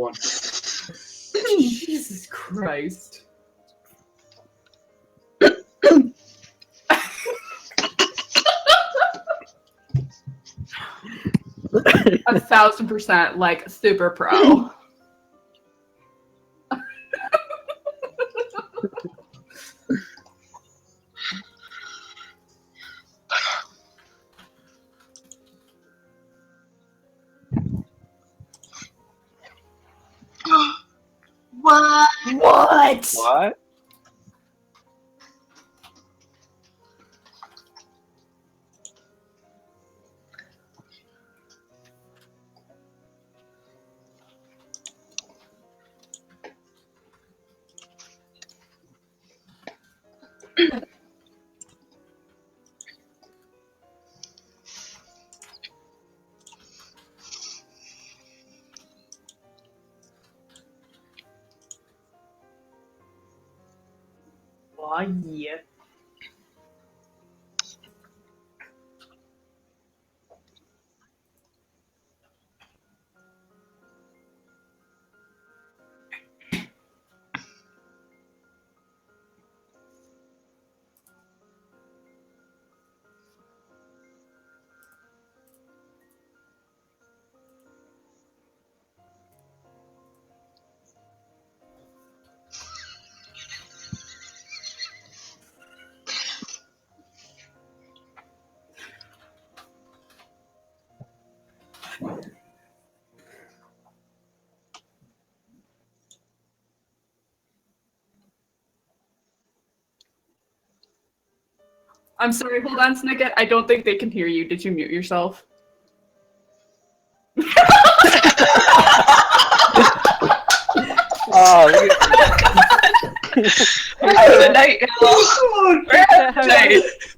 one. Jesus Christ. A 1000%, like, super pro. What? What? What? Oh, yeah. I'm sorry, hold on, Snicket. I don't think they can hear you. Did you mute yourself? Oh, look at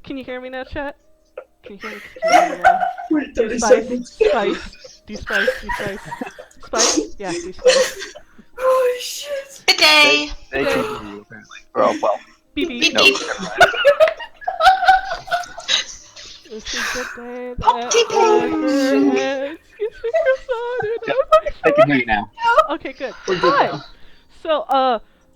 Can you hear me now, chat? Can you hear me? Can you hear me now? Wait, Do spice. Spice. Do spice. Do spice. Spice? Yeah, do spice. Oh, shit. Good day. They can hear you, apparently. Oh, well. Beep beep. No. This is the day Oh, that beep, never ends. Kiss me croissant. They can hear you now. Okay, good. We're good Hi. now. So,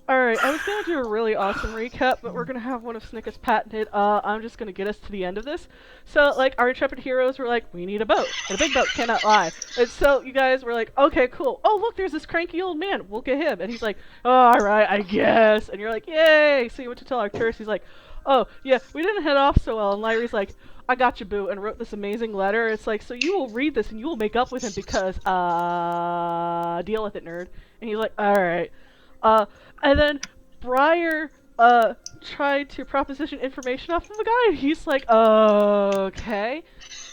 alright, I was gonna do a really awesome recap, but we're gonna have one of Snicket's patented, I'm just gonna get us to the end of this. So, like, our intrepid heroes were like, we need a boat, and a big boat cannot lie. And so, you guys were like, okay, cool. Oh, look, there's this cranky old man. We'll get him. And he's like, oh, alright, I guess. And you're like, yay! So you went to tell Arcturus, he's like, oh, yeah, we didn't head off so well. And Lyri's like, I got you, boo, and wrote this amazing letter. It's like, so you will read this and you will make up with him because, deal with it, nerd. And he's like, alright. And then Briar, tried to proposition information off of the guy, and he's like, okay.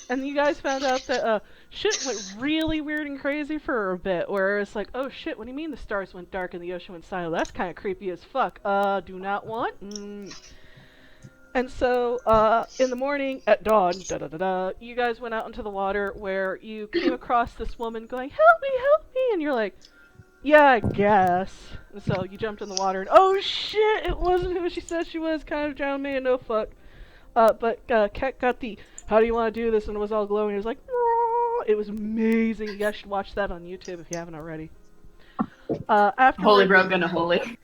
And you guys found out that, shit went really weird and crazy for a bit, where it's like, oh shit, what do you mean the stars went dark and the ocean went silent? That's kind of creepy as fuck. Do not want? And so, in the morning, at dawn, you guys went out into the water where you came across this woman going, help me, and you're like, yeah, I guess. And so you jumped in the water and, oh shit, it wasn't who she said she was, kind of drowned me and no fuck. But Khet got the, how do you want to do this? And it was all glowing. It was like, Raw! It was amazing. You guys should watch that on YouTube if you haven't already. Holy bro, gonna holy.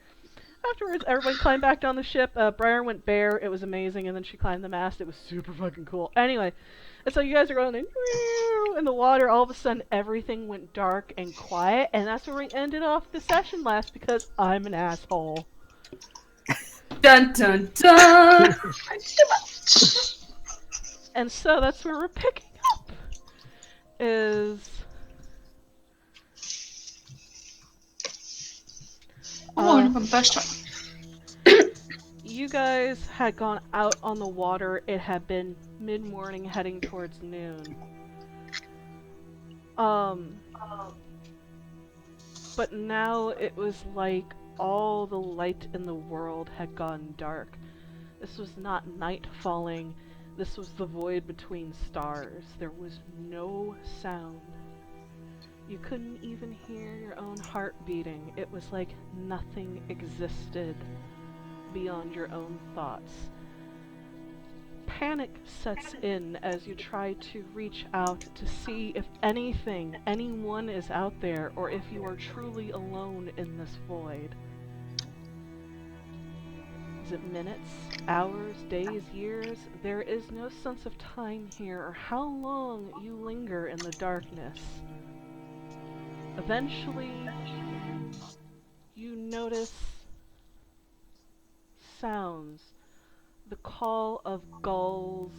Afterwards, everybody climbed back down the ship. Briar went bare. It was amazing. And then she climbed the mast. It was super fucking cool. Anyway, and so you guys are going in the water. All of a sudden, everything went dark and quiet. And that's where we ended off the session last because I'm an asshole. Dun dun dun! And so that's where we're picking up. Is... Oh, I'm first try. You guys had gone out on the water. It had been mid-morning heading towards noon. But now it was like all the light in the world had gone dark. This was not night falling. This was the void between stars. There was no sound. You couldn't even hear your own heart beating. It was like nothing existed beyond your own thoughts. panic sets in as you try to reach out to see if anyone is out there, or if you are truly alone in this void. Is it minutes, hours, days, years? There is no sense of time here, or how long you linger in the darkness. Eventually, you notice sounds. The call of gulls,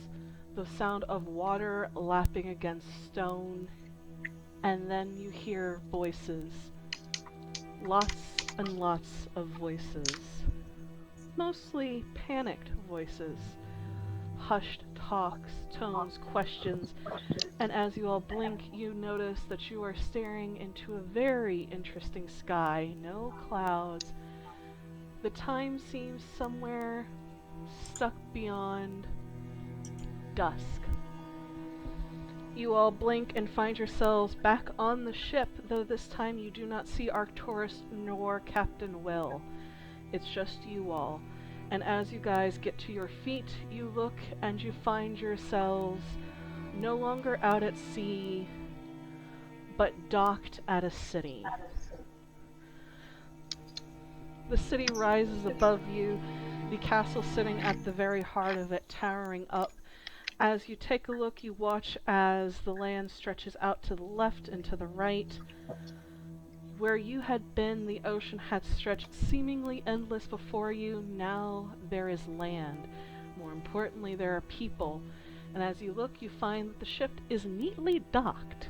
the sound of water lapping against stone, and then you hear voices. Lots and lots of voices. Mostly panicked voices. Hushed talks, tones, questions, and as you all blink, you notice that you are staring into a very interesting sky. No clouds. The time seems somewhere stuck beyond dusk. You all blink and find yourselves back on the ship, though this time you do not see Arcturus nor Captain Will. It's just you all. And as you guys get to your feet, you look and you find yourselves no longer out at sea, but docked at a city. The city rises above you, the castle sitting at the very heart of it, towering up. As you take a look, you watch as the land stretches out to the left and to the right. Where you had been, the ocean had stretched seemingly endless before you. Now there is land. More importantly, there are people. And as you look, you find that the ship is neatly docked.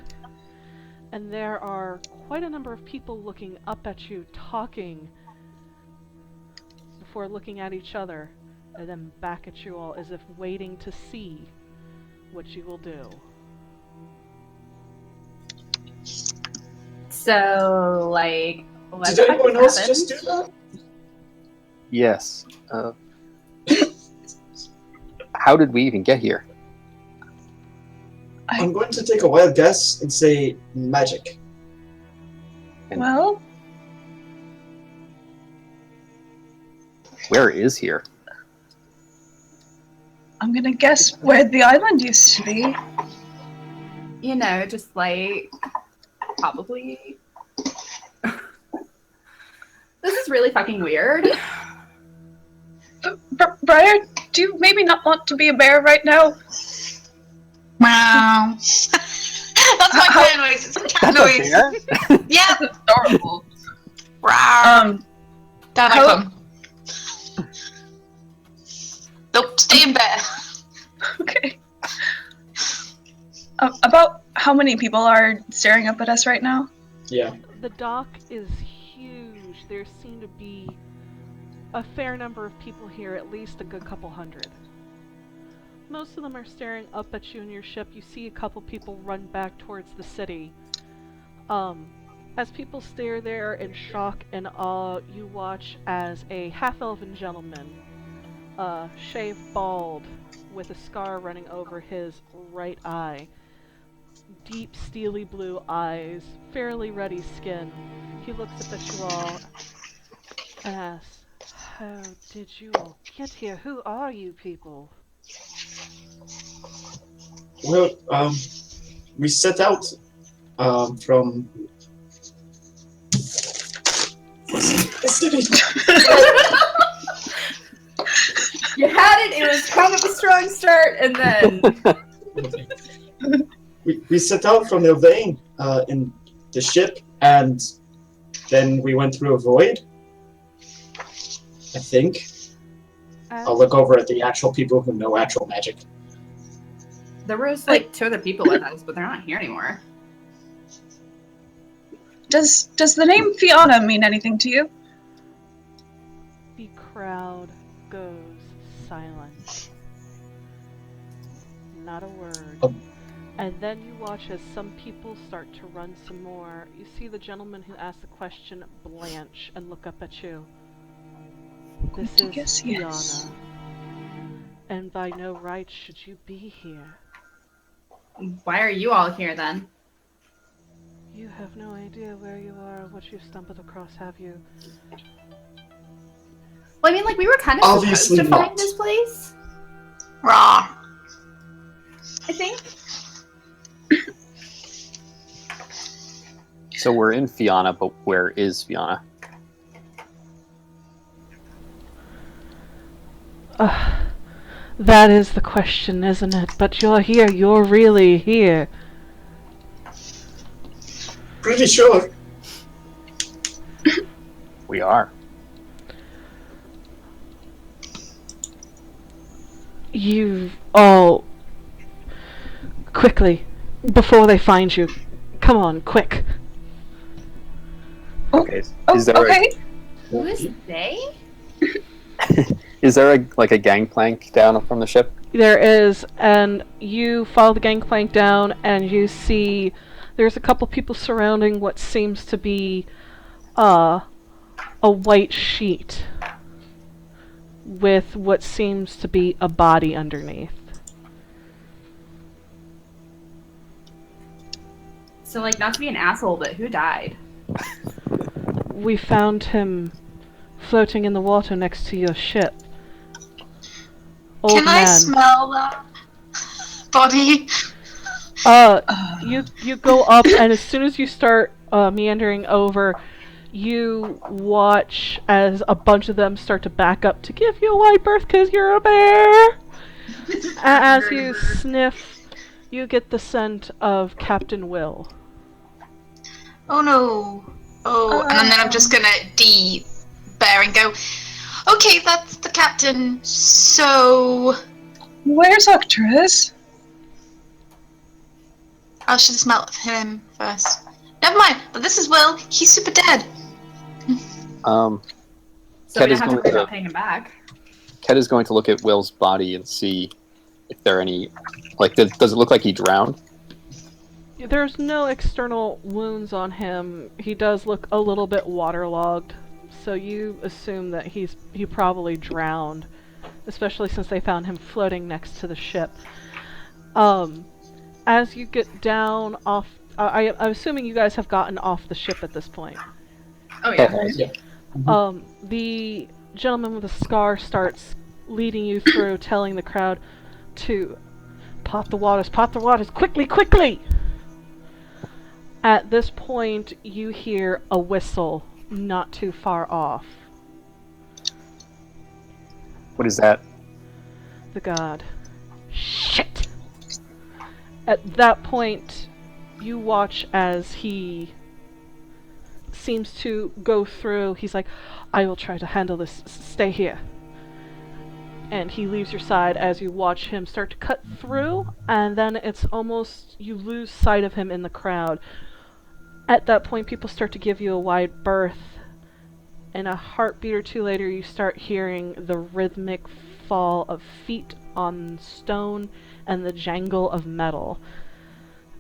And there are quite a number of people looking up at you, talking, before looking at each other, and then back at you all, as if waiting to see what you will do. So, like, what Did the heck anyone else happened? just do that? Yes. How did we even get here? I'm going to take a wild guess and say magic. Well, Where is here? I'm gonna guess where the island used to be. You know, just like, probably. This is really fucking weird. Briar, do you maybe not want to be a bear right now? Wow. That's my cat noise. It's my cat That's a noise. bear? Yeah. Adorable. Rawr. Dad, I how- come. Nope, stay in bed. Okay. About how many people are staring up at us right now? Yeah. The dock is huge. There seem to be a fair number of people here, at least a good couple hundred. Most of them are staring up at you in your ship. You see a couple people run back towards the city. As people stare there in shock and awe, you watch as a half-elven gentleman, shaved bald, with a scar running over his right eye, deep steely blue eyes, fairly ruddy skin. He looks up at you all and asks, "How did you all get here? Who are you people?" Well, we set out from the city. You had it, it was kind of a strong start, and then... We set out from the vein in the ship, and then we went through a void. I think. I'll look over at the actual people who know actual magic. There was, like, 2 other people with us, but they're not here anymore. Does the name Fianna mean anything to you? The crowd goes silent. Not a word. Oh. And then you watch as some people start to run some more. You see the gentleman who asked the question blanch and look up at you. This is Yes, Fianna. yes. And by no right should you be here. Why are you all here, then? You have no idea where you are or what you've stumbled across, have you? Well, I mean, like, we were kind of Obviously supposed to not. find this place. Raw. I think. So we're in Fianna, but where is Fianna? That is the question, isn't it? But you're here. You're really here. Pretty sure. We are. You all... Quickly. Before they find you. Come on, quick. Okay. Oh, Is there okay. Who is they? is there a gangplank down from the ship? There is, and you follow the gangplank down, and you see there's a couple people surrounding what seems to be a white sheet with what seems to be a body underneath. So, like, not to be an asshole, but who died? We found him floating in the water next to your ship. Old Can I man. smell that body? You go up, and as soon as you start meandering over, you watch as a bunch of them start to back up to give you a wide berth because you're a bear. As you sniff, you get the scent of Captain Will. Oh no. Oh, and then I'm just gonna de-bear and go, okay, that's the captain, so... Where's Octress? I should smell him first. Never mind, but this is Will. He's super dead. So Khet we is don't have to going worry to about paying him back. Khet is going to look at Will's body and see if there are any. Like, does it look like he drowned? There's no external wounds on him. He does look a little bit waterlogged, so you assume that he probably drowned, especially since they found him floating next to the ship. As you get down off, I'm assuming you guys have gotten off the ship at this point. Oh, yeah. Yeah. The gentleman with the scar starts leading you through, telling the crowd to pot the waters, quickly, quickly! At this point, you hear a whistle not too far off. What is that? The god. Shit! At that point, you watch as he seems to go through. He's like, I will try to handle this. Stay here. And he leaves your side as you watch him start to cut through, and then it's almost, you lose sight of him in the crowd. At that point, people start to give you a wide berth, and a heartbeat or two later, you start hearing the rhythmic fall of feet on stone and the jangle of metal.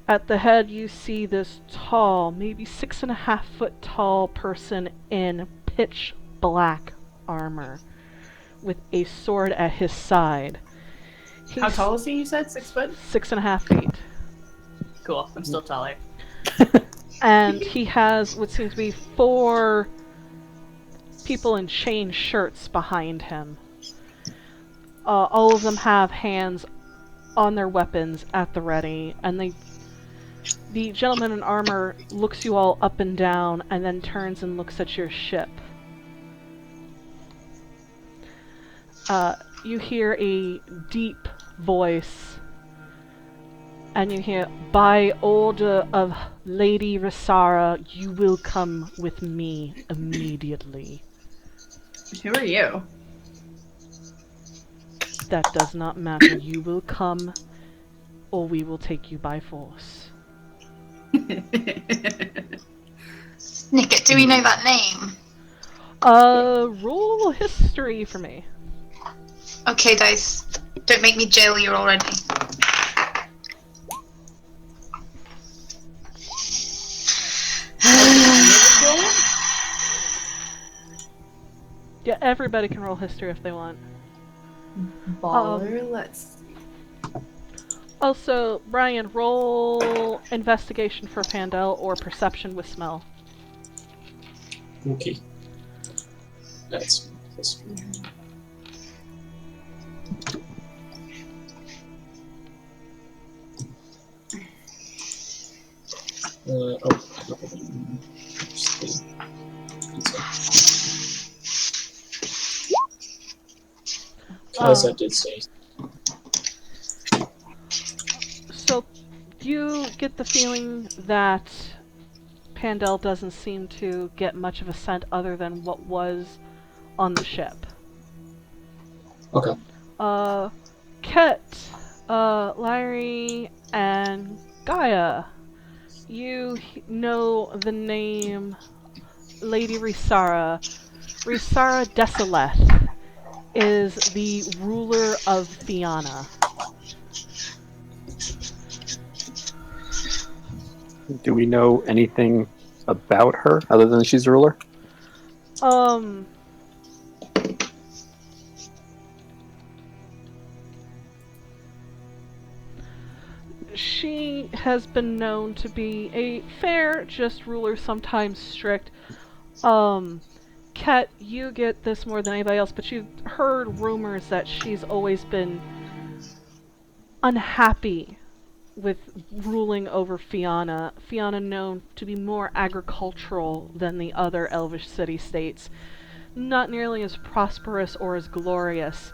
At the head, you see this tall, maybe 6.5 foot tall person in pitch black armor with a sword at his side. How tall is he, you said? 6 foot? 6.5 feet. Cool. I'm still taller. And he has what seems to be 4 people in chain shirts behind him. All of them have hands on their weapons at the ready, and the gentleman in armor looks you all up and down and then turns and looks at your ship. You hear a deep voice, and you hear, by order of Lady Rissara, you will come with me immediately. Who are you? That does not matter. You will come, or we will take you by force. Snicket, do we know that name? Roll history for me. Okay, dice. Don't make me jail you already. Yeah, everybody can roll history if they want. Baller, let's see. Also, Brian, roll investigation for Pandel or perception with smell. Okay. That's history. Because I did say. So, you get the feeling that Pandel doesn't seem to get much of a scent other than what was on the ship. Okay. Khet, Lyrisse, and Gaugia, you know the name Lady Rissara. Rissara Desoleth is the ruler of Fianna. Do we know anything about her other than she's a ruler? She has been known to be a fair, just ruler, sometimes strict. Khet, you get this more than anybody else, but you've heard rumors that she's always been unhappy with ruling over Fianna. Fianna known to be more agricultural than the other elvish city-states. Not nearly as prosperous or as glorious,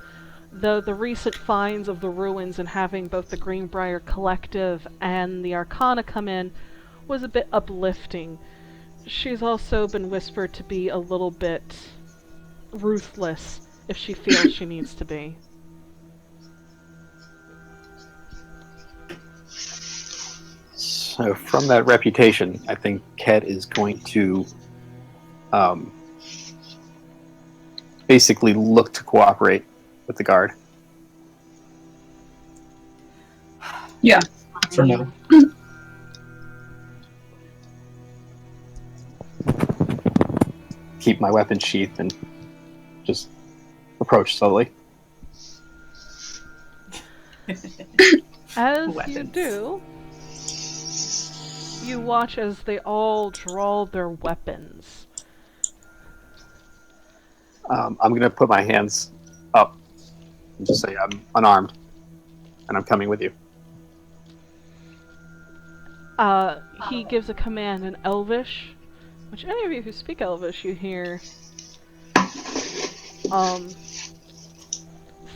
though the recent finds of the ruins and having both the Greenbrier Collective and the Arcana come in was a bit uplifting. She's also been whispered to be a little bit ruthless if she feels she needs to be. So from that reputation, I think Khet is going to basically look to cooperate with the guard. Yeah. For now. Keep my weapon sheathed and just approach slowly. As you Weapons. do, you watch as they all draw their weapons. I'm going to put my hands up and just say I'm unarmed and I'm coming with you. He gives a command in Elvish, which any of you who speak Elvish you hear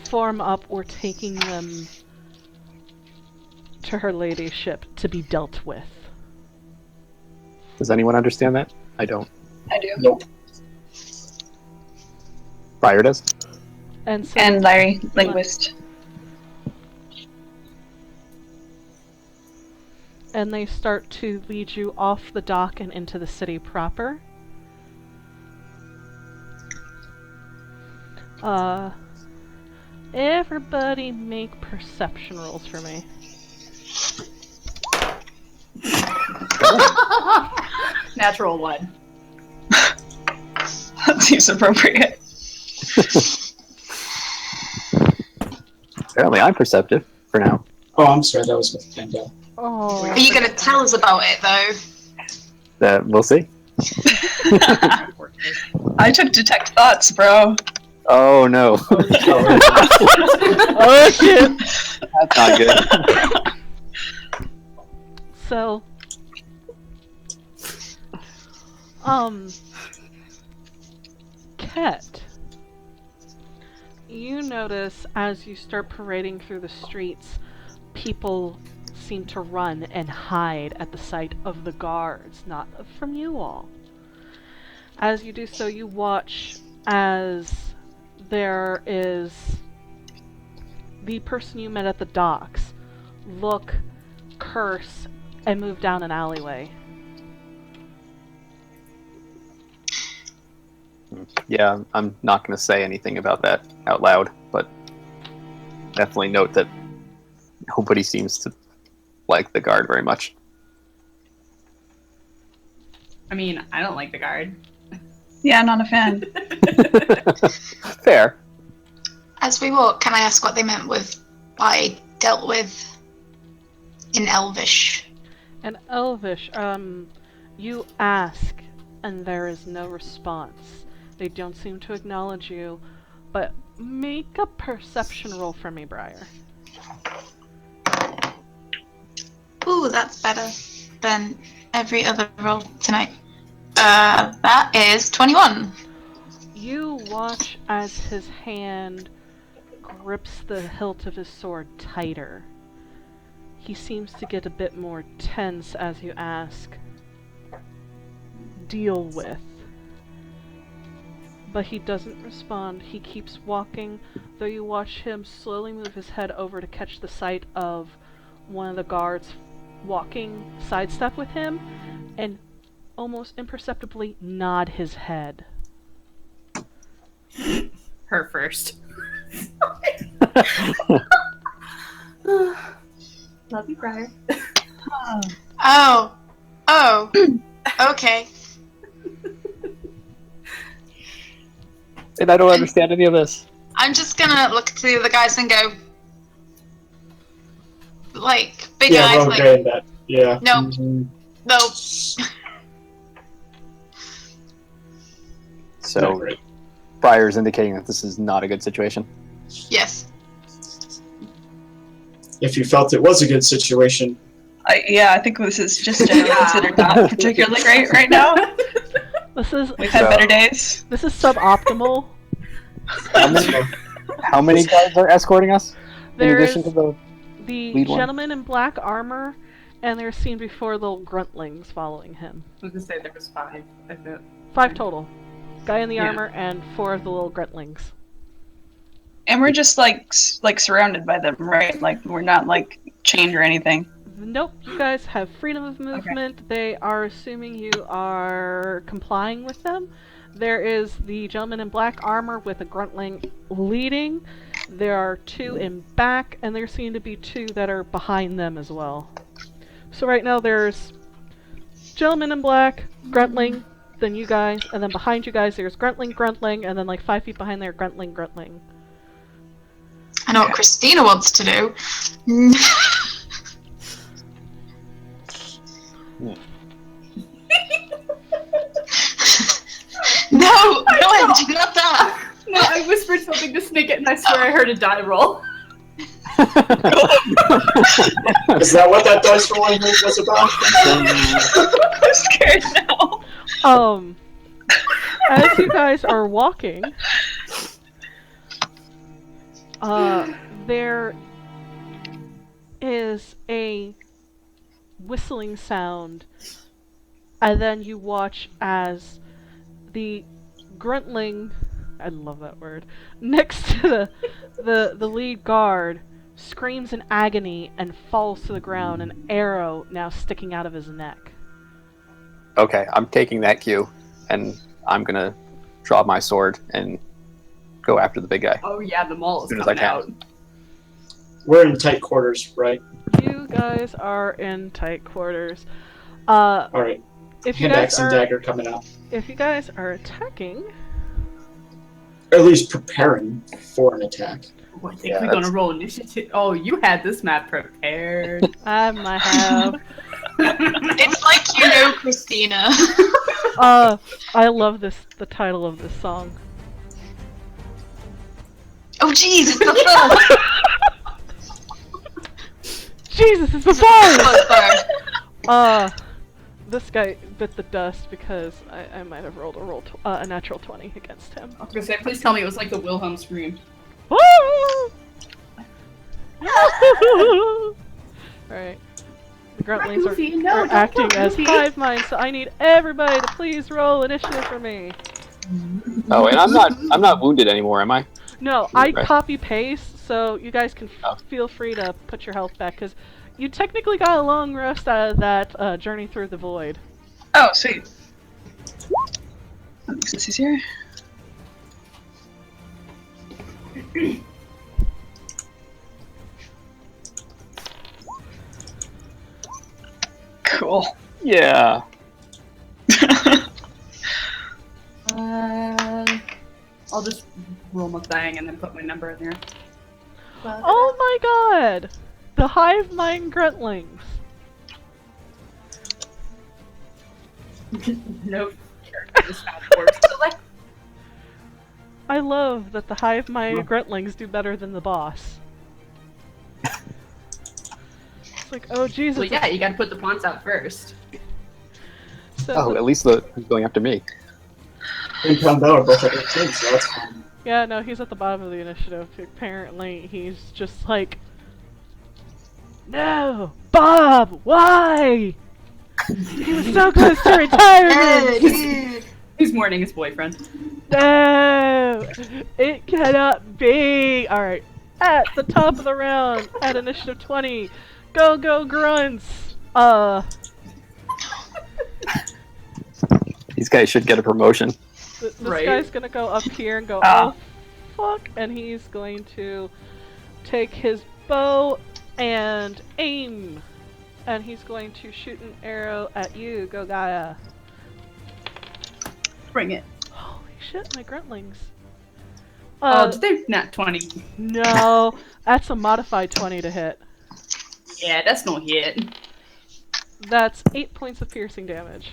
form up or taking them to her ladyship to be dealt with. Does anyone understand that? I don't. I do. Nope. Briar does? And so And Larry, linguist. and they start to lead you off the dock and into the city proper. Everybody make perception rolls for me. Natural 1. That seems appropriate. Apparently I'm perceptive for now. Oh, I'm sorry, that was with Pandel. Oh. Are you gonna tell us about it though? We'll see. I took detect thoughts, bro. Oh no. Oh shit! That's not good. So, Khet, you notice as you start parading through the streets, people seem to run and hide at the sight of the guards, not from you all. As you do so, you watch as there is the person you met at the docks look, curse, and move down an alleyway. Yeah, I'm not going to say anything about that out loud, but definitely note that nobody seems to like the guard very much. I mean, I don't like the guard. Yeah, not a fan. Fair. As we walk, can I ask what they meant with I dealt with in Elvish? And Elvish, you ask, and there is no response. They don't seem to acknowledge you, but make a perception roll for me, Briar. Ooh, that's better than every other roll tonight. That is 21. You watch as his hand grips the hilt of his sword tighter. He seems to get a bit more tense as you ask, "Deal with." But he doesn't respond. He keeps walking, though you watch him slowly move his head over to catch the sight of one of the guards walking sidestep with him, and almost imperceptibly nod his head. Her first. Love you, Briar. Oh. Okay. And I don't understand any of this. I'm just gonna look to the other guys and go, like, big Yeah, eyes, we're like, okay in that. Yeah. Nope. nope. So, Briar's indicating that this is not a good situation. Yes. If you felt it was a good situation, I think this is just generally considered not particularly great right now. We've had better days. This is suboptimal. How many guards are escorting us? In There's addition to the lead one? gentleman in black armor, and there's seen before little gruntlings following him. I was gonna say there was 5. I think. 5 total. Guy in the Yeah. armor and 4 of the little gruntlings. And we're just like surrounded by them, right? Like we're not like chained or anything. Nope, you guys have freedom of movement. They are assuming you are complying with them. There is the gentleman in black armor with a gruntling leading. There are 2 in back, and there seem to be 2 that are behind them as well. So right now there's gentleman in black, gruntling, then you guys, and then behind you guys there's gruntling, and then like 5 feet behind there, gruntling. I know what Christina wants to do. No, Angie, not that. No, I whispered something to Snicket, and I swear I heard a die roll. is that what that dice rolling was about? I'm scared now. As you guys are walking, there is a whistling sound, and then you watch as the gruntling, I love that word, next to the lead guard screams in agony and falls to the ground, an arrow now sticking out of his neck. Okay, I'm taking that cue, and I'm gonna draw my sword and go after the big guy. Oh yeah, the mall is As soon as I coming can. out. We're in tight quarters, right? You guys are in tight quarters. Alright. If you Hand guys axe and are dagger coming out. if you guys are attacking, Or at least preparing for an attack. Oh, I think Yeah, we're gonna roll initiative. Oh, you had this map prepared. I might have. It's like you know Christina. I love the title of this song. Oh jeez, it's the Jesus, it's a ball! This guy bit the dust because I might have rolled a natural 20 against him. I was gonna say, please tell me it was like the Wilhelm scream. Alright. The gruntlings Goofy, no, are don't acting go, as Goofy. hive minds, so I need everybody to please roll initiative for me. Oh, and I'm not wounded anymore, am I? No, I Right. copy paste, so you guys can feel free to put your health back, because you technically got a long rest out of that journey through the void. Oh, sweet. That makes this easier. Cool. Yeah. I'll just roll my thing and then put my number in there. Oh my god! The hive mind gruntlings. No characters have words select. I love that the hive mind gruntlings do better than the boss. It's like, oh Jesus. Well, yeah, you gotta put the pawns out first. So Oh, at least who's going after me. And Poundell are both at 18, so that's fine. yeah, no, he's at the bottom of the initiative. Apparently, he's just like, no, Bob, why? He was so close to retirement. He's mourning his boyfriend. No, it cannot be. All right, at the top of the round, at initiative 20, go grunts. These guys should get a promotion. This Right. guy's gonna go up here and go, oh, fuck, and he's going to take his bow and aim. And he's going to shoot an arrow at you, Gaugia. Bring it. Holy shit, my gruntlings. Oh, did they not 20? No, that's a modified 20 to hit. Yeah, that's no hit. That's 8 points of piercing damage.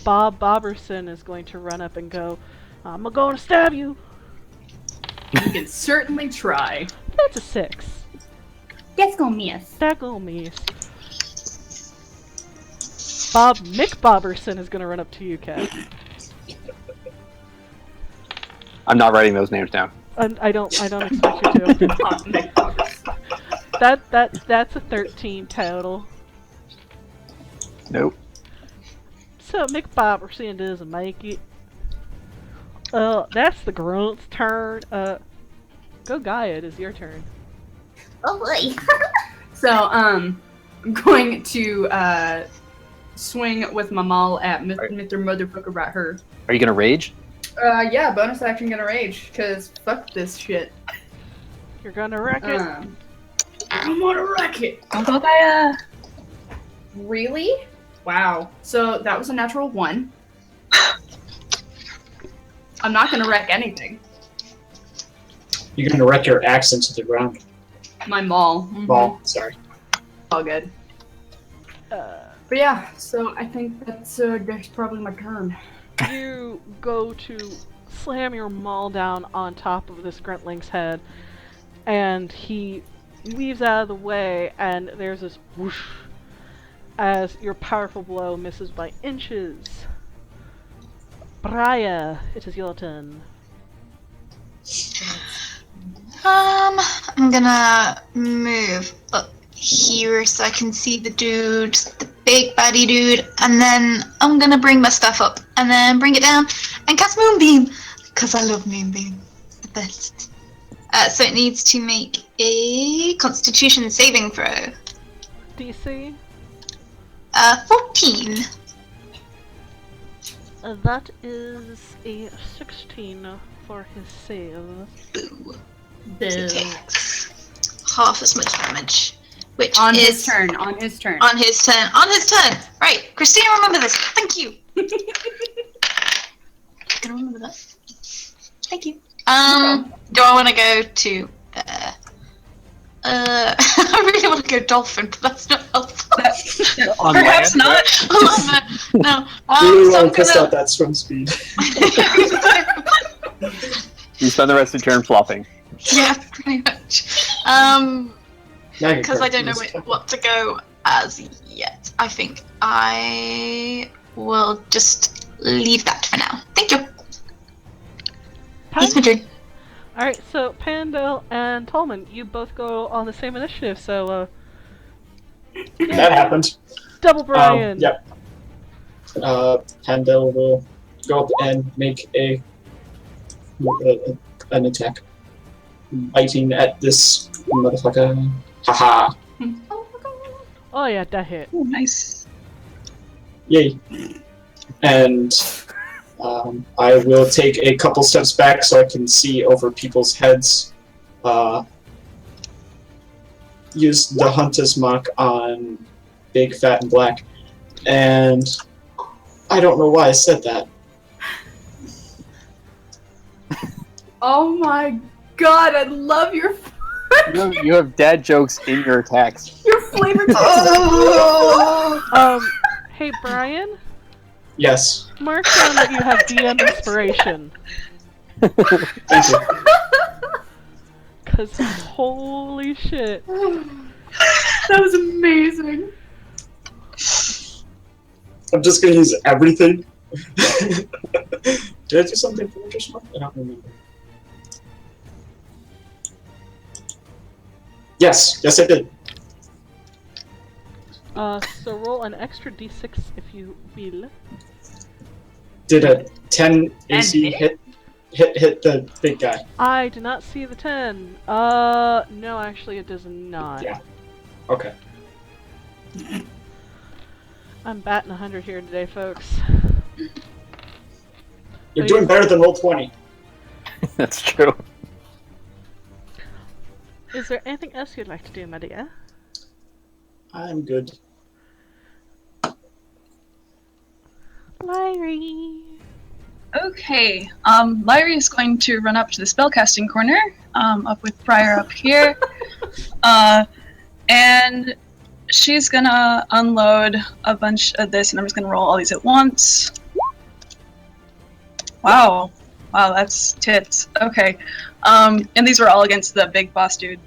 Bob Bobberson is going to run up and go, I'm gonna stab you. You can certainly try. That's a 6. That's gonna miss. That gonna miss. Bob McBobberson is gonna run up to you, Khet. I'm not writing those names down. I don't expect you to. That's a 13 total. Nope. So McBobberson doesn't make it. That's the grunt's turn. Gaugia, it is your turn. Oh boy. So, I'm going to swing with my maul at Mr. Motherfucker right here. Are you gonna rage? Yeah, bonus action gonna rage, cause fuck this shit. You're gonna wreck it. I'm gonna wreck it. Go Gaugia! Really? Wow. So that was a natural 1. I'm not gonna wreck anything. You're gonna wreck your axe into the ground. My maul. Ball, sorry. All good. But yeah, so I think that's probably my turn. You go to slam your maul down on top of this gruntling's head, and he weaves out of the way, and there's this whoosh as your powerful blow misses by inches. Briar, it is your turn. I'm gonna move up here so I can see the dude, the big baddie dude, and then I'm gonna bring my stuff up and then bring it down and cast Moonbeam because I love Moonbeam, the best. So it needs to make a Constitution saving throw. DC? 14. That is a 16 for his save. Boo. Boo. He takes half as much damage, which On is his turn. On his turn. On his turn. On his turn. Right, Christina, remember this. Thank you. Gonna remember that. Thank you. Do I want to go to? I really want to go dolphin, but that's not helpful. On Perhaps land? not. No. Really So I'm want to test gonna. out that swim speed. You spend the rest of your turn flopping. Yeah, pretty much. Because I don't know what to go as yet. I think I will just leave that for now. Thank you. It's my turn. Alright, so Pandel and Tolmon, you both go on the same initiative, so That happened. double Bryan. Yep. Handel will go up and make an attack, biting at this motherfucker. Haha! Oh yeah, that hit. Oh, nice. Yay! And I will take a couple steps back so I can see over people's heads. Use the Hunter's Mark on Big, Fat, and Black. And I don't know why I said that. Oh my god, I love your You have dad jokes in your attacks. your flavor text. Hey Brian, Yes. mark down that you have DM inspiration. Thank you. Cause holy shit. That was amazing. I'm just gonna use everything. Did I do something for just one? I don't remember. Yes, I did. So roll an extra d6 if you will. Did a 10 AC hit the big guy? I do not see the 10. No, actually it does not. Yeah. Okay. I'm batting 100 here today, folks. You're doing better than roll 20. That's true. Is there anything else you'd like to do, my dear? I'm good. Lyrie. Okay, Lyrie is going to run up to the spellcasting corner, up with Briar up here, and she's gonna unload a bunch of this, and I'm just gonna roll all these at once. Wow, that's tits. Okay, and these were all against the big boss dude.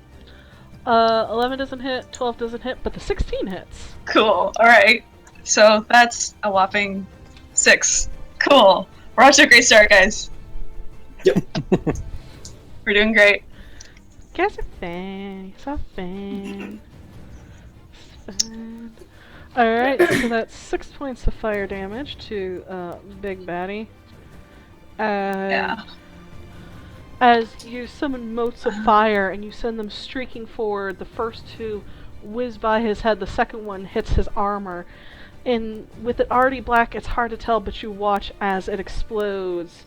11 doesn't hit, 12 doesn't hit, but the 16 hits. Cool, alright. So that's a whopping 6. Cool. We're off to a great start, guys. Yep. We're doing great. You guys are fine. It's all fine. It's fine. Alright, so that's 6 points of fire damage to Big Baddie. Yeah. As you summon motes of fire and you send them streaking forward, the first 2 whiz by his head, the second one hits his armor. And with it already black, it's hard to tell, but you watch as it explodes.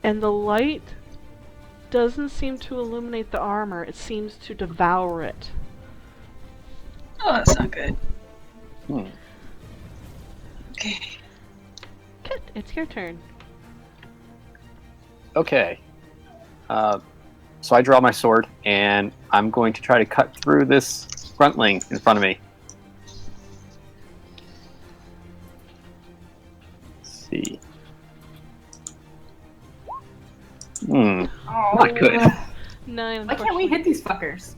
And the light doesn't seem to illuminate the armor, it seems to devour it. Oh, that's not good. Okay. Khet, it's your turn. Okay. So I draw my sword, and I'm going to try to cut through this gruntling in front of me. Let's see. Not good. 9. Why can't we hit these fuckers?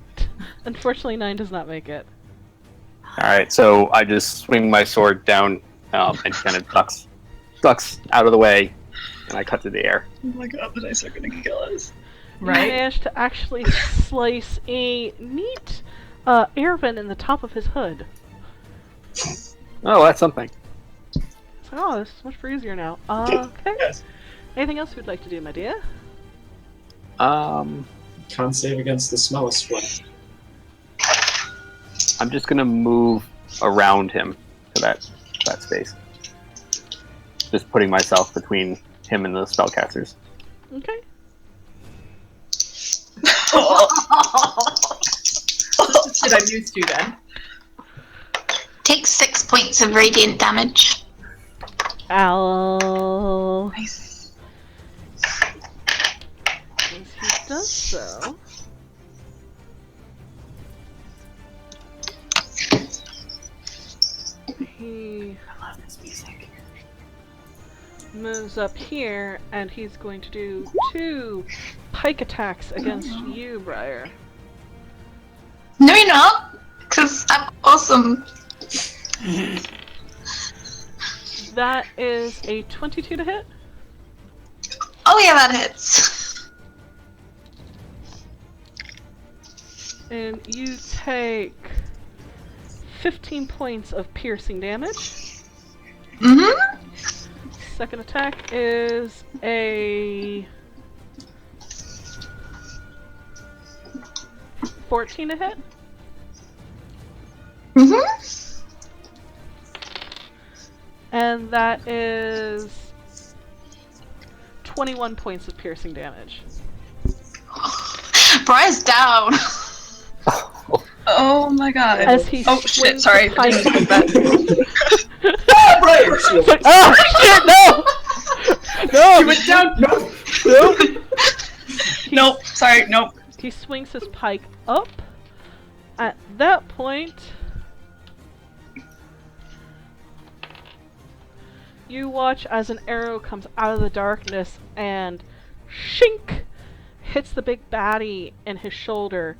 Unfortunately, 9 does not make it. Alright, so I just swing my sword down and kind of ducks out of the way, and I cut through the air. Oh my god, the dice are gonna kill us. Right? You managed to actually slice a neat air vent in the top of his hood. Oh, that's something. It's like, oh, this is much easier now. Okay. Yes. Anything else you'd like to do, my dear? Can't save against the smell of sweat. I'm just gonna move around him to that space. Just putting myself between him and the spellcasters. Okay. Shit, I'm used to then. Take 6 points of radiant damage. Ow. Nice. As he does so, he moves up here, and he's going to do 2 pike attacks against you, Briar. No, you're not, because I'm awesome. That is a 22 to hit. Oh yeah, that hits. And you take 15 points of piercing damage. Mm-hmm. Second attack is a 14 to hit. Mm-hmm. And that is 21 points of piercing damage. Briar's down. Oh my god. As he oh shit, swings sorry. the pike. Briar! It's like, oh shit, no! No! She went down. No. Nope. Nope, sorry, nope. He swings his pike up. At that point, you watch as an arrow comes out of the darkness and shink hits the big baddie in his shoulder.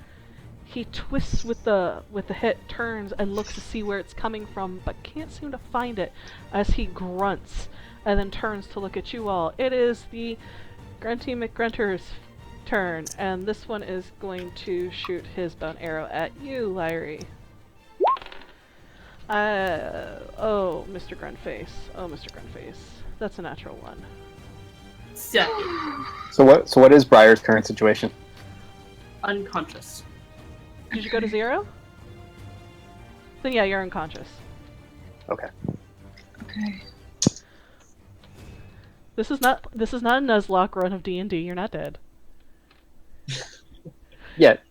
He twists with the hit, turns, and looks to see where it's coming from, but can't seem to find it as he grunts, and then turns to look at you all. It is the Grunty McGrunter's turn, and this one is going to shoot his bone arrow at you, Lyrisse. Oh, Mr. Gruntface. Oh, Mr. Gruntface. That's a natural one. So what is Briar's current situation? Unconscious. Did you go to 0? Then yeah, you're unconscious. Okay. Okay. This is not a Nuzlocke run of D&D. You're not dead. Yet.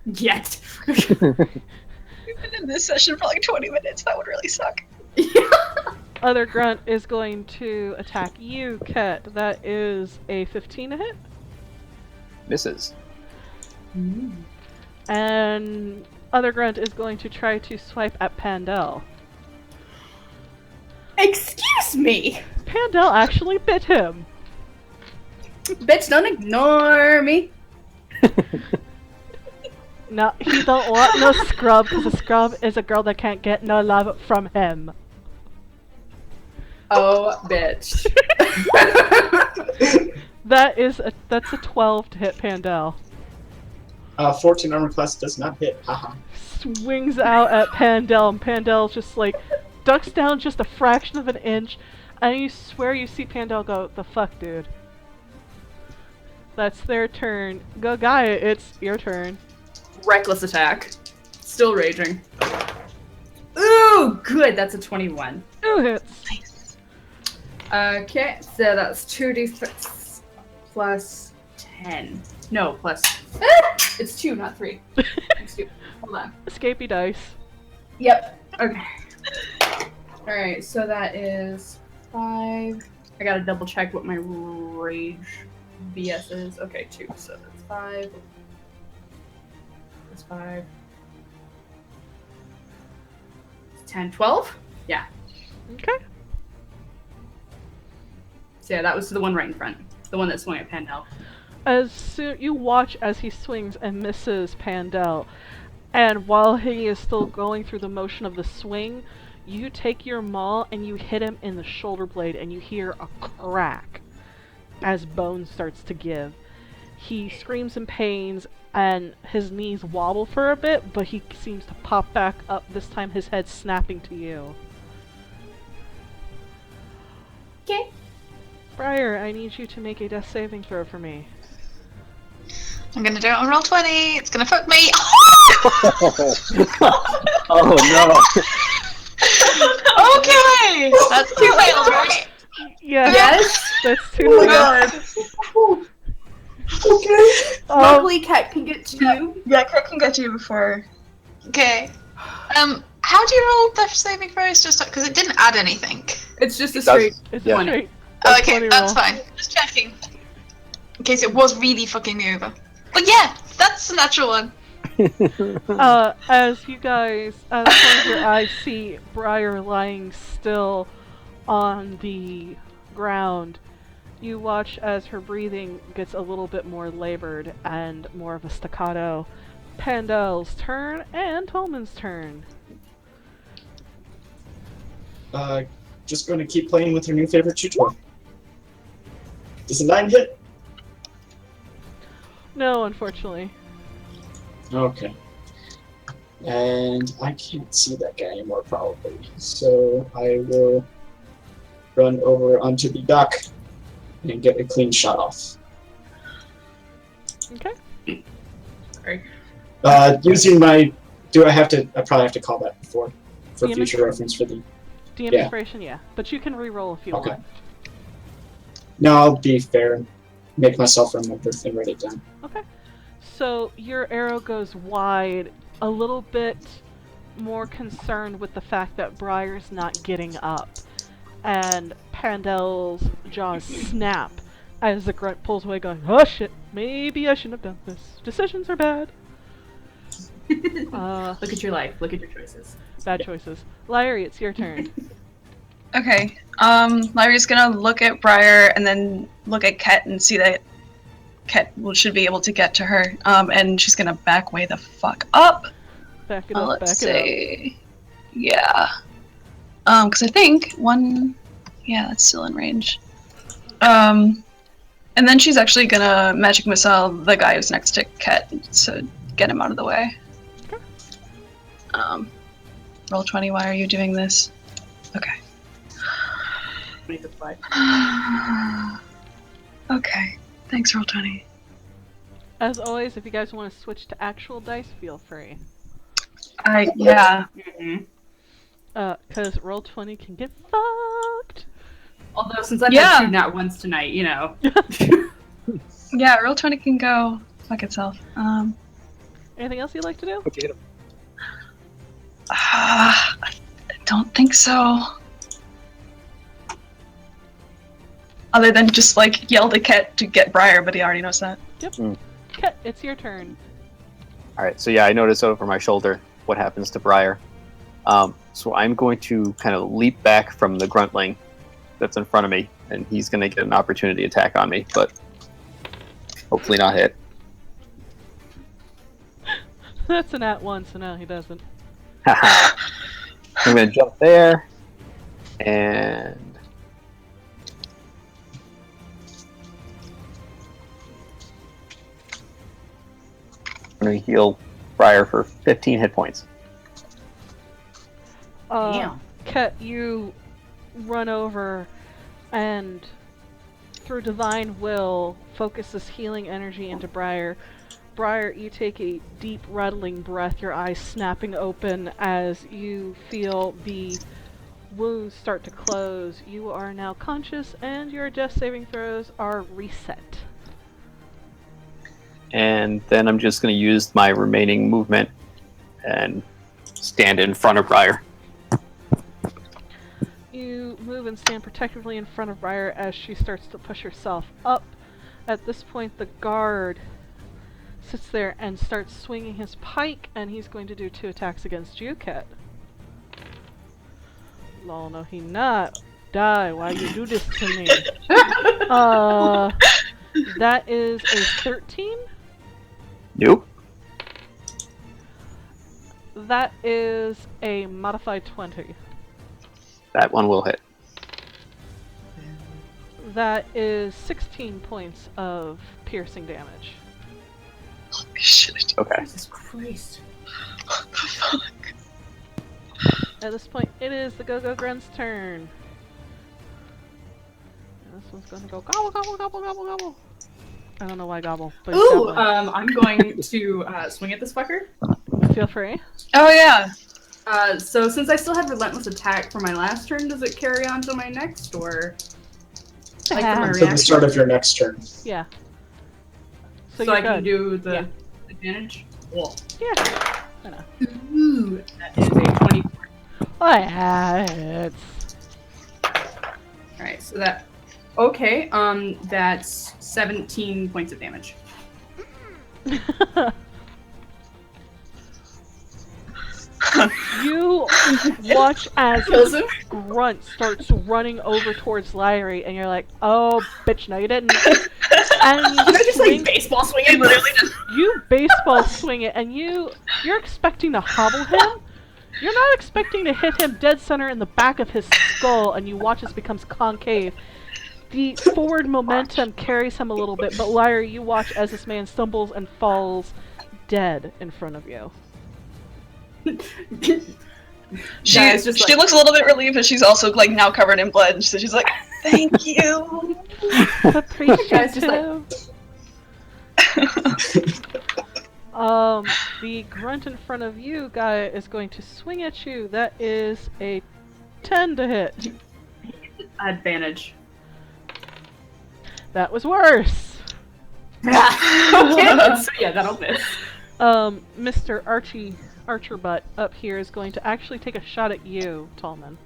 Yet. We've been in this session for like 20 minutes. That would really suck. Other grunt is going to attack you, Khet. That is a 15 to hit. Misses. And other grunt is going to try to swipe at Pandel. Excuse me! Pandel actually bit him. Bitch, don't ignore me. No, he don't want no scrub, because a scrub is a girl that can't get no love from him. Oh, bitch. That's a 12 to hit Pandel. 14 armor class does not hit. Haha. Swings out at Pandel, and Pandel just like ducks down just a fraction of an inch, and you swear you see Pandel go, "The fuck, dude." That's their turn. Go, Gaugia, it's your turn. Reckless attack. Still raging. Ooh, good. That's a 21. 2 hits. Nice. Okay, so that's 2d6 plus 10. No, plus. It's 2, not 3. It's 2. Hold on. Escapey dice. Yep. Okay. Alright, so that is 5. I gotta double check what my rage BS is. Okay, 2. So that's 5. That's 5. 10, 12? Yeah. Okay. So yeah, that was the one right in front. The one that swung at Pandel. As soon you watch as he swings and misses Pandel, and while he is still going through the motion of the swing, you take your maul and you hit him in the shoulder blade, and you hear a crack as bone starts to give. He screams in pains, and his knees wobble for a bit, but he seems to pop back up, this time his head snapping to you. Okay. Briar, I need you to make a death saving throw for me. I'm gonna do it on roll 20. It's gonna fuck me. Oh no. Okay, that's 2 fails, right? Yeah, Yes? that's 2 Oh my fails. god. Okay. Luckily, Cat can get to you. Yeah, Khet can get you before. Okay. How do you roll death saving throws? Just because it didn't add anything. It's just a It does. straight. It's Yeah. a straight. Oh, a okay, 20 that's roll. fine. Just checking. In case it was really fucking me over. But yeah, that's a natural one. As you guys, as one of your eyes see Briar lying still on the ground, you watch as her breathing gets a little bit more labored and more of a staccato. Pandel's turn and Tolmon's turn. Just going to keep playing with her new favorite tutor. Does a 9 hit? No, unfortunately. Okay. And I can't see that guy anymore, probably. So I will run over onto the dock and get a clean shot off. Okay. Sorry. Using my... I probably have to call that before. For DM future reference for the... DM Yeah. inspiration, yeah. But you can re-roll if you Okay. want. No, I'll be fair and make myself remember and write it down. Okay. So your arrow goes wide, a little bit more concerned with the fact that Briar's not getting up. And Pandel's jaws snap as the grunt pulls away going, "Oh shit, maybe I shouldn't have done this. Decisions are bad." Look at your life. Look at your choices. Bad choices. Lyrisse, it's your turn. Okay. Larry's gonna look at Briar and then look at Khet and see that Khet should be able to get to her. And she's gonna back way the fuck up. Back it up, Let's back it say, yeah. Because I think yeah, that's still in range. And then she's actually gonna magic missile the guy who's next to Khet to get him out of the way. Okay. Roll 20. Why are you doing this? Okay. Okay. Thanks, roll 20. As always, if you guys want to switch to actual dice, feel free. Yeah. Because roll 20 can get fucked. Although, since I've had 2 nat ones tonight, you know. Yeah, roll 20 can go fuck itself. Anything else you'd like to do? Okay. I don't think so. Other than just like yell to Khet to get Briar, but he already knows that. Yep. Khet, it's your turn. Alright, so yeah, I notice over my shoulder what happens to Briar. So I'm going to kind of leap back from the gruntling that's in front of me, and he's going to get an opportunity attack on me, but hopefully not hit. That's an @1, so no, he doesn't. Haha. I'm going to jump there, and I'm going to heal Briar for 15 hit points. Khet, you run over and through divine will focus this healing energy into Briar. Briar, you take a deep rattling breath, your eyes snapping open as you feel the wounds start to close. You are now conscious and your death saving throws are reset. And then I'm just going to use my remaining movement and stand in front of Briar. You move and stand protectively in front of Briar as she starts to push herself up. At this point, the guard sits there and starts swinging his pike, and he's going to do 2 attacks against you, Khet. Lol, no he not. Die, why you do this to me? That is a 13. Nope. That is a modified 20. That one will hit. That is 16 points of piercing damage. Holy shit. Okay. Jesus Christ. What the fuck? At this point, it is the Go-Go Grun's turn. And this one's gonna go gobble, gobble, gobble, gobble, gobble. I don't know why gobble, but it's Ooh, gobbling. I'm going to swing at this fucker. Feel free. Oh yeah. So since I still have relentless attack for my last turn, does it carry on to my next, or like for my Until the reaction? start of your next turn. Yeah. So you're I can good. do the Yeah. advantage? Cool. Yeah. I know. Ooh, that is a 24. Oh yeah, it's... Alright, so that... Okay, that's 17 points of damage. You watch as Kills him. Grunt starts running over towards Lyrisse, and you're like, "Oh, bitch, no, you didn't." And you Can I just swing, like baseball swing it? Literally just... you baseball swing it, and you're expecting to hobble him. You're not expecting to hit him dead center in the back of his skull, and you watch as it becomes concave. The forward momentum carries him a little bit, but Lyra, you watch as this man stumbles and falls dead in front of you. She just looks a little bit relieved, but she's also like now covered in blood. So she's like, "Thank you." Appreciative. Just The grunt in front of you guy is going to swing at you. That is a 10 to hit. advantage. That was worse. Okay, so yeah, that'll miss. Mr. Archer Butt up here is going to actually take a shot at you, Tolmon.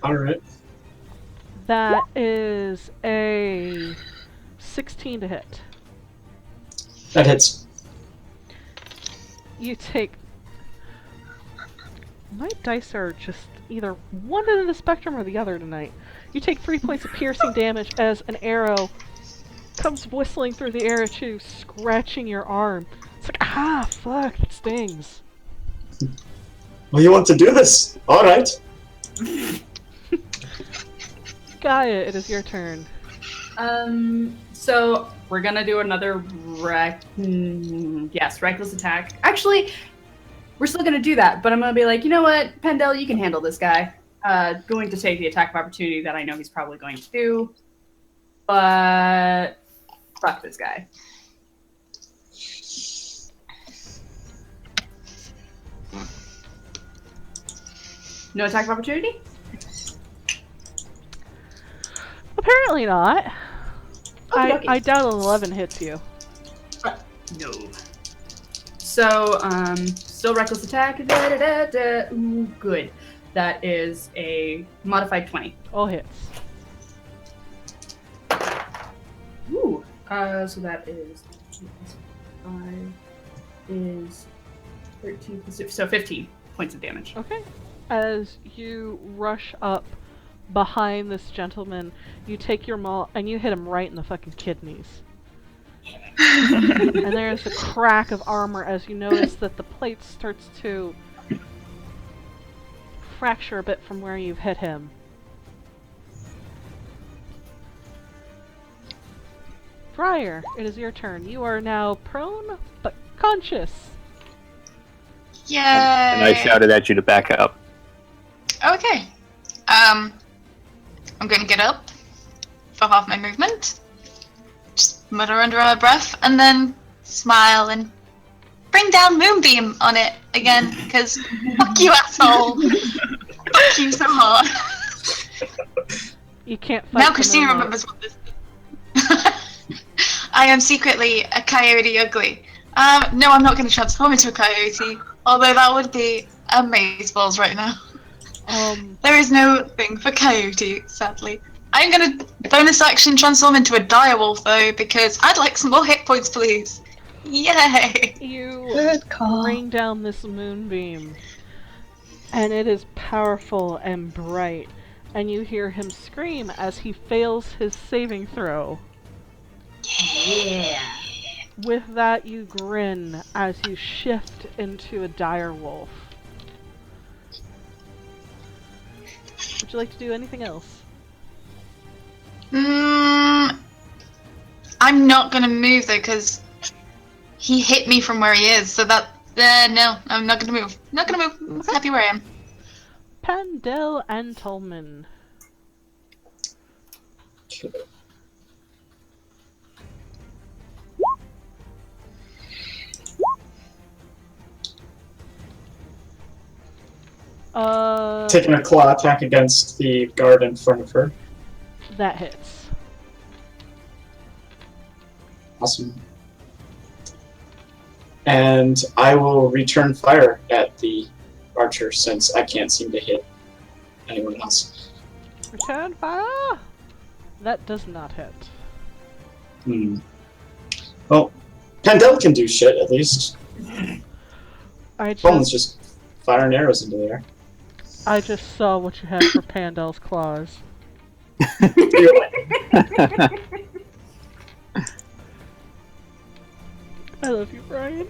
Alright. That is a 16 to hit. That hits. You take... My dice are just either one end of the spectrum or the other tonight. You take 3 points of piercing damage as an arrow comes whistling through the air at you, scratching your arm. It's like, ah, fuck, it stings. Well, you want to do this? All right. Gaia, it is your turn. So we're gonna do another reckless attack. Actually, we're still gonna do that, but I'm gonna be like, you know what, Pendel, you can handle this guy. Going to take the attack of opportunity that I know he's probably going to do, but fuck this guy. No attack of opportunity? Apparently not. Okey-dokey. I doubt an 11 hits you. No. So, still reckless attack. Ooh, good. That is a modified 20. All hits. Ooh. So that is 5 is 13, so 15 points of damage. Okay. As you rush up behind this gentleman, you take your maul and you hit him right in the fucking kidneys. And there's a crack of armor as you notice that the plate starts to fracture a bit from where you've hit him. Briar, it is your turn. You are now prone, but conscious. Yay! And I shouted at you to back up. Okay. I'm gonna get up for half my movement. Just mutter under our breath, and then smile and bring down Moonbeam on it again, because fuck you, asshole! Fuck you so hard. You can't fight. Now Christina remembers what this is. I am secretly a coyote ugly. No, I'm not going to transform into a coyote, although that would be amazeballs right now. There is no thing for coyote, sadly. I'm going to bonus action transform into a direwolf, though, because I'd like some more hit points, please. Yay! You Good call. bring down this moonbeam, and it is powerful and bright, and you hear him scream as he fails his saving throw. Yeah. With that, you grin as you shift into a direwolf. Would you like to do anything else? I'm not gonna move though, because he hit me from where he is, so that, no, I'm not gonna move. Not gonna move. I'm happy where I am. Pandel and Tolmon. Taking a claw attack against the guard in front of her. That hits. Awesome. And I will return fire at the archer since I can't seem to hit anyone else. Return fire! That does not hit. Well, Pandel can do shit at least. Tolmon's just firing arrows into the air. I just saw what you had for Pandel's claws. I love you, Bryan.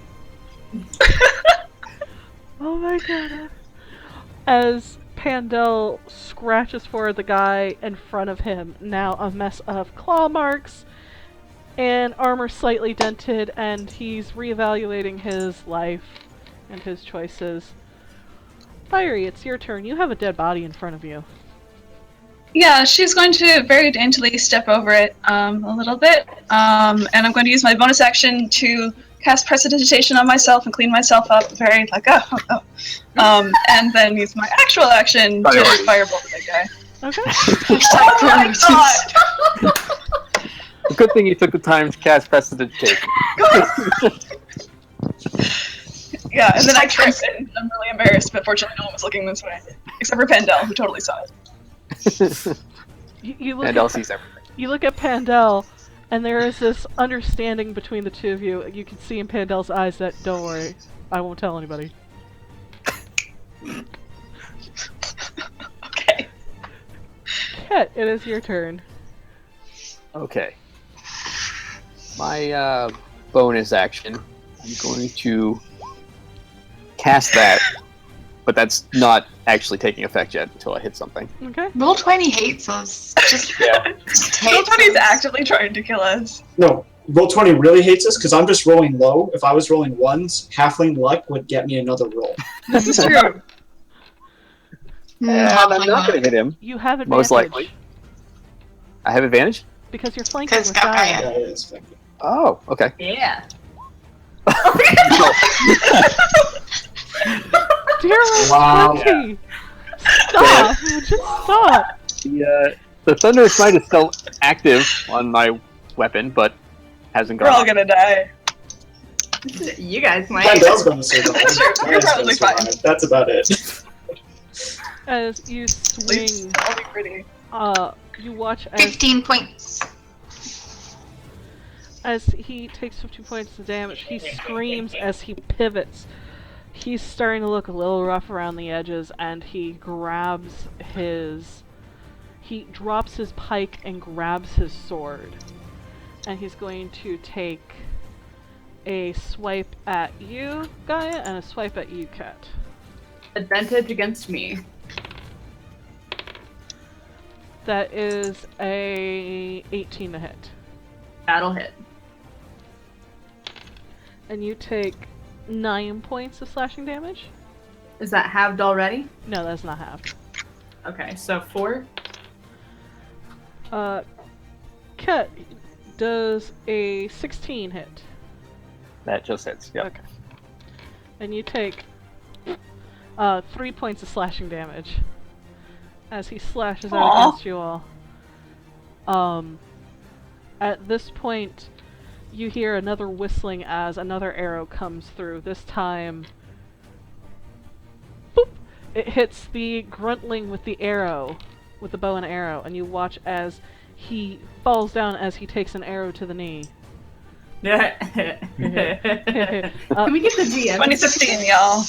Oh my god. As Pandel scratches for the guy in front of him, now a mess of claw marks and armor slightly dented, and he's reevaluating his life and his choices. Fiery, it's your turn. You have a dead body in front of you. Yeah, she's going to very daintily step over it a little bit, and I'm going to use my bonus action to cast Prestidigitation on myself and clean myself up very like, and then use my actual action to firebolt the guy. Okay. Oh my god! Good thing you took the time to cast Prestidigitation. Yeah, and then I tripped and I'm really embarrassed, but fortunately no one was looking this way. Except for Pandel, who totally saw it. You look Pandel at, sees everything. you look at Pandel, and there is this understanding between the two of you. You can see in Pandel's eyes that, don't worry, I won't tell anybody. Okay. Khet, it is your turn. Okay. my bonus action, I'm going to cast that, but that's not actually taking effect yet until I hit something. Okay. Roll 20 hates us. Just, Yeah. just Roll hates 20 is us. actively trying to kill us. No, roll 20 really hates us because I'm just rolling low. If I was rolling ones, halfling luck would get me another roll. This is true. And I'm Halfling not going luck. to hit him. You have advantage. Most likely. I have advantage? Because you're flanking Because with Gaia. Gaia. Yeah, it is. Thank you. Oh, okay. Yeah. Dear Wow. 20! Stop! Just stop! The Thunder Smite is still active on my weapon, but hasn't We're gone all off. gonna die. You guys might. Pendel's going to survive. Sure, you're Gaia's gonna probably fine. survive. That's about it. As you swing, That'll be pretty. you watch 15 points. as he takes 50 points of damage. He screams as he pivots. He's starting to look a little rough around the edges, and he drops his pike and grabs his sword. And he's going to take a swipe at you, Gaia, and a swipe at you, Khet. Advantage against me. That is a 18 to hit. That'll hit. And you take 9 points of slashing damage? Is that halved already? No, that's not halved. Okay, so 4. Khet, does a 16 hit? That just hits. Yep. Okay. And you take 3 points of slashing damage as he slashes out Aw. against you all. At this point, you hear another whistling as another arrow comes through. This time, boop, it hits the gruntling with the arrow, with the bow and arrow, and you watch as he falls down as he takes an arrow to the knee. Can we get the DM? 2016, y'all.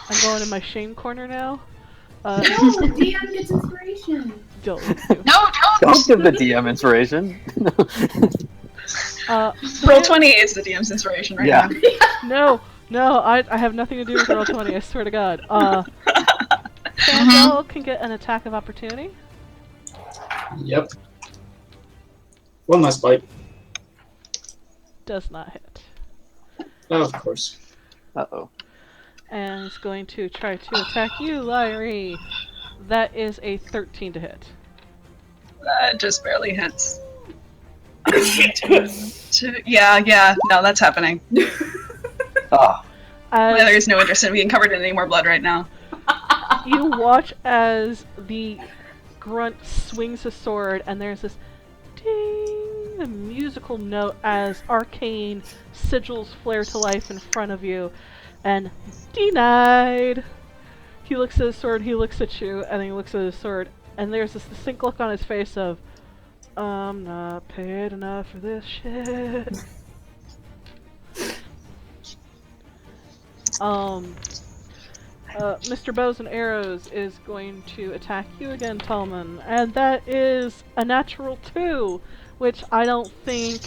I'm going in my shame corner now. No, the DM gets inspiration. Don't. No, Don't give the DM inspiration. Roll 20 is the DM's inspiration right Yeah. now. No, I have nothing to do with roll 20, I swear to God. Sandal can get an attack of opportunity. Yep. One last bite. Does not hit. Oh, of course. Uh-oh. And is going to try to attack you, Lyrisse. That is a 13 to hit. That just barely hits. Yeah, no, that's happening. Oh. There is no interest in being covered in any more blood right now. You watch as the grunt swings his sword, and there's this ding, a musical note as arcane sigils flare to life in front of you, and denied. He looks at his sword, he looks at you, and then he looks at his sword, and there's this distinct look on his face of, I'm not paid enough for this shit. Mr. Bows and Arrows is going to attack you again, Tolmon, and that is a natural 2, which I don't think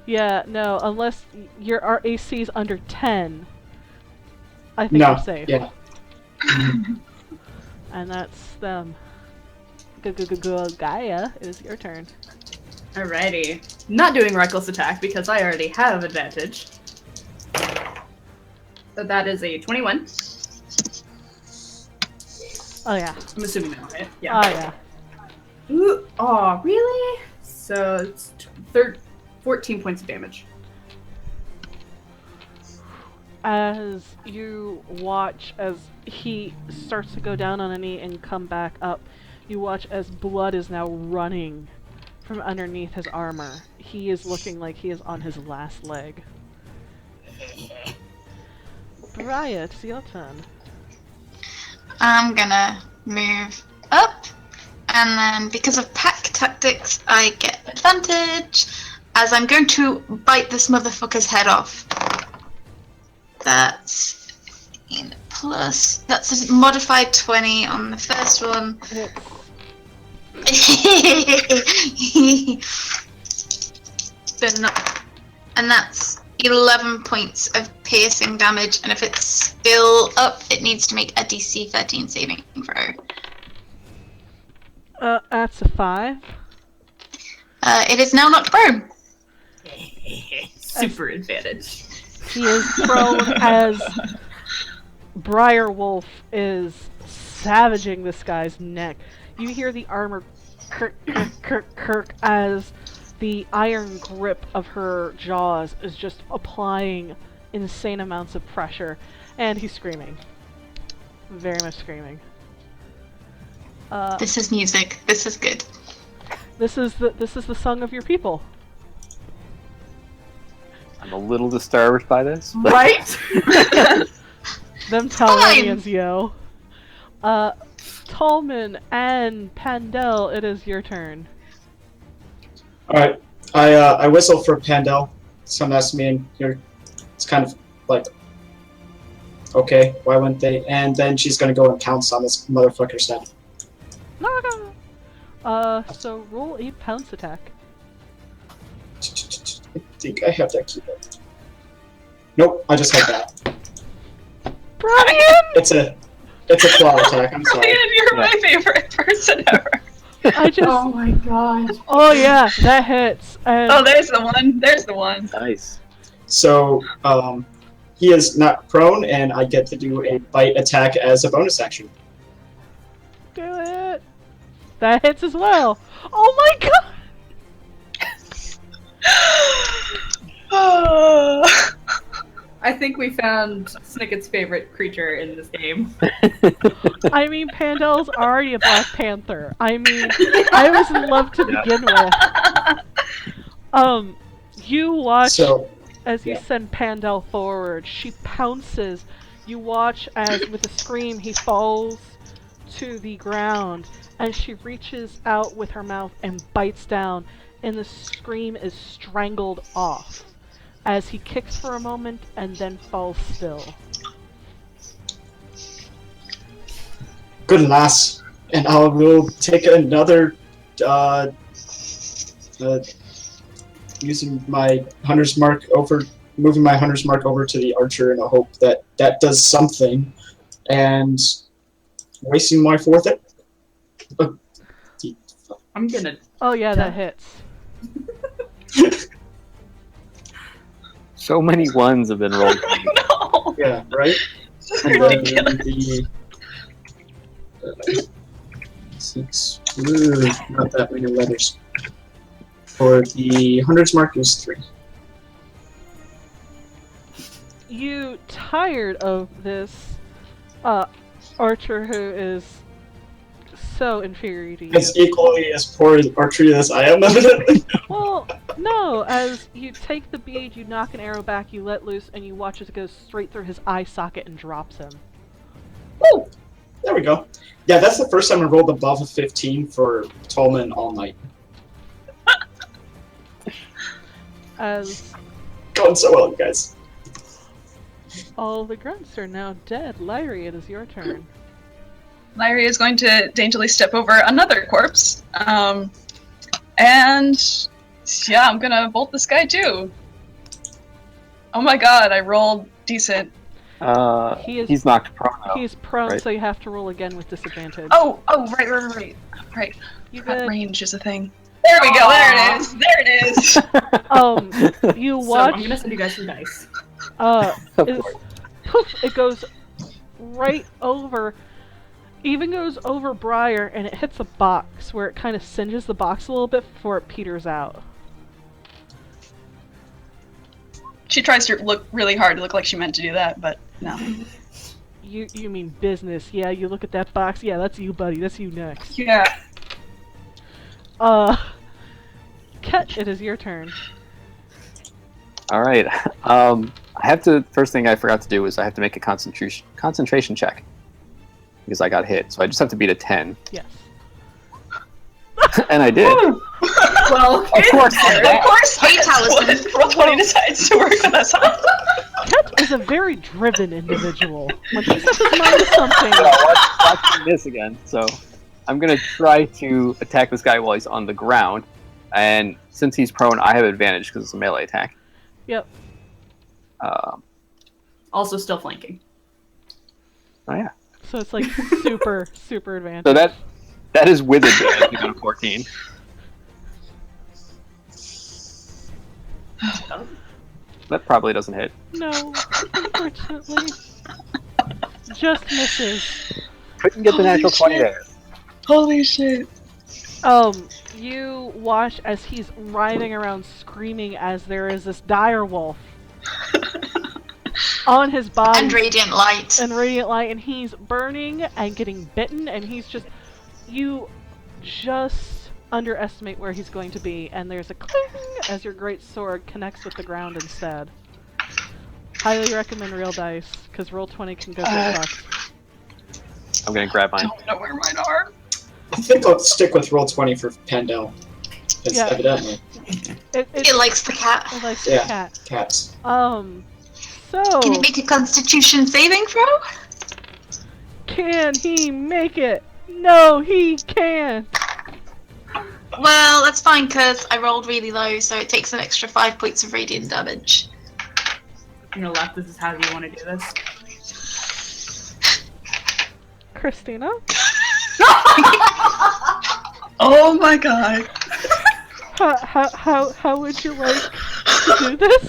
Yeah, no, unless your AC is under 10, I think No. you're safe. Yeah. And that's them. Gaia, it is your turn. Alrighty. Not doing reckless attack because I already have advantage. So that is a 21. Oh yeah. I'm assuming that, right? Yeah. Oh yeah. Ooh, oh, really? So it's 14 points of damage. As you watch as he starts to go down on a knee and come back up, you watch as blood is now running from underneath his armor. He is looking like he is on his last leg. Briar, it's your turn. I'm gonna move up, and then because of pack tactics, I get advantage, as I'm going to bite this motherfucker's head off. That's that's a modified 20 on the first one. been up. And that's 11 points of piercing damage. And if it's still up, it needs to make a DC 13 saving throw. That's a 5. It is now knocked prone. Super advantage. He is prone as Briar Wolf is savaging this guy's neck. You hear the armor kirk, kirk, kirk, kirk as the iron grip of her jaws is just applying insane amounts of pressure, and he's screaming. Very much screaming. This is music. This is good. This is the song of your people. I'm a little disturbed by this. But... Right? Them Talmonians, yo. Tolmon and Pandel, it is your turn. Alright. I whistle for Pandel. Someone asks me, and you're, it's kind of like, okay, why wouldn't they? And then she's gonna go and pounce on this motherfucker's head. So roll a pounce attack. I think I have that keyboard. Nope, I just had that. Bryan! It's a claw attack, I'm sorry. Bryan, you're my favorite person ever. I just. Oh my god. Oh yeah, that hits. And Oh, there's the one. There's the one. Nice. So, he is not prone, and I get to do a bite attack as a bonus action. do it. That hits as well. Oh my god. I think we found Snicket's favorite creature in this game. I mean, Pandel's already a Black Panther. I mean, I was in love to begin with. You watch as you send Pandel forward. She pounces. You watch as, with a scream, he falls to the ground, and she reaches out with her mouth and bites down, and the scream is strangled off as he kicks for a moment and then falls still. Good lass, and I will take another, using my hunter's mark over, moving my hunter's mark over to the archer in a hope that that does something, and wasting my fourth hit. I'm gonna. Oh yeah, that hits. So many ones have been rolled. No. Yeah, right? And then the 6, not that many letters. For the hunter's mark is 3. You tired of this archer who is so inferior to you? As equally as poor at archery as I am, evidently. Well, no, as you take the bead, you knock an arrow back, you let loose, and you watch as it goes straight through his eye socket and drops him. Woo! There we go. Yeah, that's the first time I rolled above a 15 for Tolmon all night. As Going so well, guys. all the grunts are now dead, Lyrisse, it is your turn. Lyrisse is going to daintily step over another corpse. And yeah, I'm gonna bolt this guy too. Oh my god, I rolled decent. He's knocked prone now. He's prone, right? so you have to roll again with disadvantage. Oh, right. You Forgot good. range is a thing. There we go, there it is. You So watch. I'm gonna send you guys some dice. Of course. Poof, it goes right over, even goes over Briar, and it hits a box where it kind of singes the box a little bit before it peters out. She tries to look really hard to look like she meant to do that, but no. You mean business? Yeah, you look at that box. Yeah, that's you, buddy. That's you next. Yeah. Khet, it is your turn. All right. I have to. First thing I forgot to do is I have to make a concentration check because I got hit. So I just have to beat a 10, Yes. and I did. Well, Of course. Of course, Hey, Talisman. Roll20 decides to work with us. Khet is a very driven individual. When he sets his mind to something, Watching this again. So I'm gonna try to attack this guy while he's on the ground. And since he's prone, I have advantage because it's a melee attack. Yep. Also still flanking. Oh yeah. So it's like super, super advantage. So that is with advantage on a 14. That probably doesn't hit. No, unfortunately. Just misses. Couldn't get the natural 20 there. Holy shit. You watch as he's writhing around screaming as there is this dire wolf on his body. And radiant light. And he's burning and getting bitten, and you just underestimate where he's going to be, and there's a cling as your great sword connects with the ground instead. Highly recommend real dice, because roll 20 can go get fucked. I'm gonna grab I mine. don't know where mine are. I think I'll stick with roll 20 for Pandel. Because Yeah. evidently, It likes the cat. It likes Yeah. the cat. cats. So Can it make a Constitution saving throw? can he make it? No, he can. Well, that's fine because I rolled really low, so it takes an extra 5 points of radiant damage. You know, left. This is how you want to do this. Christina? Oh my god. How would you like to do this?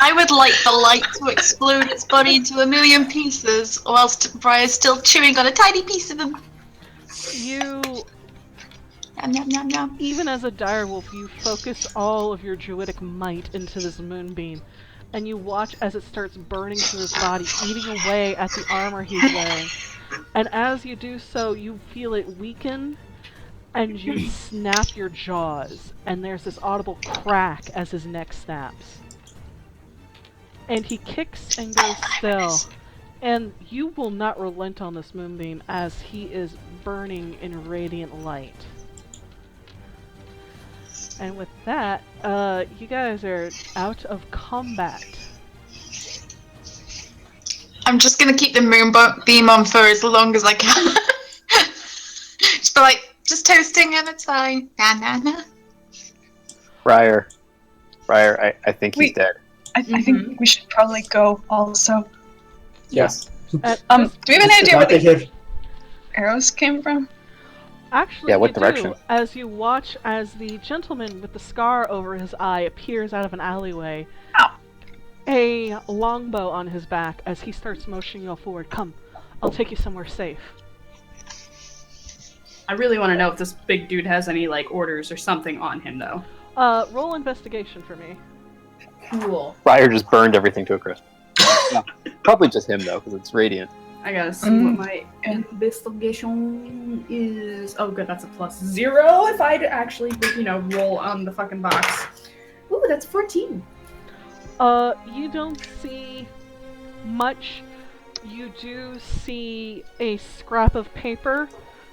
I would like the light to explode its body into a million pieces, whilst Briar's still chewing on a tiny piece of him. You, Yum, yum, yum, yum. even as a direwolf, you focus all of your druidic might into this moonbeam, and you watch as it starts burning through his body, eating away at the armor he's wearing. And as you do so, you feel it weaken, and you snap your jaws, and there's this audible crack as his neck snaps. And he kicks and goes still. And you will not relent on this moonbeam as he is burning in radiant light. And with that, you guys are out of combat. I'm just gonna keep the moonbeam on for as long as I can. Just be like, just toasting and it's fine. Nah, nah, nah. Briar, I think he's Wait. dead. I think we should probably go also. Yes. Do we have any idea where Not the here. arrows came from? Actually, Yeah, what you do, direction? as you watch as the gentleman with the scar over his eye appears out of an alleyway. Ow. A longbow on his back as he starts motioning you all forward. Come, I'll take you somewhere safe. I really want to know if this big dude has any, like, orders or something on him, though. Roll investigation for me. Cool. Briar just burned everything to a crisp. No, probably just him though, because it's radiant. I gotta see what my investigation is. Oh, good, that's a +0 if I'd actually, roll on the fucking box. Ooh, that's 14. You don't see much. You do see a scrap of paper,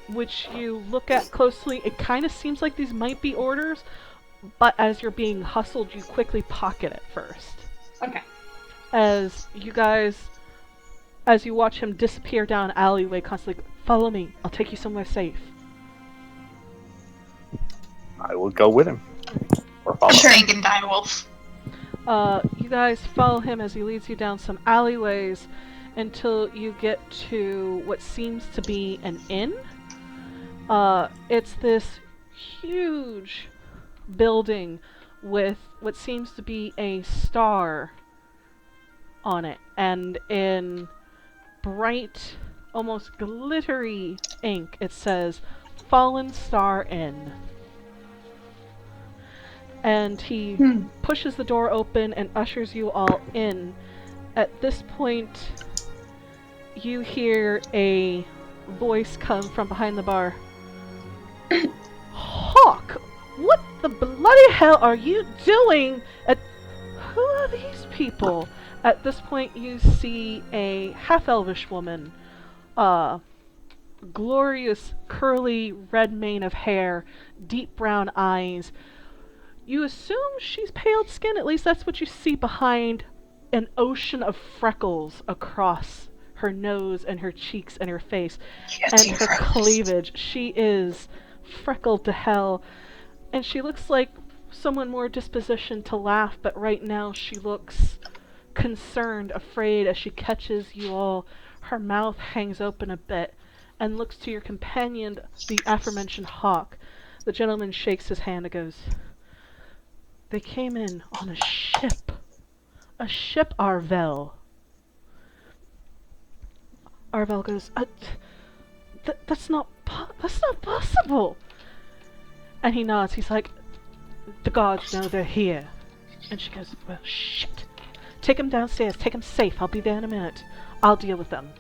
which you look at closely. It kind of seems like these might be orders, but as you're being hustled, you quickly pocket it first. Okay. As you watch him disappear down an alleyway, constantly, follow me, I'll take you somewhere safe. I will go with him. Or follow. Sure. Thinking direwolf. You guys follow him as he leads you down some alleyways until you get to what seems to be an inn. It's this huge building with what seems to be a star on it, and in bright, almost glittery ink it says Fallen Star Inn. And he pushes the door open and ushers you all in. At this point, you hear a voice come from behind the bar. Hawk, what the bloody hell are you doing? Who are these people? At this point, you see a half-elvish woman. Glorious, curly, red mane of hair, deep brown eyes. You assume she's paled skin, at least that's what you see behind an ocean of freckles across her nose and her cheeks and her face. And her cleavage. She is freckled to hell. And she looks like someone more dispositioned to laugh, but right now she looks concerned, afraid as she catches you all. Her mouth hangs open a bit and looks to your companion, the aforementioned Hawk. The gentleman shakes his hand and goes, "They came in on a ship. A ship, Arvel." Arvel goes, that's not possible." And he nods. He's like, "The guards know they're here." And she goes, "Well, shit. Take him downstairs. Take him safe. I'll be there in a minute. I'll deal with them."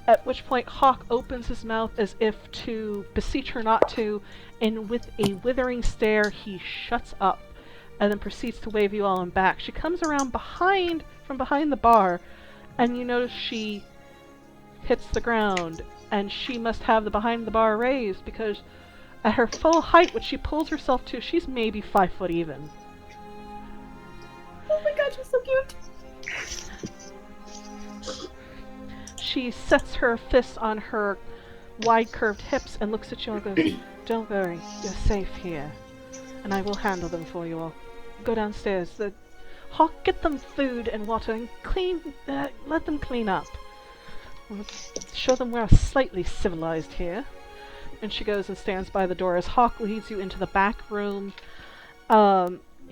At which point Hawk opens his mouth as if to beseech her not to, and with a withering stare he shuts up and then proceeds to wave you all on back. She comes around from behind the bar, and you notice she hits the ground, and she must have the behind the bar raised because at her full height, which she pulls herself to, she's maybe 5 foot even. Oh my god, she's so cute! She sets her fists on her wide curved hips and looks at you and goes, "Don't worry, you're safe here, and I will handle them for you all. Go downstairs. Hawk, get them food and water and let them clean up. Show them we're slightly civilized here." And she goes and stands by the door as Hawk leads you into the back room.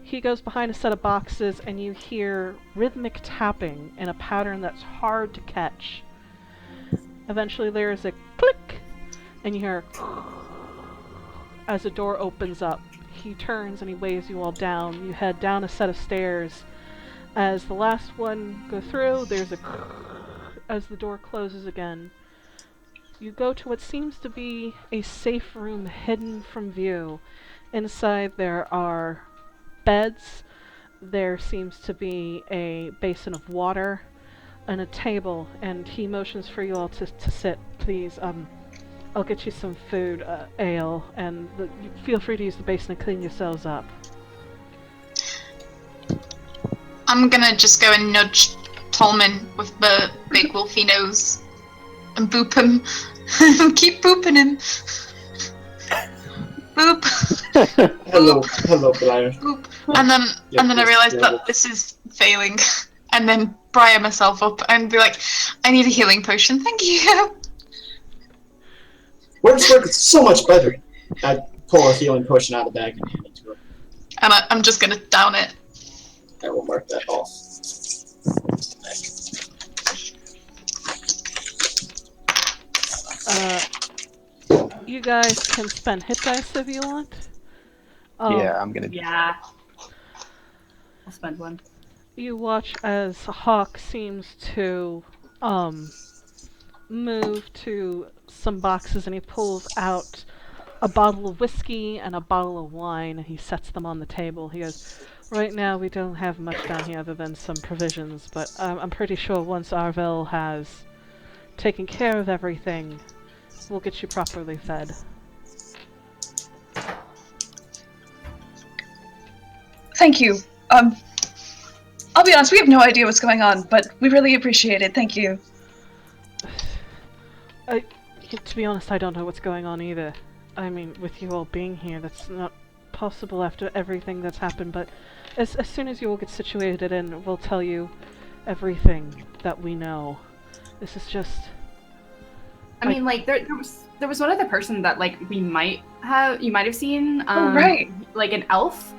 He goes behind a set of boxes and you hear rhythmic tapping in a pattern that's hard to catch. Eventually there's a click and you hear as the door opens up. He turns and he waves you all down. You head down a set of stairs. As the last one go through, there's a as the door closes again. You go to what seems to be a safe room hidden from view. Inside there are beds. There seems to be a basin of water and a table, and he motions for you all to sit. "Please, I'll get you some food, ale, and feel free to use the basin and clean yourselves up." I'm gonna just go and nudge Tolmon with the big wolfy nose and boop him. Keep booping him. Boop. Hello, Briar. Boop. And then I realised that this is failing. And then Briar myself up and be like, "I need a healing potion, thank you." Words work so much better. I pull a healing potion out of the bag and hand it to her. And I'm just gonna down it. I will mark that off. You guys can spend hit dice if you want. Yeah, I'm gonna. Yeah. I'll spend one. You watch as Hawk seems to move to some boxes and he pulls out a bottle of whiskey and a bottle of wine and he sets them on the table. He goes, "Right now we don't have much down here other than some provisions, but I'm pretty sure once Arvel has taken care of everything, we'll get you properly fed." Thank you. I'll be honest, we have no idea what's going on, but we really appreciate it. Thank you. To be honest, I don't know what's going on either. I mean, with you all being here, that's not possible after everything that's happened, but as soon as you all get situated in, we'll tell you everything that we know. This is just... I mean, like, there was one other person that, like, you might have seen, right. like an elf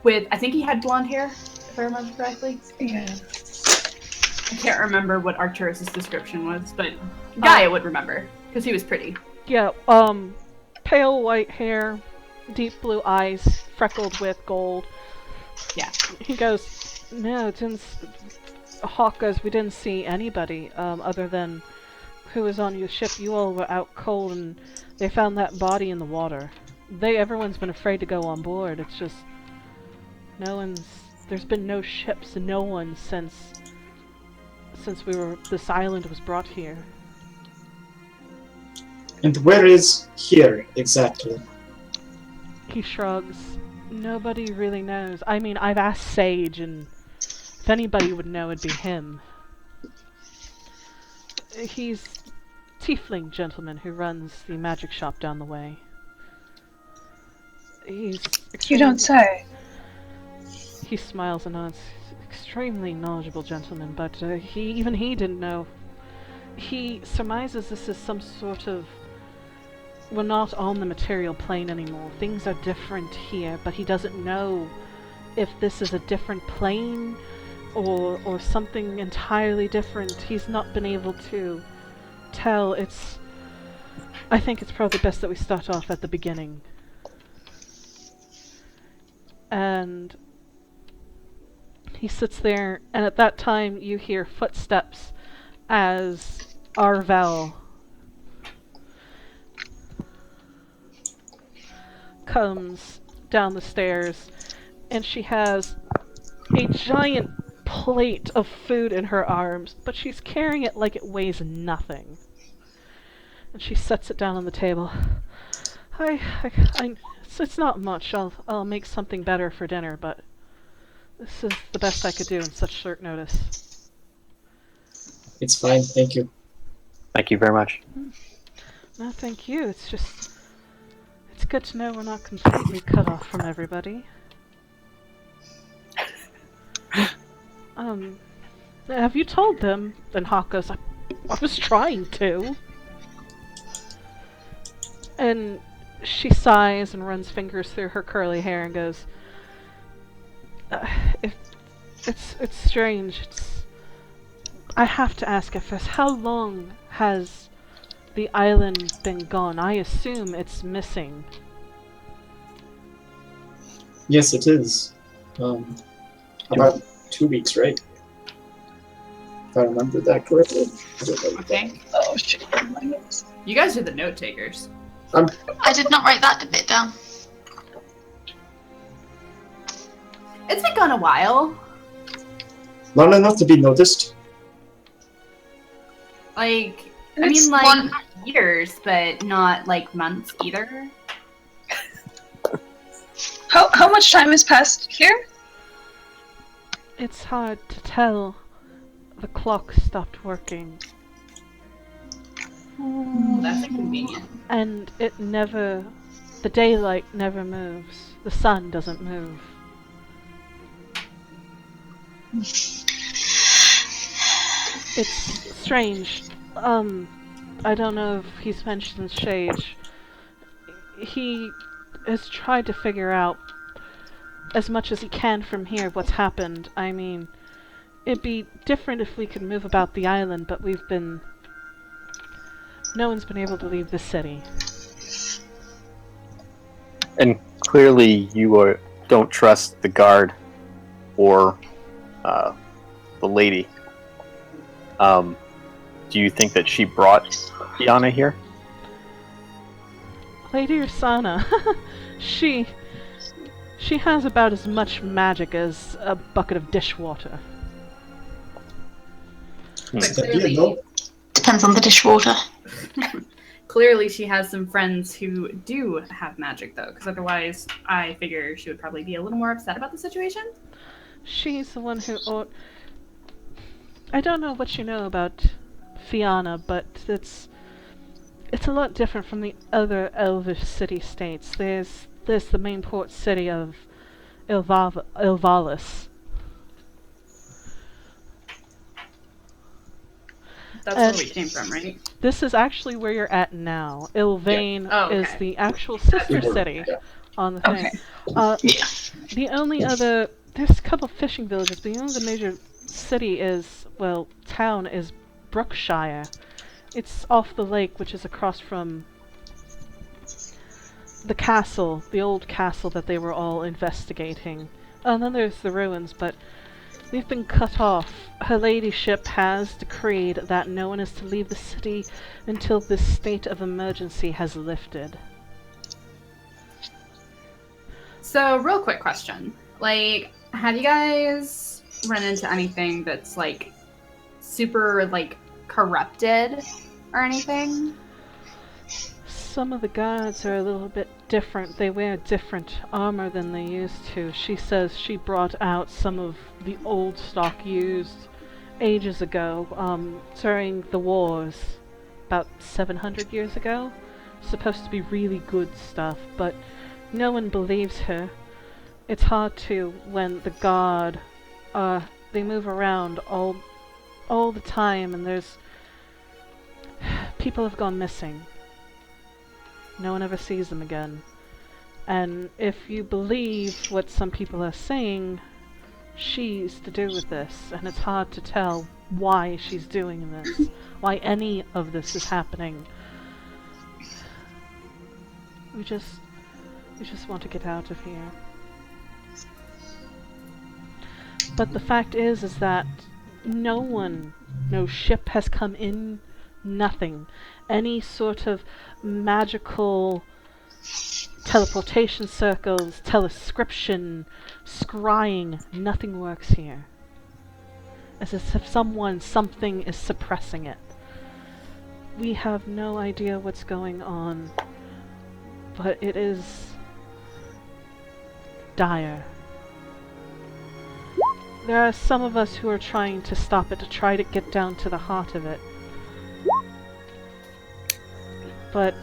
with, I think he had blonde hair, if I remember correctly. Yeah. I can't remember what Arcturus' description was, but Gaia would remember, because he was pretty. Yeah, pale white hair, deep blue eyes, freckled with gold. Yeah. He goes, "No, Hawk goes, "We didn't see anybody, other than who was on your ship. You all were out cold and they found that body in the water. Everyone's been afraid to go on board. It's just, there's been no ships, no one since this island was brought here." And where is here exactly? He shrugs. "Nobody really knows. I mean, I've asked Sage, and if anybody would know, it'd be him. He's tiefling gentleman who runs the magic shop down the way." He's You don't say. He smiles and nods. He's an extremely knowledgeable gentleman, but even he didn't know. He surmises this is some sort of... We're not on the material plane anymore. Things are different here, but he doesn't know if this is a different plane or something entirely different. He's not been able to tell. I think it's probably best that we start off at the beginning. And he sits there, and at that time you hear footsteps as Arvel comes down the stairs, and she has a giant plate of food in her arms, but she's carrying it like it weighs nothing. And she sets it down on the table. It's not much. I'll make something better for dinner, but this is the best I could do in such short notice. It's fine, thank you. Thank you very much. No, thank you. It's good to know we're not completely cut off from everybody. Have you told them? Then Hawk goes, I was trying to. And she sighs and runs fingers through her curly hair and goes, it's strange. I have to ask at first, how long has the island been gone? I assume it's missing. Yes, it is. About 2 weeks, right? If I remember that correctly. Okay. Oh shit. You guys are the note takers. I did not write that bit down. It's been gone a while. Not enough to be noticed. Like, It's not years, but not like months either. How much time has passed here? It's hard to tell. The clock stopped working. That's inconvenient. And the daylight never moves. The sun doesn't move. It's strange. I don't know if he's mentioned Shage. He has tried to figure out as much as he can from here what's happened. I mean, it'd be different if we could move about the island, but no one's been able to leave the city. And clearly you don't trust the guard or the lady. Do you think that she brought Fianna here? Lady Ursana, she has about as much magic as a bucket of dishwater. But Is that clearly, you, no? Depends on the dishwater. clearly she has some friends who do have magic, though, because otherwise I figure she would probably be a little more upset about the situation. She's the one who I don't know what you know about Fianna, but it's a lot different from the other elvish city-states. There's the main port city of Ilvalis. That's where we came from, right? This is actually where you're at now. Ilvain Oh, okay. is the actual sister city on the thing. Okay. The only other... There's a couple fishing villages, but the only other major town is Brookshire. It's off the lake, which is across from the castle, the old castle that they were all investigating. And then there's the ruins, but we've been cut off. Her ladyship has decreed that no one is to leave the city until this state of emergency has lifted. So, real quick question. Like, have you guys run into anything that's, like, super, like, corrupted or anything? Some of the guards are a little bit different. They wear different armor than they used to. She says she brought out some of the old stock used ages ago, during the wars, about 700 years ago. Supposed to be really good stuff, but no one believes her. It's hard to when the guard, they move around all the time, and there's people have gone missing. No one ever sees them again. And if you believe what some people are saying, she's to do with this, and it's hard to tell why she's doing this, why any of this is happening. We just want to get out of here. But the fact is that no ship has come in, nothing. Any sort of magical teleportation circles, telescription, scrying, nothing works here. As if something is suppressing it. We have no idea what's going on, but it is dire. There are some of us who are trying to stop it, to try to get down to the heart of it. But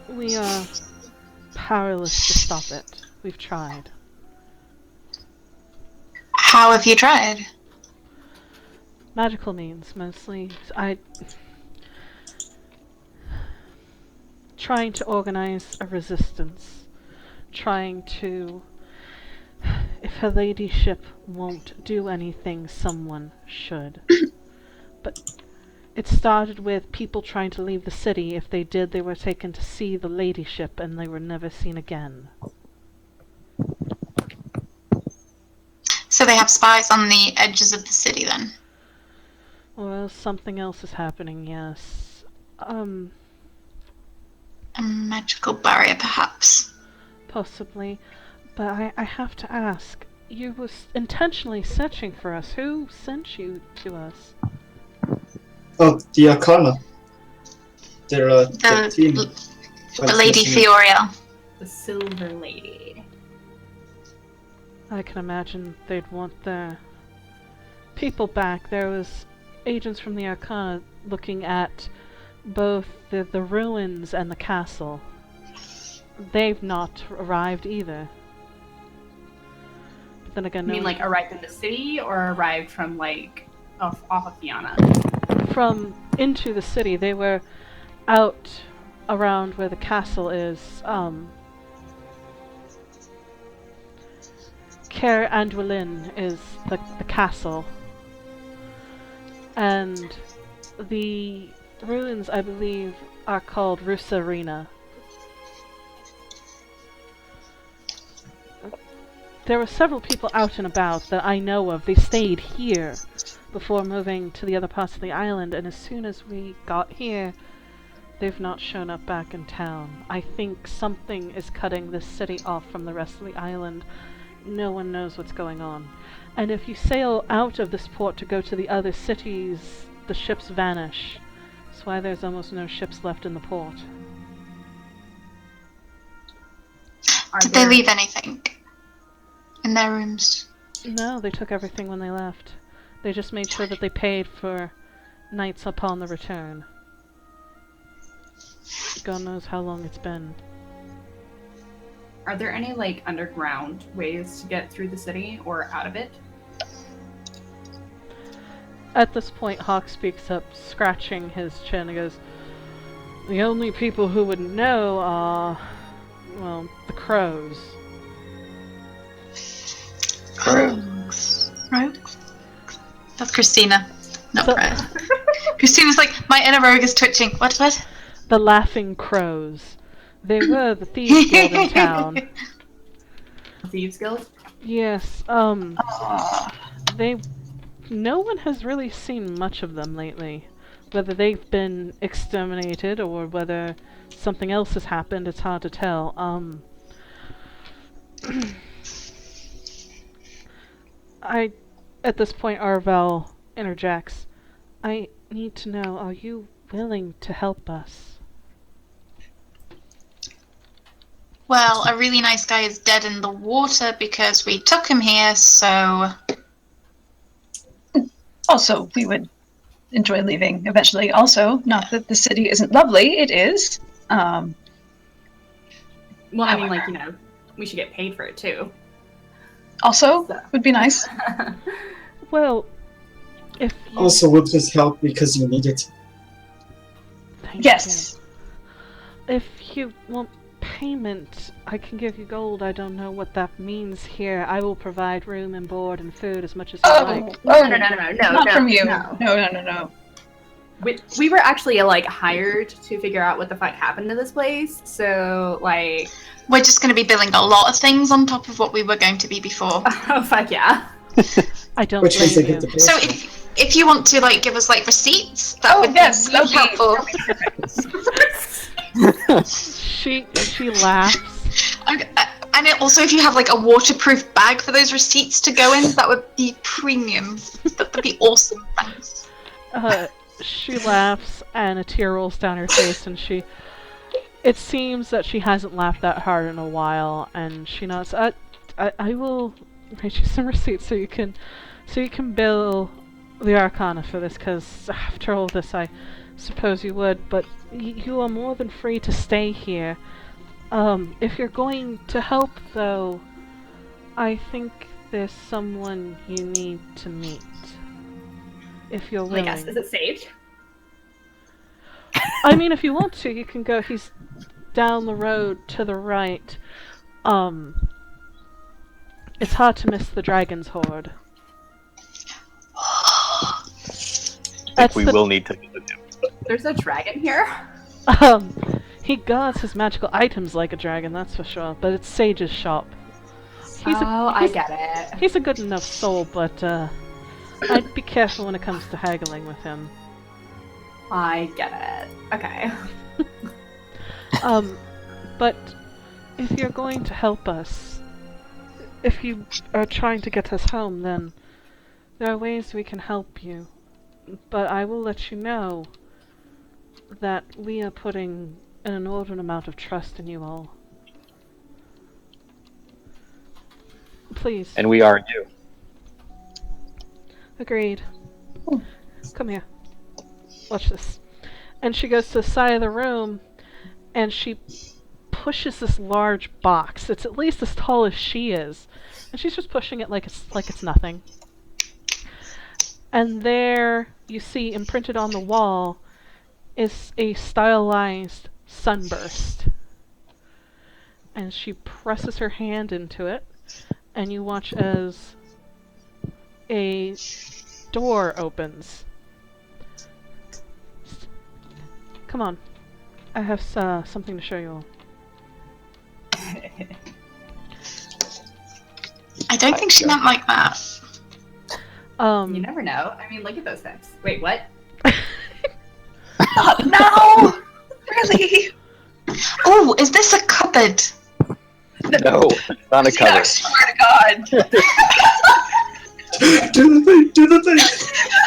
we are powerless to stop it. We've tried. How have you tried? Magical means, mostly. Trying to organize a resistance. Trying to... If her ladyship won't do anything, someone should. But it started with people trying to leave the city. If they did, they were taken to see the ladyship, and they were never seen again. So they have spies on the edges of the city, then? Well, something else is happening, yes. A magical barrier, perhaps? Possibly. But I have to ask, you were intentionally searching for us. Who sent you to us? Oh, the Arcana. They're the team. The Lady Fioria. The Silver Lady. I can imagine they'd want their people back. There was agents from the Arcana looking at both the ruins and the castle. They've not arrived either. But then again, You mean like arrived in the city, or arrived from like off of Fianna? From into the city. They were out around where the castle is. Ker Anduilin is the castle. And the ruins, I believe, are called Rusarina. There were several people out and about that I know of. They stayed here before moving to the other parts of the island, and as soon as we got here, they've not shown up back in town. I think something is cutting this city off from the rest of the island. No one knows what's going on. And if you sail out of this port to go to the other cities, the ships vanish. That's why there's almost no ships left in the port. Did they leave anything in their rooms? No, they took everything when they left. They just made sure that they paid for nights upon the return. God knows how long it's been. Are there any like underground ways to get through the city or out of it? At this point, Hawk speaks up, scratching his chin, and goes, "The only people who would know are, well, the crows." Rogues. Rogues? That's Christina. Not So- Briar. Christina's like, my inner rogue is twitching. What? The Laughing Crows. They were the Thieves Guild in town. Thieves Guild? Yes, no one has really seen much of them lately. Whether they've been exterminated or whether something else has happened, it's hard to tell. At this point, Arvel interjects. I need to know, are you willing to help us? Well, a really nice guy is dead in the water because we took him here, so... Also, we would enjoy leaving eventually. Also, not that the city isn't lovely, it is. Well, I mean, like, you know, we should get paid for it too. Also, So. would be nice. Well, if you... Also, would this help because you need it? Thank Yes. you. If you want payment, I can give you gold. I don't know what that means here. I will provide room and board and food as much as you like. No. Not from you. No. We were actually like hired to figure out what the fuck happened to this place. So like, We're just going to be billing a lot of things on top of what we were going to be before. oh fuck yeah. I don't Which means blame they you. get the pay. So if you want to like give us like receipts, that would be really helpful. She laughs. And also, if you have like a waterproof bag for those receipts to go in, that would be premium. That would be awesome. Thanks. She laughs and a tear rolls down her face, and it seems that she hasn't laughed that hard in a while, and she nods. I will write you some receipts so you can bill the Arcana for this, because after all this I suppose you would, but you are more than free to stay here. If you're going to help though, I think there's someone you need to meet. If you're willing. I guess, is it Sage? I mean, if you want to, you can go. He's down the road to the right. It's hard to miss the Dragon's Horde. I think we will need to visit him. There's a dragon here? He guards his magical items like a dragon, that's for sure. But it's Sage's shop. I get it. He's a good enough soul, but I'd be careful when it comes to haggling with him. I get it. Okay. But if you're going to help us, if you are trying to get us home, then there are ways we can help you. But I will let you know that we are putting an inordinate amount of trust in you all. Please. And we are in you. Agreed. Come here. Watch this. And she goes to the side of the room, and she pushes this large box. It's at least as tall as she is, and she's just pushing it like it's nothing. And there, you see, imprinted on the wall, is a stylized sunburst. And she presses her hand into it, and you watch as a door opens. Come on. I have something to show you all. I don't think she meant like that. You never know. I mean, look at those things. Wait, what? No! Really? Oh, is this a cupboard? No, it's not a No, I cover. swear to God. Do the thing!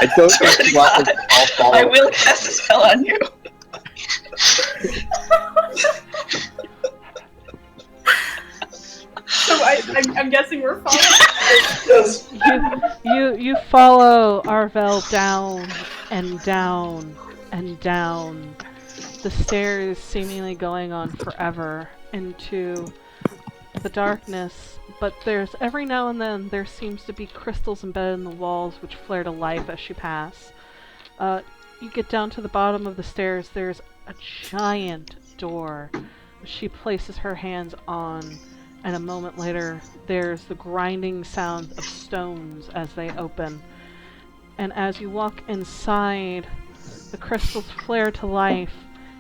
I don't think you want us to all follow. I will cast a spell on you. So I'm guessing we're following. Yes. You follow Arvel down and down and down, the stairs seemingly going on forever into the darkness, but there's every now and then there seems to be crystals embedded in the walls which flare to life as you pass. You get down to the bottom of the stairs, there's a giant door which she places her hands on, and a moment later there's the grinding sound of stones as they open. And as you walk inside, the crystals flare to life,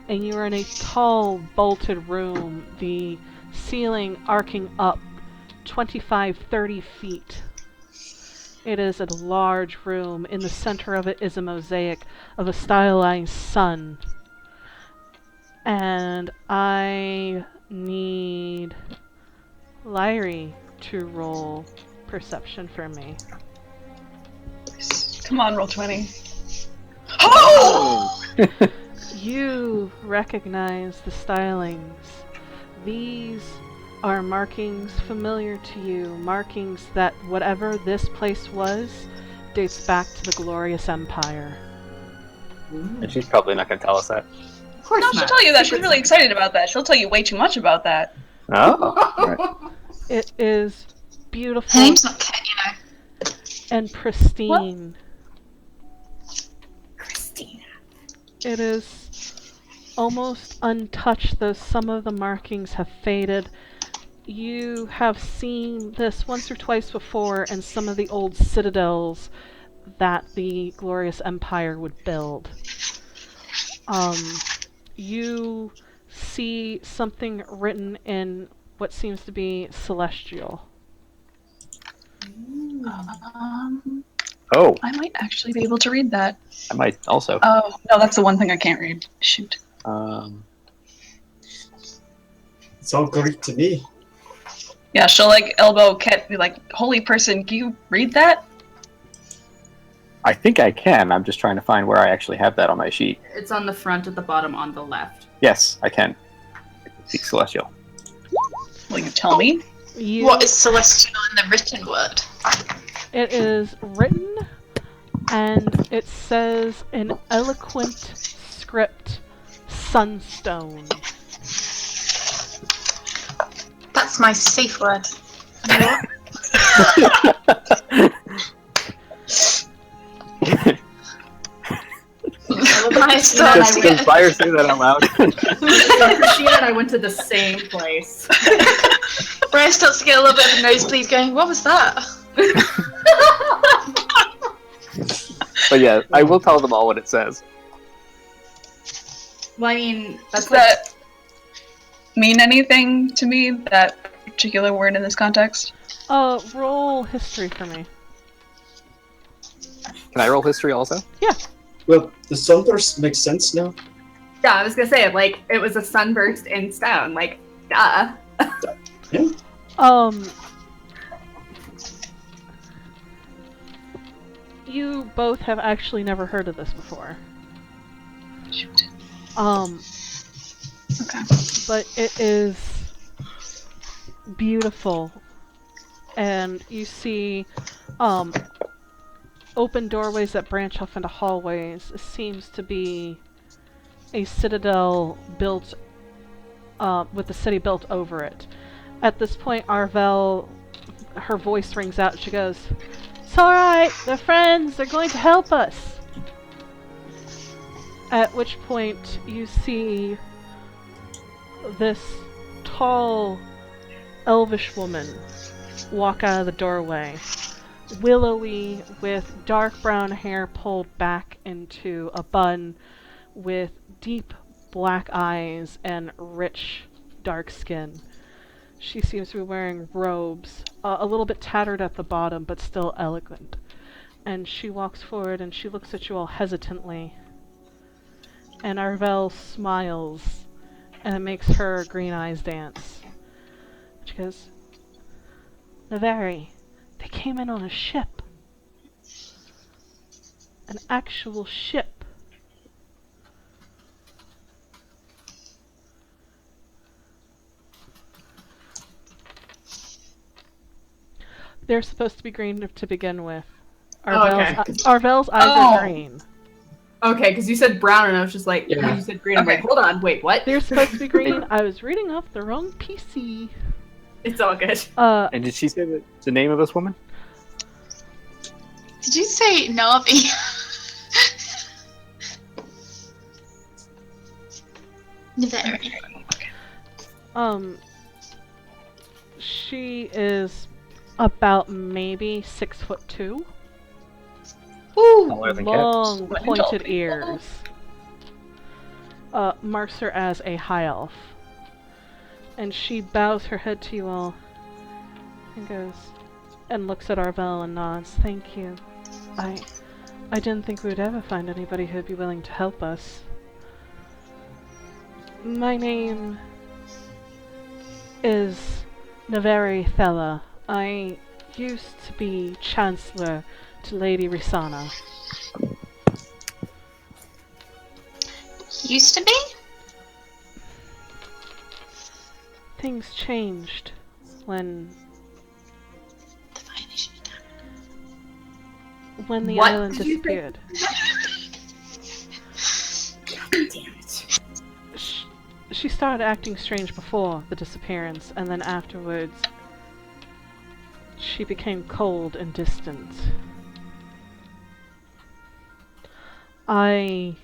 and you are in a tall, vaulted room, the ceiling arcing up 25-30 feet. It is a large room. In the center of it is a mosaic of a stylized sun. And I need Lyrisse to roll perception for me. Come on, roll 20. Oh! You recognize the stylings. These are markings familiar to you, markings that whatever this place was dates back to the glorious empire. And she's probably not going to tell us that. Of course No, not. she'll tell you that. She's really excited about that. She'll tell you way too much about that. Oh, alright. It is Her beautiful name's not Khet, you know. and pristine. Christina. It is almost untouched, though some of the markings have faded. You have seen this once or twice before in some of the old citadels that the glorious empire would build. You see something written in what seems to be celestial. Oh, I might actually be able to read that. I might also. Oh, no, that's the one thing I can't read. Shoot. It's all Greek to me. Yeah, she'll like elbow Khet, be like, "Holy person, can you read that?" I think I can. I'm just trying to find where I actually have that on my sheet. It's on the front at the bottom on the left. Yes, I can. Speak Celestial. Will you tell me? What is celestial in the written word? It is written, and it says in eloquent script, Sunstone. That's my safe word. I still, Does Briar say that out loud? So Christina and I went to the same place. Briar starts to get a little bit of a nosebleed going, what was that? But yeah, I will tell them all what it says. Well, I mean, that's Does that mean anything to me, that particular word in this context? Roll history for me. Can I roll history also? Yeah. Well, the sunburst makes sense now. Yeah, I was gonna say, like, it was a sunburst in stone. Like, duh. Yeah. You both have actually never heard of this before. Shoot. Okay. But it is beautiful. And you see, open doorways that branch off into hallways. It seems to be a citadel built, with the city built over it. At this point, Arvel, her voice rings out. She goes, "It's alright, they're friends, they're going to help us." At which point, you see this tall, elvish woman walk out of the doorway. Willowy, with dark brown hair pulled back into a bun, with deep black eyes and rich dark skin. She seems to be wearing robes, a little bit tattered at the bottom, but still elegant. And she walks forward and she looks at you all hesitantly. And Arvel smiles, and it makes her green eyes dance. She goes, "Navari, they came in on a ship. An actual ship. They're supposed to be green to begin with. Arvel's eyes are green. Okay, because you said brown, and I was just like, Yeah. you said green. I'm like, hold on, wait, what? They're supposed to be green. I was reading off the wrong PC. It's all good. And did she say the name of this woman? Did you say Navi? Very. She is about maybe 6'2". Ooh. Taller than Khet. Long pointed ears. Marks her as a high elf. And she bows her head to you all and goes and looks at Arvel and nods. "Thank you. I didn't think we would ever find anybody who'd be willing to help us. My name is Navari Thella. I used to be Chancellor to Lady Risana." Used to be? Things changed when the What island did you say? disappeared. Damn it. She started acting strange before the disappearance, and then afterwards, she became cold and distant. I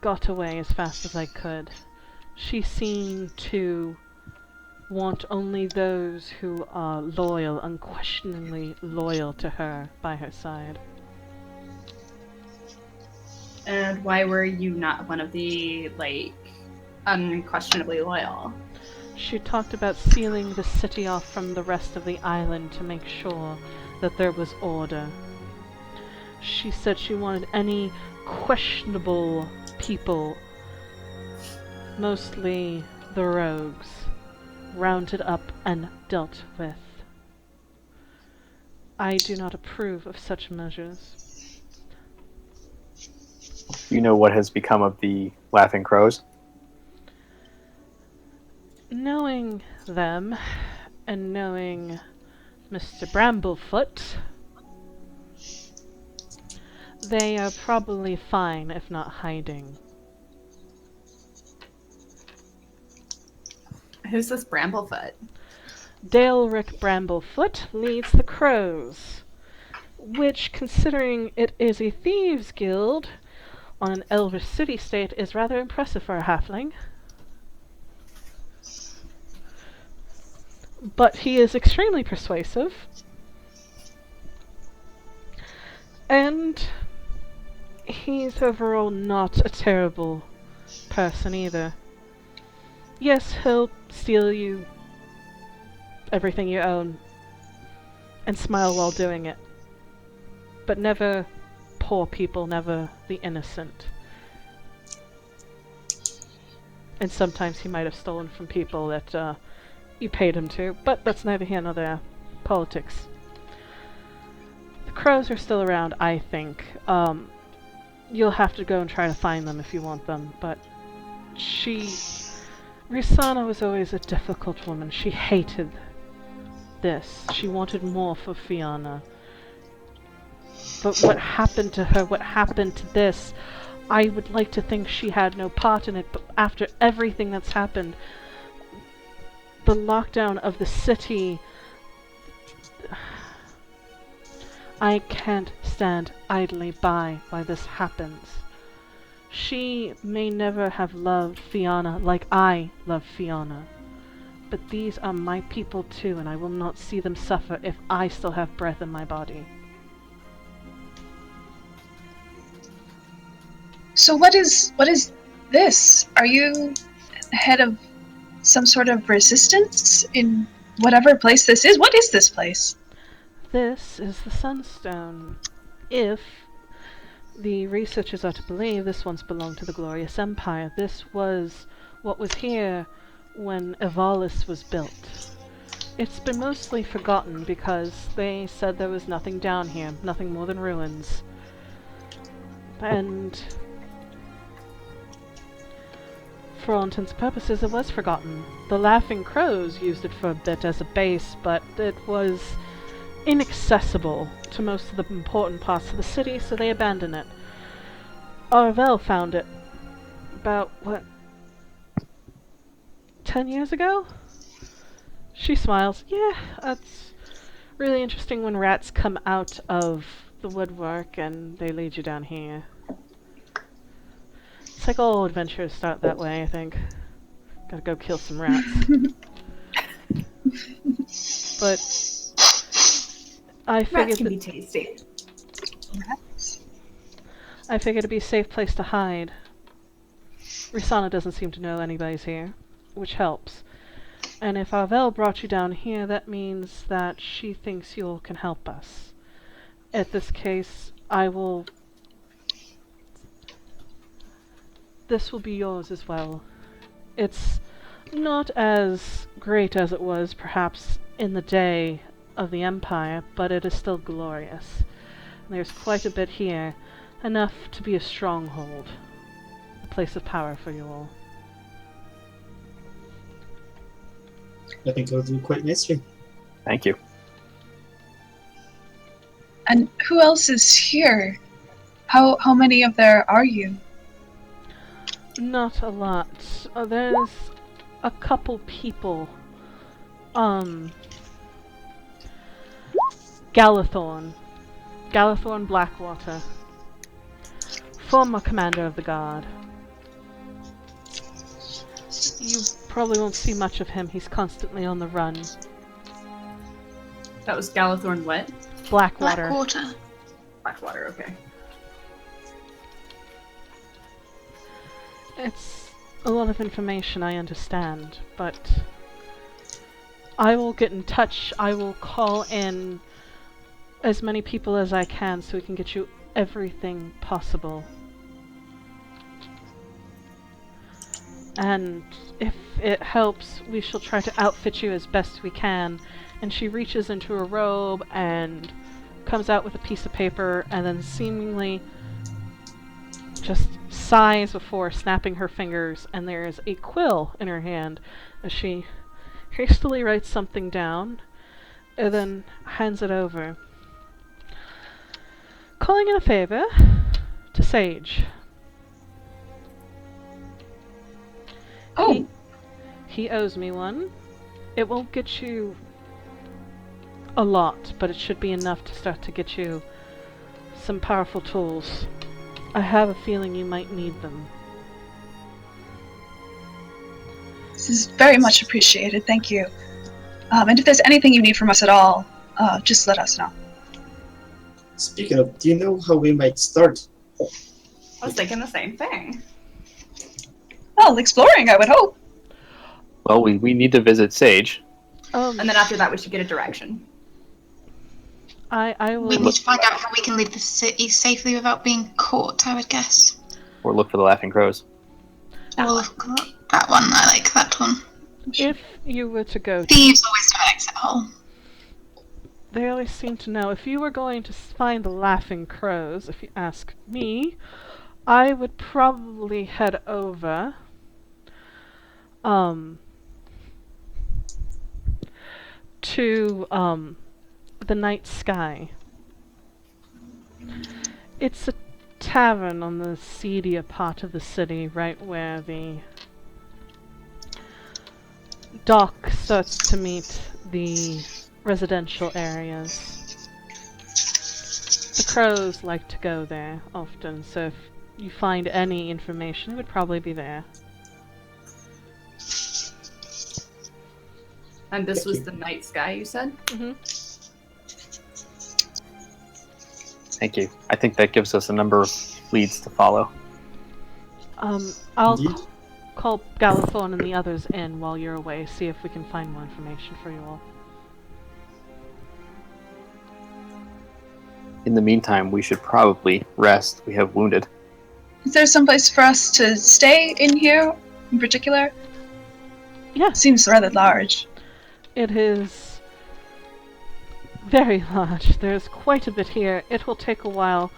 got away as fast as I could. She seemed to want only those who are loyal, unquestioningly loyal to her by her side. And why were you not one of the, like, unquestionably loyal? She talked about sealing the city off from the rest of the island to make sure that there was order. She said she wanted any questionable people, mostly the rogues, rounded up and dealt with. I do not approve of such measures. You know what has become of the Laughing Crows? Knowing them, and knowing Mr. Bramblefoot, they are probably fine, if not hiding. Who's this Bramblefoot? Daleric Bramblefoot leads the Crows, which, considering it is a thieves' guild on an elvish city-state, is rather impressive for a halfling. But he is extremely persuasive, and he's overall not a terrible person either. Yes, he'll steal you everything you own and smile while doing it, but never poor people, never the innocent. And sometimes he might have stolen from people that you paid him to, but that's neither here nor there. Politics. The Crows are still around, I think. You'll have to go and try to find them if you want them, but Risana was always a difficult woman. She hated this. She wanted more for Fianna. But what happened to her, what happened to this, I would like to think she had no part in it, but after everything that's happened, the lockdown of the city, I can't stand idly by while this happens. She may never have loved Fianna like I love Fianna, but these are my people too, and I will not see them suffer if I still have breath in my body. So what is this? Are you head of some sort of resistance in whatever place this is? What is this place? This is the Sunstone. If the researchers are to believe, this once belonged to the Glorious Empire. This was what was here when Evalis was built. It's been mostly forgotten because they said there was nothing down here, nothing more than ruins. And for all intents and purposes, it was forgotten. The Laughing Crows used it for a bit as a base, but it was inaccessible to most of the important parts of the city, so they abandoned it. Arvel found it about, 10 years ago? She smiles. Yeah, that's really interesting when rats come out of the woodwork and they lead you down here. It's like all adventures start that way, I think. Gotta go kill some rats. But I Rats figured can be tasty. I figured it'd be a safe place to hide. Risana doesn't seem to know anybody's here, which helps. And if Arvel brought you down here, that means that she thinks you can help us. At this case, this will be yours as well. It's not as great as it was, perhaps, in the day of the Empire, but it is still glorious. And there's quite a bit here, enough to be a stronghold, a place of power for you all. I think it'll do quite nicely. Thank you. And who else is here? How many of there are you? Not a lot. There's a couple people. Galathorn. Galathorn Blackwater. Former commander of the guard. You probably won't see much of him. He's constantly on the run. That was Galathorn what? Blackwater. Blackwater. Blackwater, okay. It's a lot of information, I understand, but I will get in touch. I will call in as many people as I can so we can get you everything possible. And if it helps, we shall try to outfit you as best we can. And she reaches into her robe and comes out with a piece of paper and then seemingly just sighs before snapping her fingers, and there is a quill in her hand as she hastily writes something down and then hands it over. Calling in a favor to Sage. Oh, He owes me one. It won't get you a lot, but it should be enough to start to get you some powerful tools. I have a feeling you might need them. this is very much appreciated. Thank you. And if there's anything you need from us at all, just let us know. Speaking of, do you know how we might start? I was thinking the same thing. Well, exploring, I would hope. Well, we need to visit Sage. And then after that, we should get a direction. I will We need to find out how we can leave the city safely without being caught, I would guess. Or look for the Laughing Crows. Well, that one, I like that one. If you were to go, Thieves always have an exit hole. they always seem to know. If you were going to find the Laughing Crows, if you ask me, I would probably head over to the Night Sky. It's a tavern on the seedier part of the city, right where the dock starts to meet the residential areas. The crows like to go there often, so if you find any information, it would probably be there. And this was the night sky, you said? Mm-hmm. Thank you. I think that gives us a number of leads to follow. I'll Indeed. call Galathorn and the others in while you're away, see if we can find more information for you all. In the meantime, we should probably rest. We have wounded. Is there someplace for us to stay in here, in particular? Yeah. Seems rather large. It is very large. There's quite a bit here. It will take a while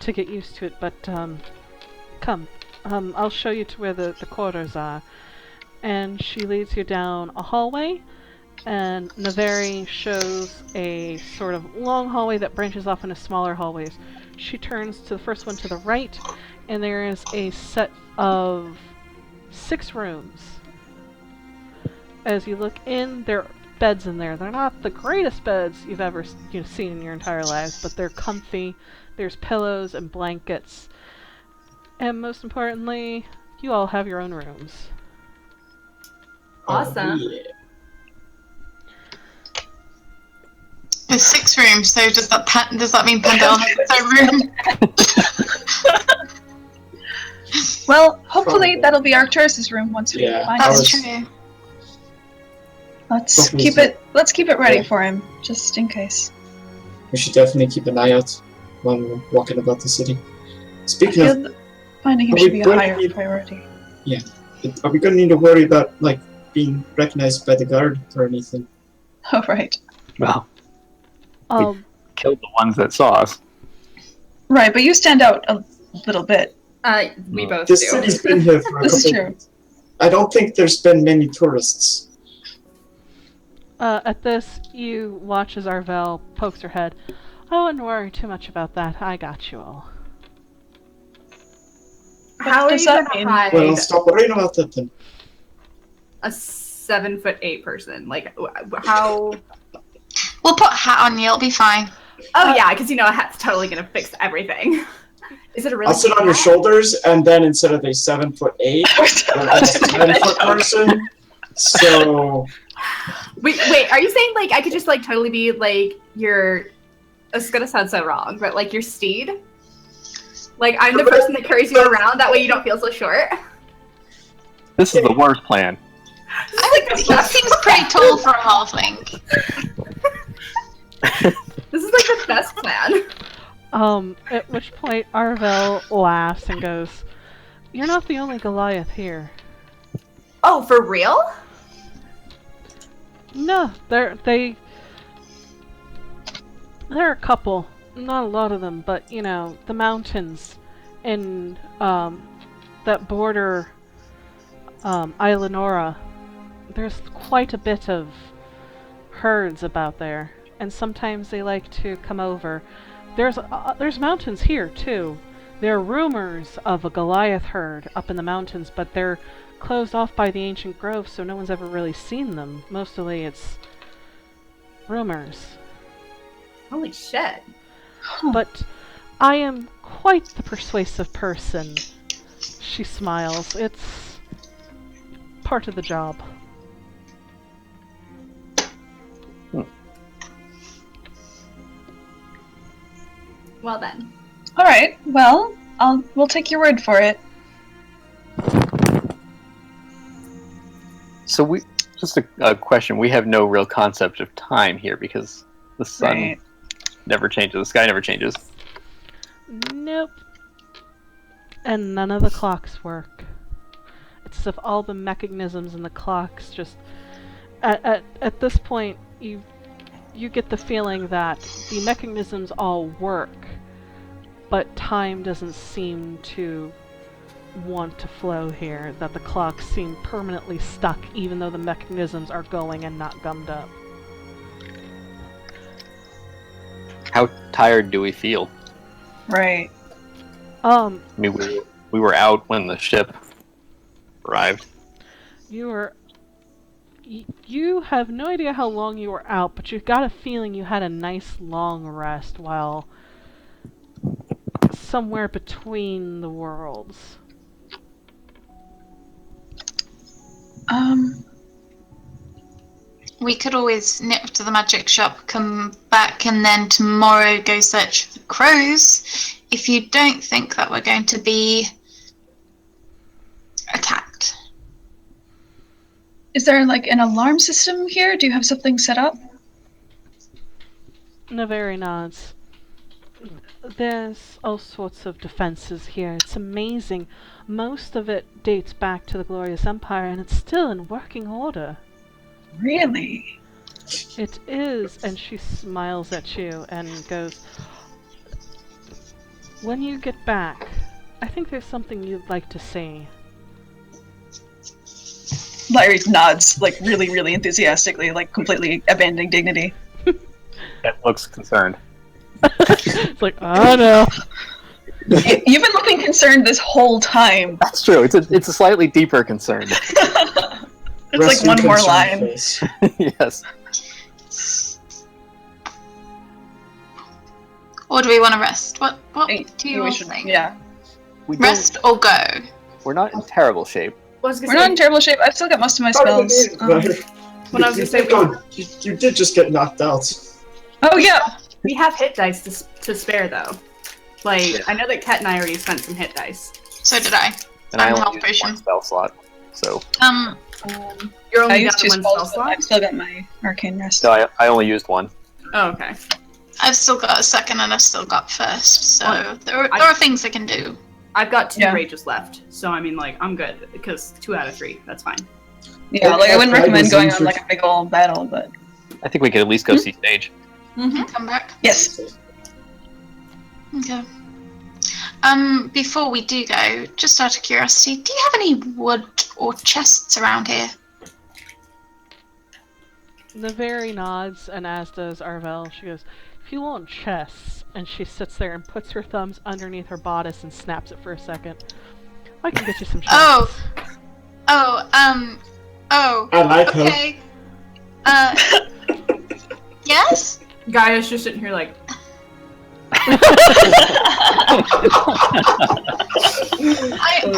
to get used to it, but come. I'll show you to where the quarters are. And she leads you down a hallway, and Naveri shows a sort of long hallway that branches off into smaller hallways. She turns to the first one to the right, and there is a set of 6 rooms. As you look in, there are beds in there. They're not the greatest beds you've ever seen in your entire lives, but they're comfy. There's pillows and blankets. And most importantly, you all have your own rooms. Awesome. Oh, yeah. There's 6 rooms, so does that mean Pandel has its own room? Well, hopefully Probably. that'll be Arcturus' room once we Yeah, find That's it. true. Let's Hopefully keep so. it. Let's keep it ready Yeah. for him, just in case. We should definitely keep an eye out when we're walking about the city. I Speaking feel of, that finding him Are should we be a going to higher need- priority. are we going to need to worry about being recognized by the guard or anything? Oh, right. Well, Um, killed the ones that saw us. Right, but you stand out a little bit. We both This do. city's been here for a This is couple. true. I don't think there's been many tourists. at this, you watch as Arvel pokes her head. I wouldn't worry too much about that. I got you all. How are does you that gonna mean? hide Well, stop worrying about that then. a 7'8" person? Like, how? We'll put a hat on you. It'll be fine. Oh yeah, because a hat's totally gonna fix everything. Is it a really? I'll sit on your shoulders, and then instead of a 7'8", I'm a 10-foot person. So. Wait, are you saying like I could just like totally be like your? It's gonna sound so wrong, but like your steed. Like I'm the person that carries you around. That way you don't feel so short. This is the worst plan. He seems pretty tall for a halfling. This is like the best plan. At which point Arvel laughs and goes, "You're not the only Goliath here." Oh, for real? No, there are a couple. Not a lot of them, but the mountains in that border Islanora. There's quite a bit of herds about there, and sometimes they like to come over. There's mountains here too. There are rumors of a Goliath herd up in the mountains, but they're closed off by the ancient grove, so no one's ever really seen them. Mostly it's rumors. Holy shit. But I am quite the persuasive person. She smiles. It's part of the job. Well then. All right. Well, we'll take your word for it. So just a question. We have no real concept of time here because the sun never changes. The sky never changes. Nope. And none of the clocks work. It's as if all the mechanisms and the clocks just... At this point, you get the feeling that the mechanisms all work, but time doesn't seem to want to flow here, that the clocks seem permanently stuck even though the mechanisms are going and not gummed up. How tired do we feel? Right. I mean, we were out when the ship arrived. You have no idea how long you were out, but you've got a feeling you had a nice long rest while somewhere between the worlds. We could always nip to the magic shop, come back, and then tomorrow go search for the crows. If you don't think that we're going to be attacked. Is there like an alarm system here? Do you have something set up? Naveri nods. There's all sorts of defenses here. It's amazing. Most of it dates back to the Glorious Empire, and it's still in working order. Really? It is, and she smiles at you and goes, "When you get back, I think there's something you'd like to see." Lyrisse nods, like really, really enthusiastically, like completely abandoning dignity. It looks concerned. It's like, oh no. You've been looking concerned this whole time. That's true. It's a slightly deeper concern. It's like one more line. Face. Yes. Or do we want to rest? What do you all should, think? yeah. Rest or go? We're not in terrible shape. We're not in terrible shape. I've still got most of my spells. When I was gonna say, you did just get knocked out. Oh yeah. we have hit dice to spare though. Like I know that Khet and I already spent some hit dice. So did I. And I I'm only health used potion. one spell slot. So You're I only down used to 2 one spells, spell but slot. I've still got my arcane rest. no, I only used one. Oh, okay. I've still got a second and I've still got first, so there are things I can do. I've got 2 Yeah. rages left, so I mean, like, I'm good because 2 out of 3. That's fine. Yeah, like I wouldn't recommend going on like a big old battle, but I think we could at least go see stage. Come back. yes. Okay. Before we do go, just out of curiosity, do you have any wood or chests around here? Naveri nods, and as does Arvel. She goes, "If you want chests," and she sits there and puts her thumbs underneath her bodice and snaps it for a second. I can get you some chests. I like her. Okay. Yes? Gaia's just sitting here like,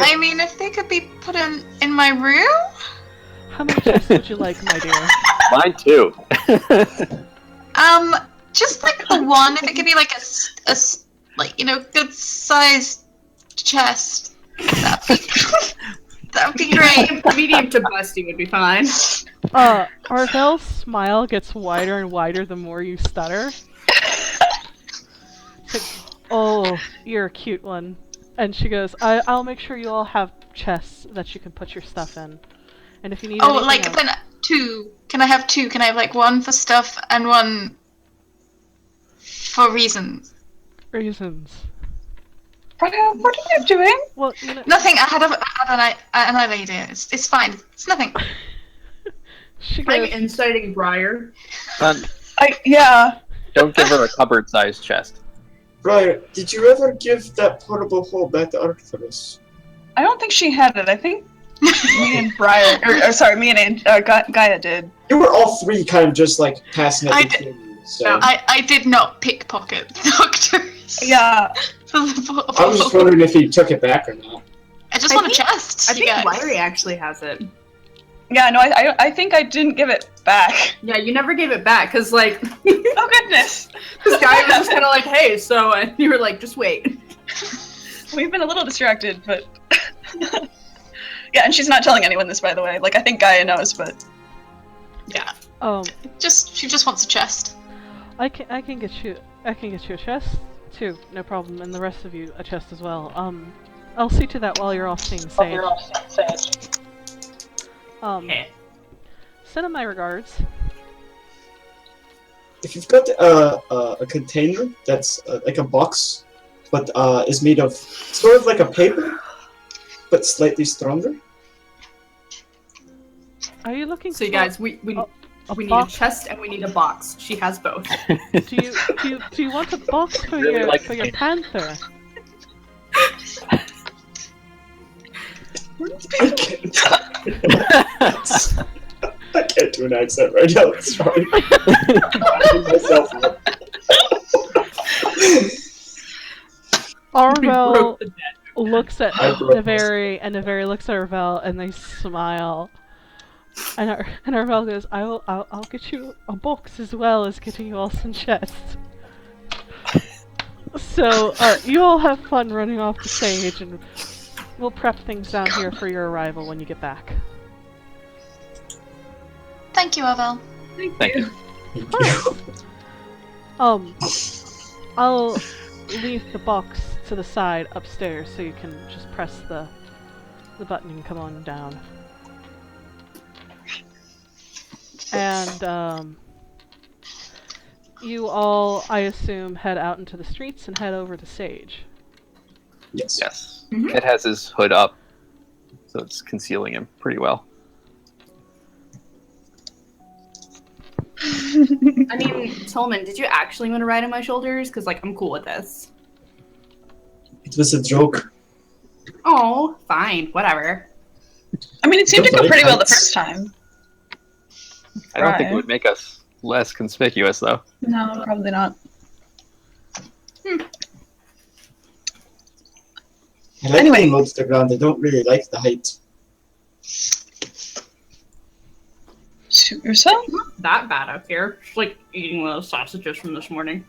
I mean, if they could be put in my room? How many chests would you like, my dear? Mine too. Just like the one, if it could be like a like, you know, good sized chest. That'd be great. medium to busty would be fine. Arvel's smile gets wider and wider the more you stutter. It's like, oh, you're a cute one. And she goes, I'll make sure you all have chests that you can put your stuff in. And if you need anything like else... then two. Can I have two? Can I have like one for stuff and one for reasons? Reasons. What are you doing? Well, you know... Nothing. I had an idea. It's fine. It's nothing. She I'm goes, inciting Briar. Yeah. Don't give her a cupboard-sized chest. Briar, did you ever give that portable hole back to Arcturus? I don't think she had it. I think me and Briar, me and Gaia did. You were all three kind of just like passing it between you, so... I did not pickpocket doctors. Yeah. I was just wondering if he took it back or not. I just want a chest. I think Lyrisse actually has it. Yeah, no, I think I didn't give it back. Yeah, you never gave it back, because, like... Oh, goodness. This guy was just kind of like, hey, so... And you were like, just wait. We've been a little distracted, but... Yeah, and she's not telling anyone this, by the way. Like, I think Gaia knows, but... Yeah. She just wants a chest. I can get you a chest too, no problem, and the rest of you a chest as well. I'll see to that while you're off seeing Sage. Send him my regards. If you've got a container that's like a box, but is made of sort of like a paper, but slightly stronger. Are you looking? So, you guys, we need a chest and we need a box. She has both. do you want a box for your panther? I can't do an accent right now. Sorry. Arvel looks at Naveri, and Naveri looks at Arvel, and they smile. And Arvel goes, "I'll get you a box as well as getting you all some chests." So you all have fun running off the stage, and we'll prep things down here for your arrival when you get back. Thank you, Arvel. Thank you. I'll leave the box to the side upstairs so you can just press the button and come on down. And you all, I assume, head out into the streets and head over to Sage. Yes. Yes. Khet has his hood up, so it's concealing him pretty well. I mean, Tolmon, did you actually want to ride on my shoulders? Because, like, I'm cool with this. It was a joke. Oh, fine, whatever. I mean, it seemed to go pretty well the first time. I don't think it would make us less conspicuous, though. No, probably not. I like being low to the ground. I don't really like the height. Shoot yourself? Not that bad up here. Just like eating one of those sausages from this morning.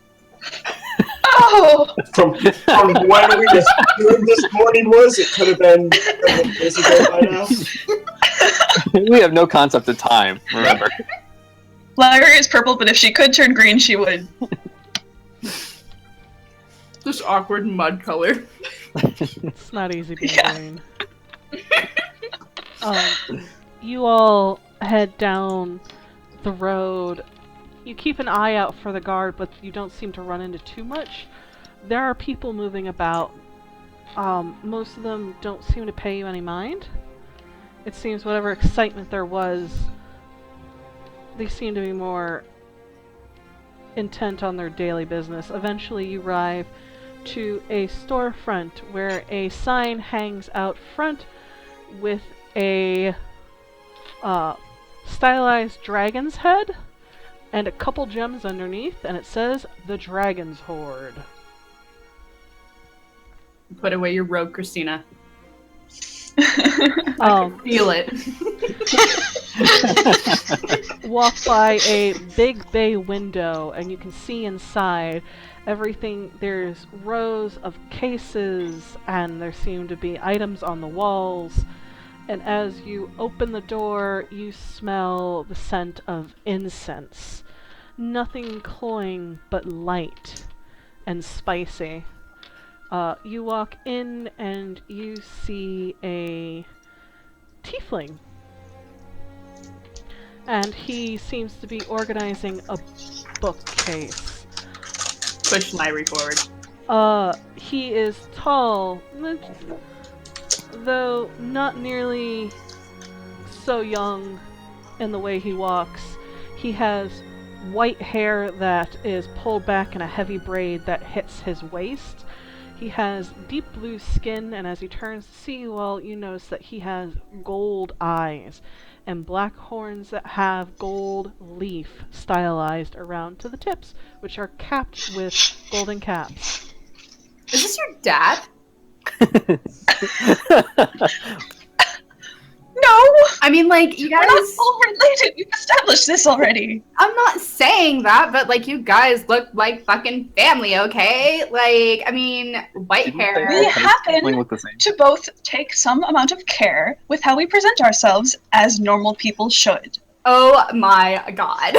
Oh! From when we just doing this morning was, it could have been days ago by now. We have no concept of time, remember. Larry is purple, but if she could turn green, she would. This awkward mud color. It's not easy being green. You all head down the road. You keep an eye out for the guard, but you don't seem to run into too much. There are people moving about. Most of them don't seem to pay you any mind. It seems whatever excitement there was, they seem to be more intent on their daily business. Eventually you arrive to a storefront where a sign hangs out front with a stylized dragon's head and a couple gems underneath, and it says The Dragon's Hoard. Put away your robe, Christina. I can feel it. Walk by a big bay window, and you can see inside everything. There's rows of cases, and there seem to be items on the walls. And as you open the door, you smell the scent of incense. Nothing cloying, but light and spicy. You walk in and you see a tiefling. And he seems to be organizing a bookcase. Push Lyrie forward. He is tall, though not nearly so young in the way he walks. He has white hair that is pulled back in a heavy braid that hits his waist. He has deep blue skin, and as he turns to see you all, you notice that he has gold eyes and black horns that have gold leaf stylized around to the tips, which are capped with golden caps. Is this your dad? No! I mean, like, you guys... We're not all related! We've established this already! I'm not saying that, but, like, you guys look like fucking family, okay? Like, I mean, white hair... We happen to both take some amount of care with how we present ourselves as normal people should. Oh my god.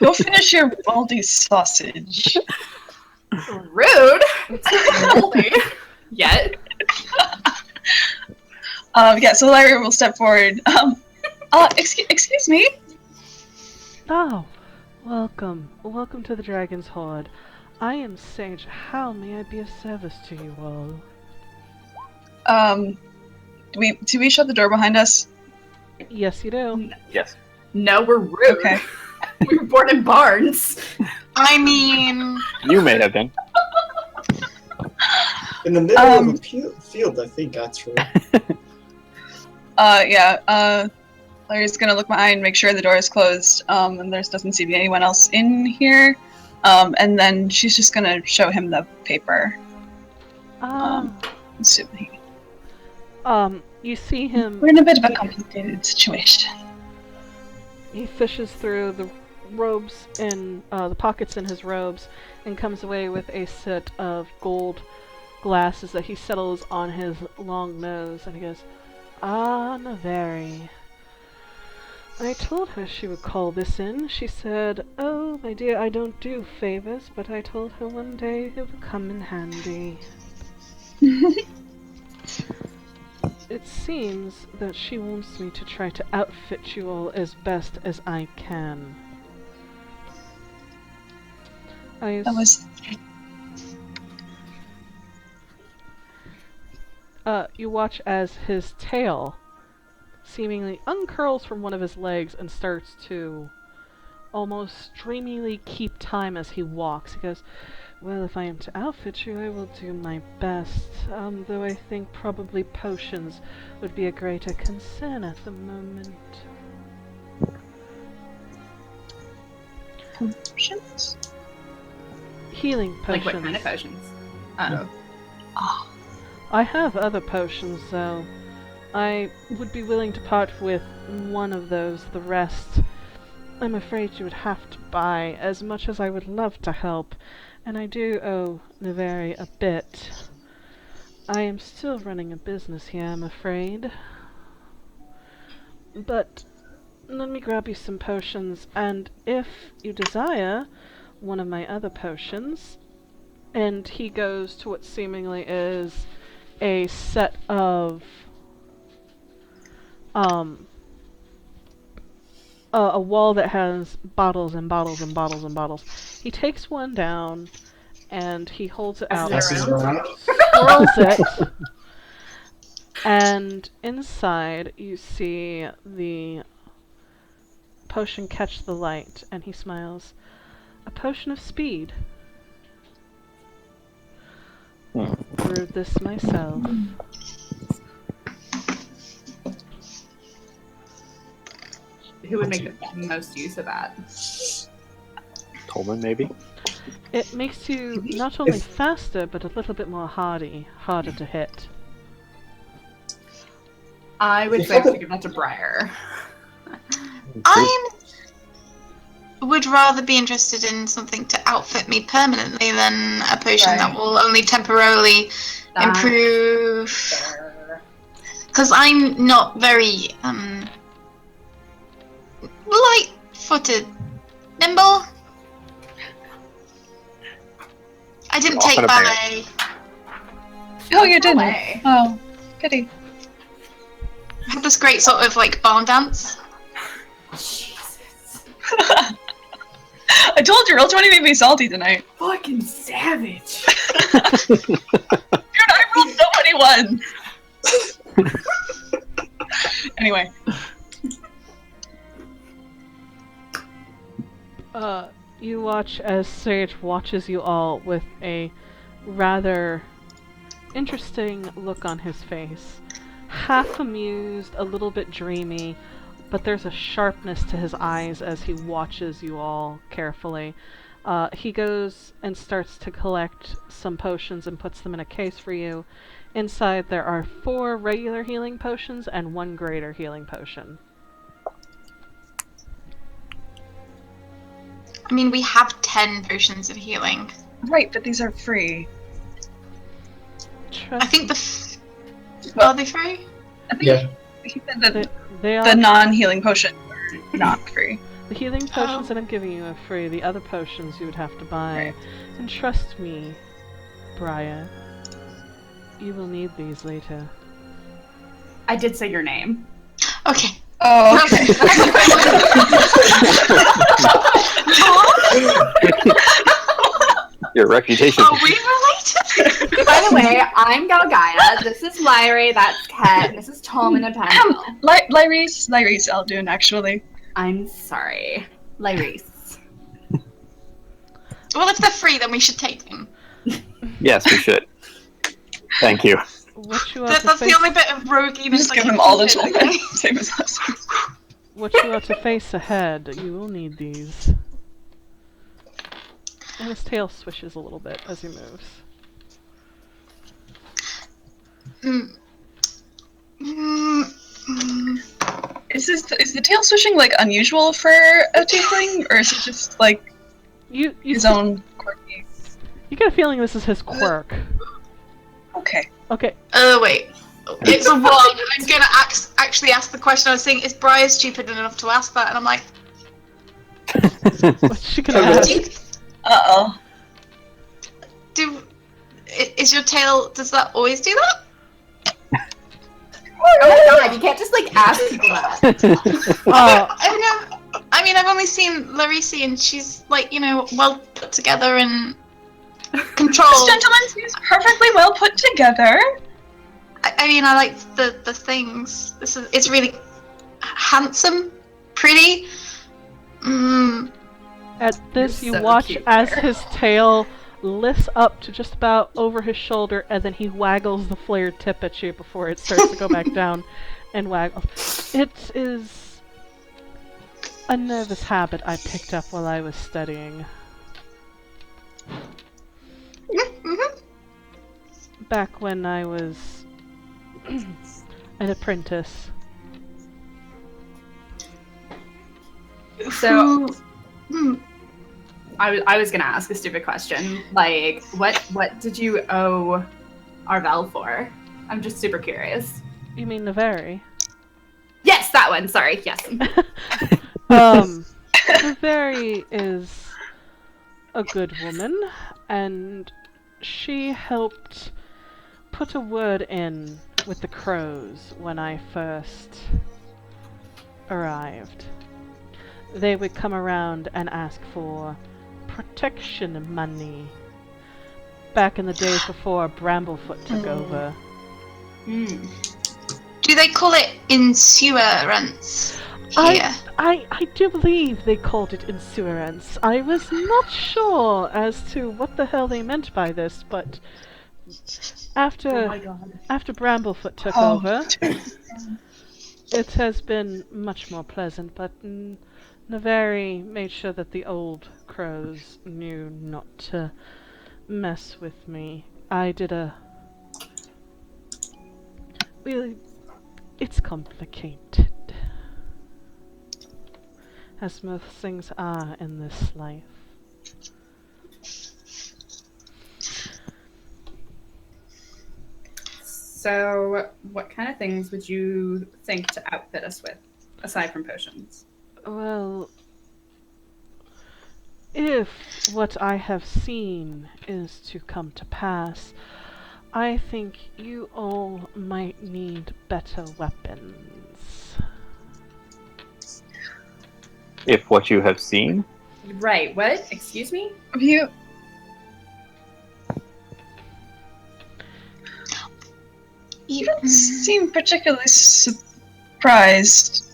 Go finish your moldy sausage. Rude! It's moldy. Yet. Yeah, so Lyrie will step forward. Excuse me? Oh, welcome. Welcome to the Dragon's Hoard. I am Sage. How may I be of service to you all? Do we shut the door behind us? Yes, you do. Yes. No, we're rude. Okay. We were born in barns. I mean... You may have been. In the middle of a field, I think, actually. Yeah, Larry's gonna look behind, make sure the door is closed, and there doesn't seem to be anyone else in here, and then she's just gonna show him the paper. Assuming. You see him... We're in a bit of a complicated situation. He fishes through the robes in, the pockets in his robes, and comes away with a set of gold glasses that he settles on his long nose, and he goes, "Ah, Naveri. I told her she would call this in. She said, 'Oh, my dear, I don't do favors,' but I told her one day it would come in handy." It seems that she wants me to try to outfit you all as best as I can. You watch as his tail seemingly uncurls from one of his legs and starts to almost dreamily keep time as he walks. He goes, "Well, if I am to outfit you, I will do my best, though I think probably potions would be a greater concern at the moment." Potions? Healing potions. Like what kind of potions? Oh. I have other potions, though. I would be willing to part with one of those. The rest, I'm afraid you would have to buy, as much as I would love to help, and I do owe Naveri a bit. I am still running a business here, I'm afraid. But let me grab you some potions, and if you desire one of my other potions, and he goes to what seemingly is a set of a wall that has bottles and bottles and bottles and bottles. He takes one down and he holds it out, swirls it, and inside you see the potion catch the light, and he smiles. "A potion of speed." brewed this myself. Who would make the most use of that? Tolmon, maybe? It makes you not only faster, but a little bit more harder to hit. I would say to give that to Briar. I would rather be interested in something to outfit me permanently than a potion that will only temporarily improve. Because I'm not very light-footed, nimble. I didn't take ballet. Oh, you didn't? Ballet. Oh, goody. I had this great sort of like barn dance. Jesus. I told you, Roll20 made me salty tonight. Fucking savage. Dude, I rolled so many ones! Anyway. You watch as Sage watches you all with a rather interesting look on his face. Half amused, a little bit dreamy, but there's a sharpness to his eyes as he watches you all carefully. He goes and starts to collect some potions and puts them in a case for you. Inside there are 4 regular healing potions and 1 greater healing potion. I mean, we have 10 potions of healing. Right, but these are free. I think are they free? I think Yeah. he said that They are the non-healing potions are not free. the healing potions that I'm giving you are free. The other potions you would have to buy. Right. And trust me, Briar, you will need these later. I did say your name. Okay. Oh, okay. Your reputation. Are we related? By the way, I'm Gaugia. This is Lyrisse, that's Khet, and this is Tolmon and Penel. Lyrisse Aldun, actually. I'm sorry. Lyrisse. Well, if they're free, then we should take them. Yes, we should. Thank you. What you are That's to face, the only bit of roguiness. Just I give can them all the keep in, token. okay? Same as last time. what you are to face ahead, you will need these. And his tail swishes a little bit as he moves. Is the tail swishing like unusual for a tiefling, or is it just like You his own quirky? You get a feeling this is his quirk. Okay. Okay. Oh, wait. It's a 1. I'm gonna actually ask the question. I was saying, is Briar stupid enough to ask that? And I'm like, What's she gonna ask? do you, Uh-oh. is your tail, does that always do that? Oh my god, you can't just like ask people that. Oh, I mean, I've only seen Lyrisse and she's like, well put together and controlled. This gentleman seems perfectly well put together. I mean, I like the things. It's really handsome, pretty. at this, you You're so watch cute as there. his tail lifts up to just about over his shoulder, and then he waggles the flared tip at you before it starts to go back down and waggle. It is a nervous habit I picked up while I was studying. Back when I was an apprentice. So, I was gonna ask a stupid question. Like, what did you owe Arvel for? I'm just super curious. You mean Naveri? Yes, that one. Sorry. Yes. Naveri is a good woman, and she helped put a word in with the crows when I first arrived. They would come around and ask for protection money. Back in the days before Bramblefoot took over. Do they call it insurance here? I do believe they called it insurance. I was not sure as to what the hell they meant by this, but Oh my god. After Bramblefoot took over, it has been much more pleasant, but Navari made sure that the old crows knew not to mess with me. I did a... Really, it's complicated. As most things are in this life. So, what kind of things would you think to outfit us with, aside from potions? Well, if what I have seen is to come to pass, I think you all might need better weapons. If what you have seen? Right, what? Excuse me? You don't seem particularly surprised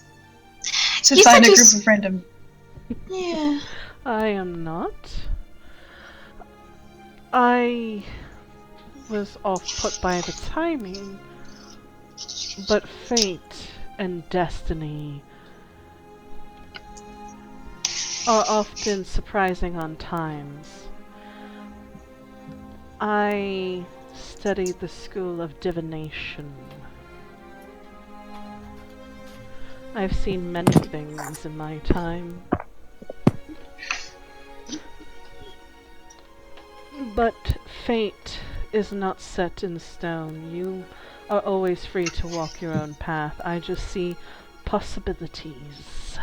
to You find a said group of random... Yeah. I am not. I was off-put by the timing, but fate and destiny are often surprising on times. I studied the school of divination. I've seen many things in my time. But fate is not set in stone. You are always free to walk your own path. I just see possibilities.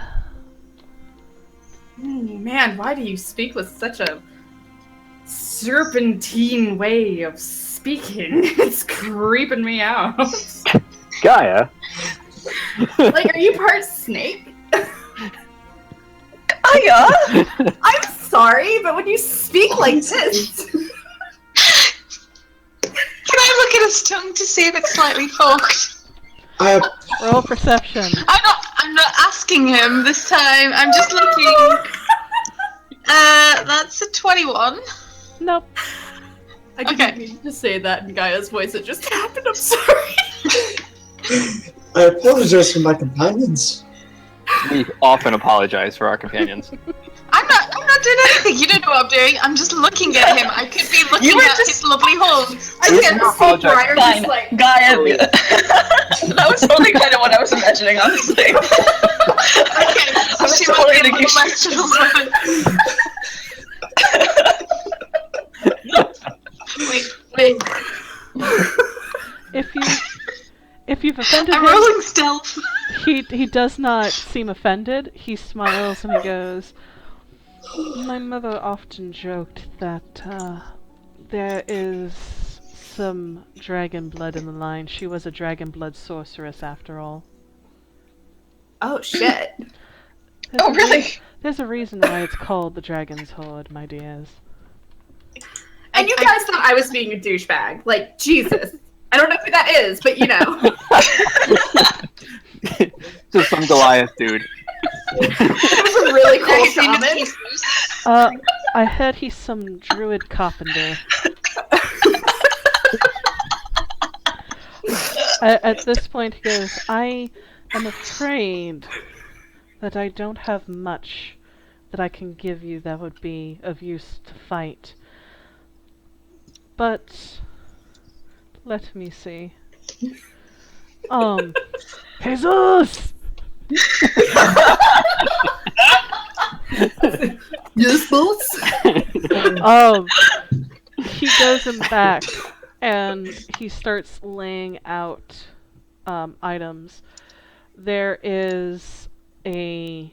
Man, why do you speak with such a serpentine way of speaking? It's creeping me out. Gaia? Like, are you part snake? Gaia? I'm sorry, but when you speak like this... Can I look at his tongue to see if it's slightly forked? Roll perception. I'm not asking him this time. I'm just looking. That's a 21. Nope. I didn't mean to say that in Gaia's voice. It just happened. I'm sorry. I apologize for my companions. We often apologize for our companions. I'm not doing anything. You don't know what I'm doing. I'm just looking at him. I could be looking at his lovely home. I We can't don't see apologize. Briar just like... Gaia. That was totally kind of what I was imagining, honestly. Okay, I was she totally might be gonna Wait. If you've offended I'm him, rolling stealth. he does not seem offended. He smiles and he goes, "My mother often joked that there is some dragon blood in the line. She was a dragon blood sorceress after all." Oh, shit. Oh, really? There's a reason why it's called the Dragon's Hoard, my dears. And you guys thought I was being a douchebag. Like, Jesus. I don't know who that is, but you know. Just some Goliath dude. It was a really cool shaman. I heard he's some druid carpenter. At this point he goes, "I am afraid that I don't have much that I can give you that would be of use to fight. But let me see. Jesus! Yes, boss? He goes in back and he starts laying out items. There is a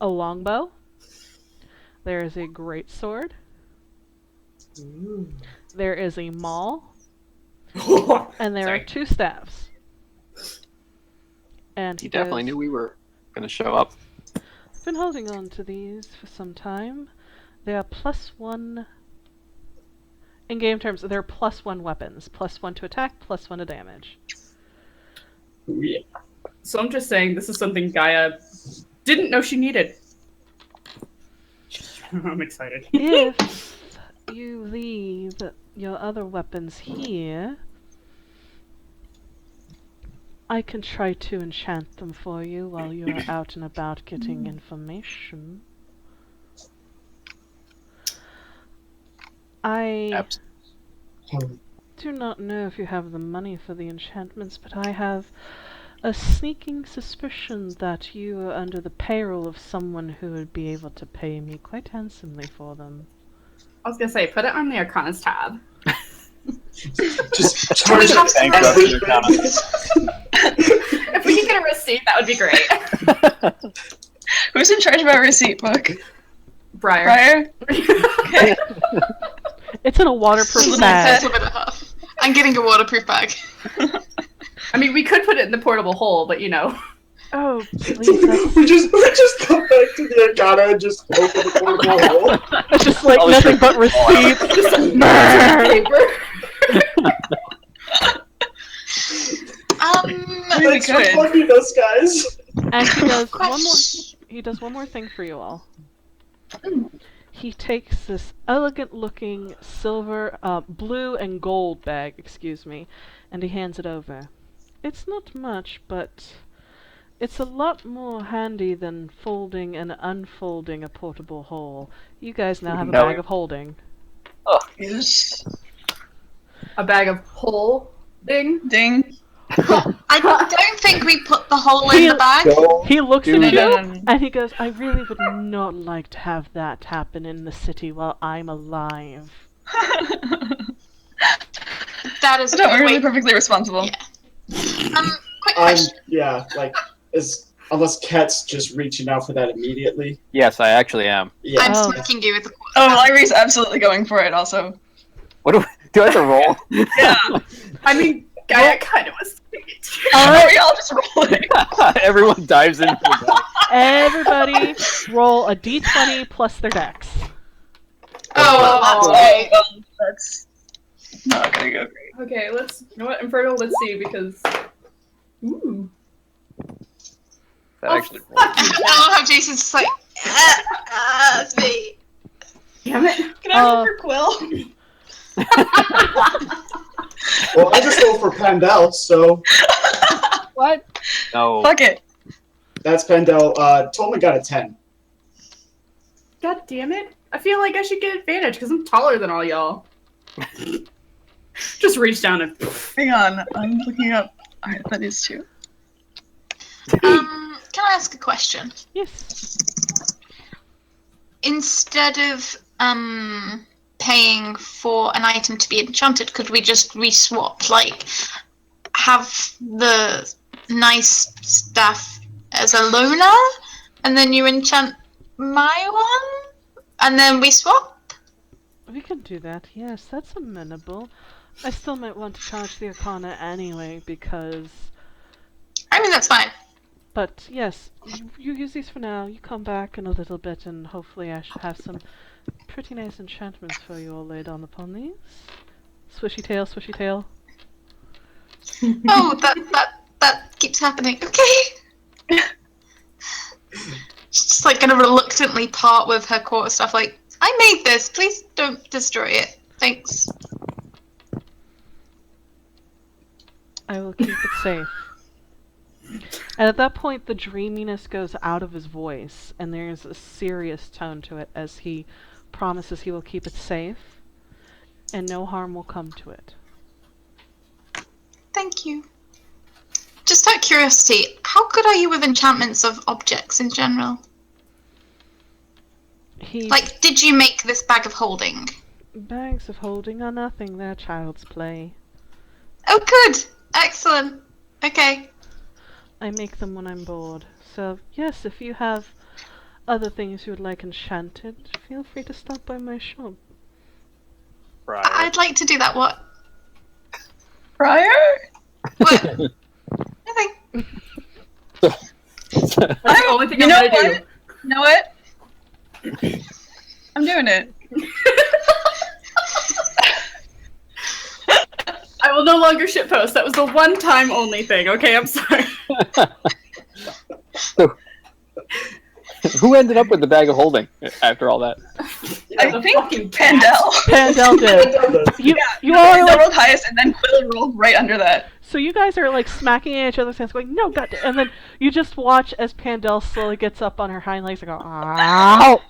longbow. There is a greatsword. There is a maul. And there are 2 staffs. And He definitely knew we were going to show up. I've been holding on to these for some time. They are +1 in game terms. They're +1 weapons, +1 to attack, +1 to damage. Yeah. So I'm just saying this is something Gaia didn't know she needed. I'm excited. If you leave your other weapons here, I can try to enchant them for you while you are out and about getting information. I do not know if you have the money for the enchantments, but I have a sneaking suspicion that you are under the payroll of someone who would be able to pay me quite handsomely for them. I was gonna say, put it on the Arcanas tab. Just Can we have some receipt? If we can get a receipt, that would be great. Who's in charge of our receipt book? Briar. Okay. It's in a waterproof bag. I'm getting a waterproof bag. I mean, we could put it in the portable hole, but you know. Oh, please. we just come back to the Arcana and just open the portable hole. It's just like nothing but receipts. Thanks for funding us, guys. And he does one more thing for you all. He takes this elegant-looking silver, blue and gold bag, and he hands it over. It's not much, but it's a lot more handy than folding and unfolding a portable hole. You guys now have a bag of holding. Oh, Yes. A bag of holding. Ding. I don't think we put the hole in the bag. He looks at No, you no, no, no. and he goes, I really would not like to have that happen in the city while I'm alive. That is Don't worry, wait, we're perfectly responsible. Yeah. Quick question. Yeah, like, unless Khet's just reaching out for that immediately. yes, I actually am. Yeah. I'm Oh. smacking you with the Oh, Lyrisse absolutely going for it also. What do I have to roll? Yeah. I mean, I kind of was thinking it too. Are we all just rolling? Everyone dives in. Everybody roll a d20 plus their dex. Oh, that's great. Well, that's not gonna go great. Okay, you know what, Inferno, let's see, because... Ooh. That actually rolled. I love how Jason's just like, it's me. Damn it. Can I roll for Quill? Well, I just rolled for Pandel, so What? No. Fuck it. that's Pandel. Tolmon got a 10. God damn it. I feel like I should get advantage, because I'm taller than all y'all. Just reach down and... Hang on, I'm looking up. Alright, that is 2. Can I ask a question? Yes. Instead of paying for an item to be enchanted, could we just reswap? Like, have the nice stuff as a loner, and then you enchant my one, and then we swap? We can do that, yes, that's amenable. I still might want to charge the Arcana anyway, because... I mean, that's fine. But, yes, you use these for now, you come back in a little bit, and hopefully I should have some pretty nice enchantments for you all laid on upon these. Swishy tail, swishy tail. Oh, that keeps happening. Okay. She's just like gonna reluctantly part with her quarter stuff. Like, I made this. Please don't destroy it. Thanks. I will keep it safe. And at that point, the dreaminess goes out of his voice, and there's a serious tone to it as he promises he will keep it safe, and no harm will come to it. Thank you. Just out of curiosity, how good are you with enchantments of objects in general? Like, did you make this bag of holding? Bags of holding are nothing, they're child's play. Oh, good. Excellent. Okay. I make them when I'm bored. So, yes, if you have other things you would like enchanted, feel free to stop by my shop. Briar. I'd like to do that. What? Briar? What? Nothing. That's the only thing I'm gonna do. You know what? I'm doing it. I will no longer shitpost. That was the one time only thing. Okay, I'm sorry. Who ended up with the bag of holding after all that? I think Pandel. Pandel did. You all are like, rolled highest, and then Quill rolled right under that. So you guys are like smacking at each other's hands, going, "No, God!" And then you just watch as Pandel slowly gets up on her hind legs and go, "Ow!"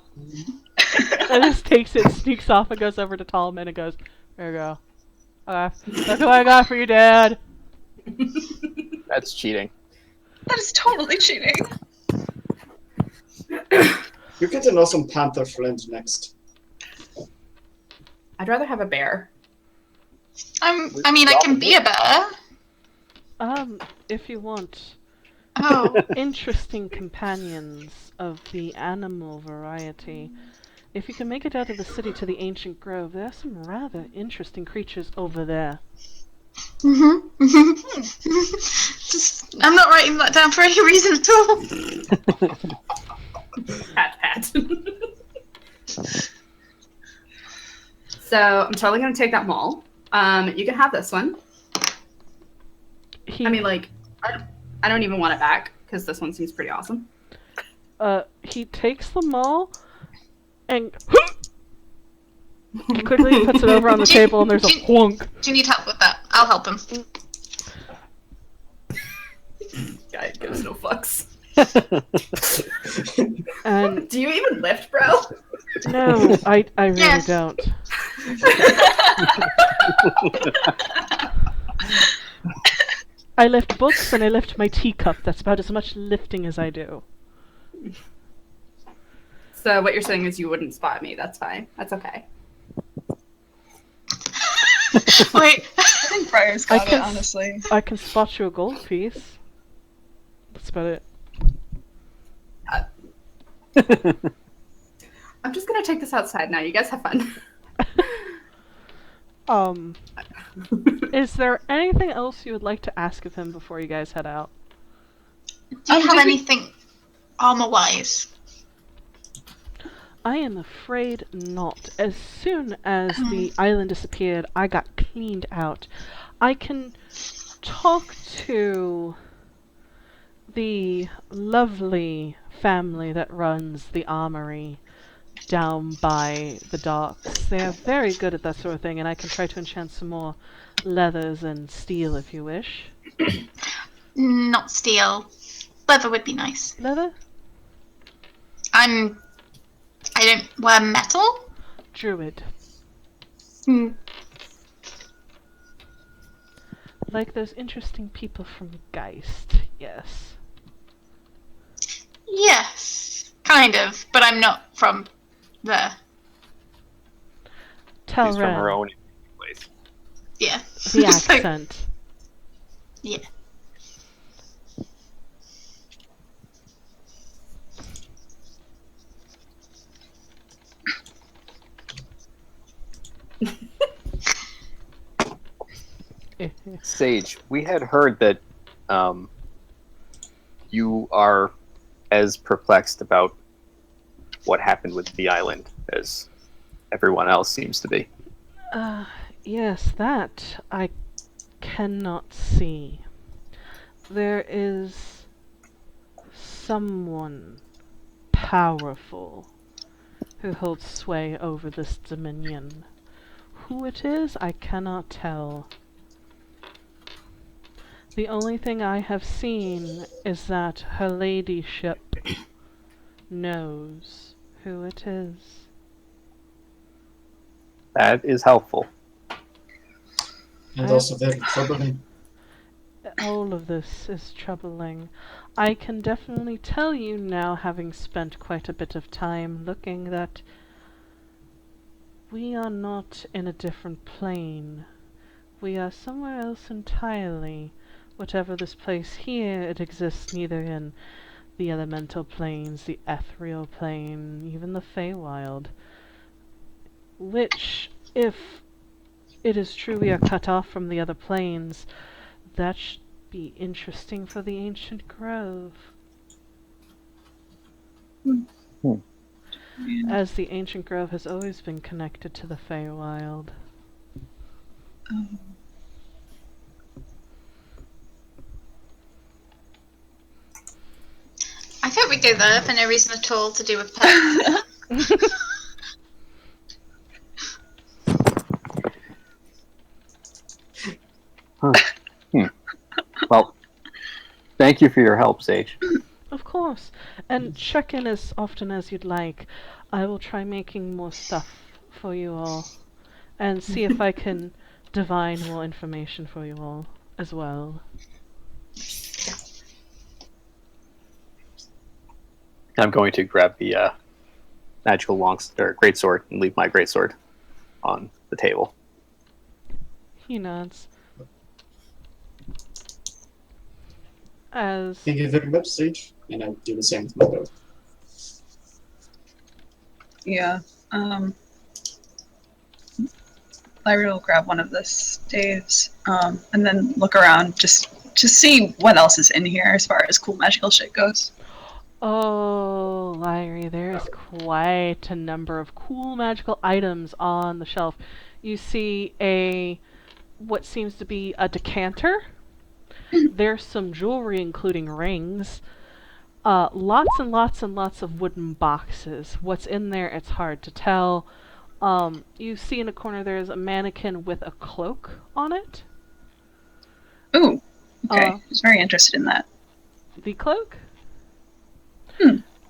And just takes it, sneaks off, and goes over to Tolmon and goes, "There you go. Look what I got for you, Dad." That's cheating. That is totally cheating. You get an awesome panther friend next. I'd rather have a bear. I mean, I can be a bear. If you want Oh. interesting companions of the animal variety, if you can make it out of the city to the ancient grove, there are some rather interesting creatures over there. I'm not writing that down for any reason at all. Pat. So I'm totally gonna take that mall. You can have this one. I mean, like, I don't even want it back because this one seems pretty awesome. He takes the mall and quickly puts it over on the table, and there's a whunk. Do you need help with that? I'll help him. Guy gives no fucks. And do you even lift, bro? No, I really don't. I lift books and I lift my teacup. That's about as much lifting as I do. So what you're saying is you wouldn't spot me. That's fine. That's okay. Wait. I think Briar's got it, honestly. I can spot you a gold piece. That's about it. I'm just gonna take this outside now. You guys have fun. Is there anything else you would like to ask of him before you guys head out? Do you have anything armor-wise? I am afraid not. As soon as the island disappeared, I got cleaned out. I can talk to the lovely family that runs the armory down by the docks. They are very good at that sort of thing, and I can try to enchant some more leathers and steel if you wish. Not steel. Leather would be nice. Leather? I don't wear metal? Druid. Like those interesting people from Geist, yes. Yes, kind of, but I'm not from there. Tell She's from her own place. Yeah. The accent. Yeah. Sage, we had heard that you are as perplexed about what happened with the island as everyone else seems to be. Yes, that I cannot see. There is someone powerful who holds sway over this dominion. Who it is, I cannot tell. The only thing I have seen is that her ladyship knows who it is. That is helpful. And also very troubling. All of this is troubling. I can definitely tell you now, having spent quite a bit of time looking, that we are not in a different plane. We are somewhere else entirely. Whatever this place here, it exists neither in the elemental planes, the ethereal plane, even the Feywild. Which, if it is true we are cut off from the other planes, that should be interesting for the ancient grove. As the ancient grove has always been connected to the Feywild. I thought we gave that up for no reason at all to do with pets. Well, thank you for your help, Sage. Of course. And check in as often as you'd like. I will try making more stuff for you all. And see if I can divine more information for you all as well. I'm going to grab the magical greatsword and leave my greatsword on the table. He nods. As Thank you very much, Sage. And I do the same with my bow. Yeah. Lyra will grab one of the staves, and then look around just to see what else is in here as far as cool magical shit goes. oh, Lyrie, there is quite a number of cool magical items on the shelf. You see what seems to be a decanter. There's some jewelry, including rings. Lots and lots and lots of wooden boxes. What's in there, it's hard to tell. You see in a corner there's a mannequin with a cloak on it. Ooh, okay. I was very interested in that. The cloak?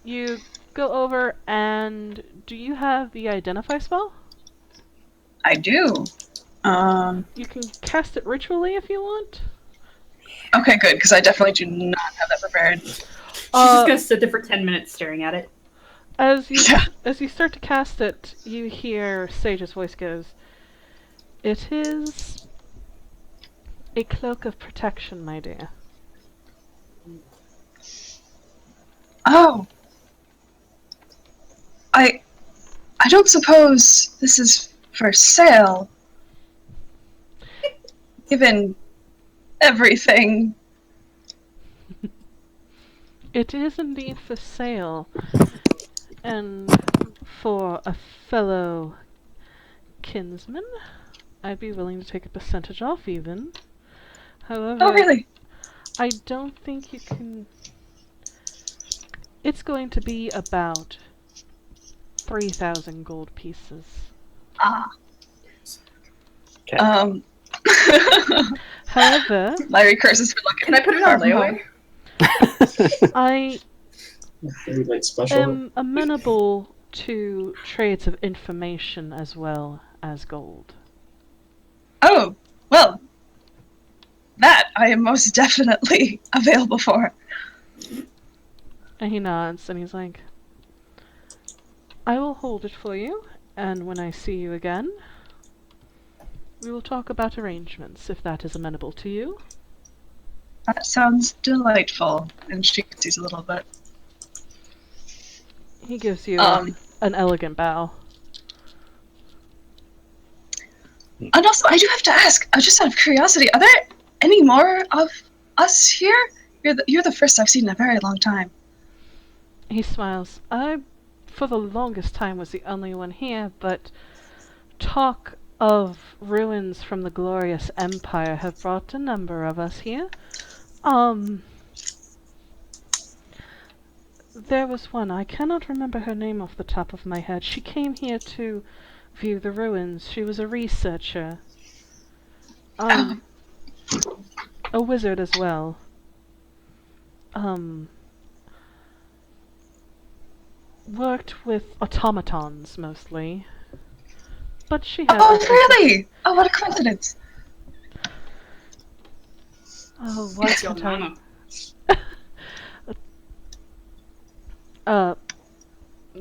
You go over and do you have the identify spell? I do. You can cast it ritually if you want. Okay, good, because I definitely do not have that prepared. She's just gonna sit there for 10 minutes staring at it. As you start to cast it, you hear Sage's voice goes, "It is a cloak of protection, my dear." Oh. I don't suppose this is for sale. Given everything. It is indeed for sale, and for a fellow kinsman, I'd be willing to take a percentage off even. However, Oh, really? I don't think you can... It's going to be about 3,000 gold pieces. Ah. Okay. However... Larry curses for looking. Can I put it on layaway? I Like special. am amenable to trades of information as well as gold. Oh, well. That I am most definitely available for. And he nods and he's like, I will hold it for you, and when I see you again, we will talk about arrangements, if that is amenable to you. That sounds delightful. And she sees a little bit. He gives you an elegant bow. And also, I do have to ask, just out of curiosity, are there any more of us here? You're the first I've seen in a very long time. He smiles. I, for the longest time, was the only one here, but talk of ruins from the glorious empire have brought a number of us here. There was one, I cannot remember her name off the top of my head. She came here to view the ruins. She was a researcher. A wizard as well. Worked with automatons mostly. But she had... Oh, really? Oh, what a coincidence. Oh, what's your mama?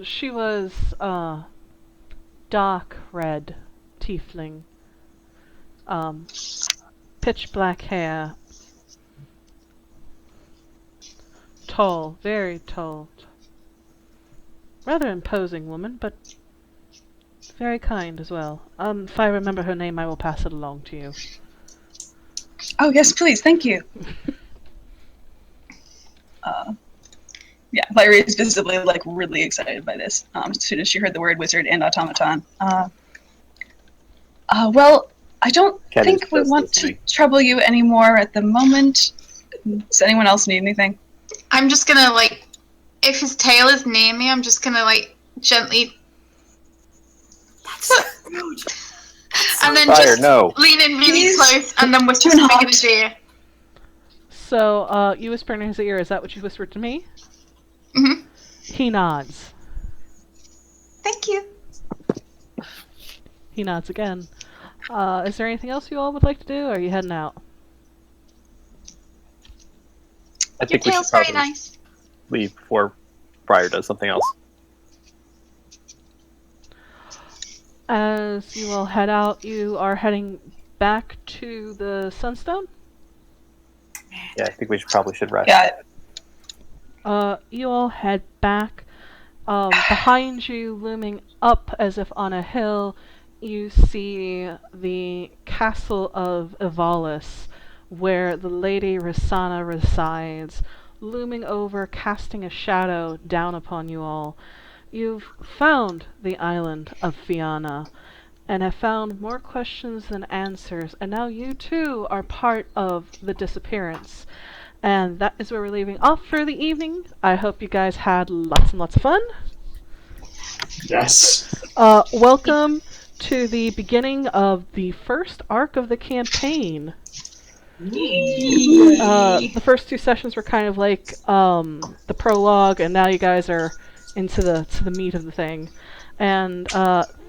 She was, dark red tiefling. Pitch black hair. Tall, very tall. Rather imposing woman, but very kind as well. If I remember her name, I will pass it along to you. Oh, yes, please, thank you. Yeah, Lyra is visibly, like, really excited by this, as soon as she heard the word wizard and automaton. Well, I don't Khet think is we just want listening. to trouble you anymore at the moment. Does anyone else need anything? I'm just gonna, like, if his tail is near me, I'm just gonna like gently and then Briar, just no. lean in really He's close and then whisper too something in hot. his ear. So, you whisper in his ear, is that what you whispered to me? Mhm. He nods. Thank you. He nods again. Is there anything else you all would like to do, or are you heading out? I Your think we should tail's very probably nice. leave before Briar does something else. As you all head out, you are heading back to the Sunstone? Yeah, I think we should rest. Yeah. You all head back. Behind you, looming up as if on a hill, you see the castle of Evalis, where the Lady Rosanna resides, looming over, casting a shadow down upon you all. You've found the island of Fianna, and have found more questions than answers, and now you too are part of the Disappearance. And that is where we're leaving off for the evening. I hope you guys had lots and lots of fun. Yes. Welcome to the beginning of the first arc of the campaign. The first two sessions were kind of like the prologue, and now you guys are into the meat of the thing. And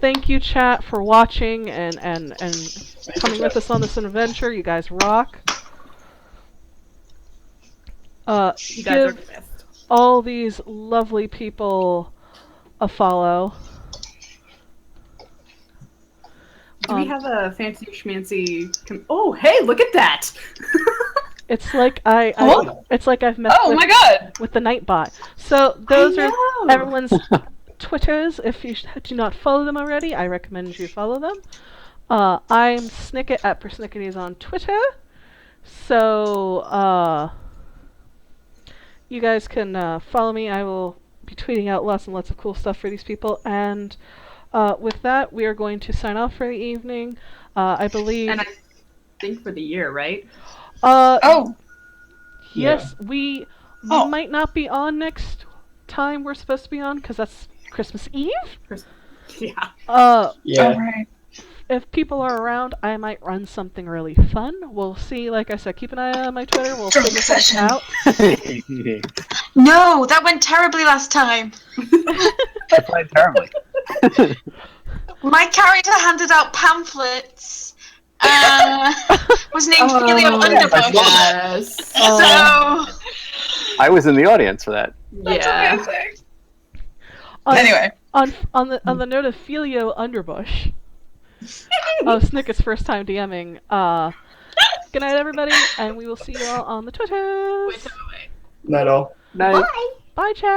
thank you, chat, for watching and coming with us on this adventure. You guys rock. You guys are Give the best. all these lovely people a follow. Do we have a fancy schmancy? Oh, hey, look at that! It's like Oh. it's like I've met Oh my god! with the Nightbot. So those I are know. everyone's Twitters. If you do not follow them already, I recommend you follow them. I'm Snicket at @persnicketies on Twitter. So you guys can follow me. I will be tweeting out lots and lots of cool stuff for these people. And with that, we are going to sign off for the evening. I believe. And I think for the year, right? Oh, Yes, we Oh. might not be on next time we're supposed to be on because that's Christmas Eve. Yeah. Yeah. alright. If people are around, I might run something really fun. We'll see. Like I said, keep an eye on my Twitter. We'll Drunk figure things session. out. No, that went terribly last time. I played terribly. My character handed out pamphlets. Was named Helio Underbush. Yes. So I was in the audience for that. Yeah. Amazing. On- Anyway. on the note of Filio Underbush, Snicket's first time DMing. Good night, everybody, and we will see you all on the Twitters. Not all. Night. Bye, chat.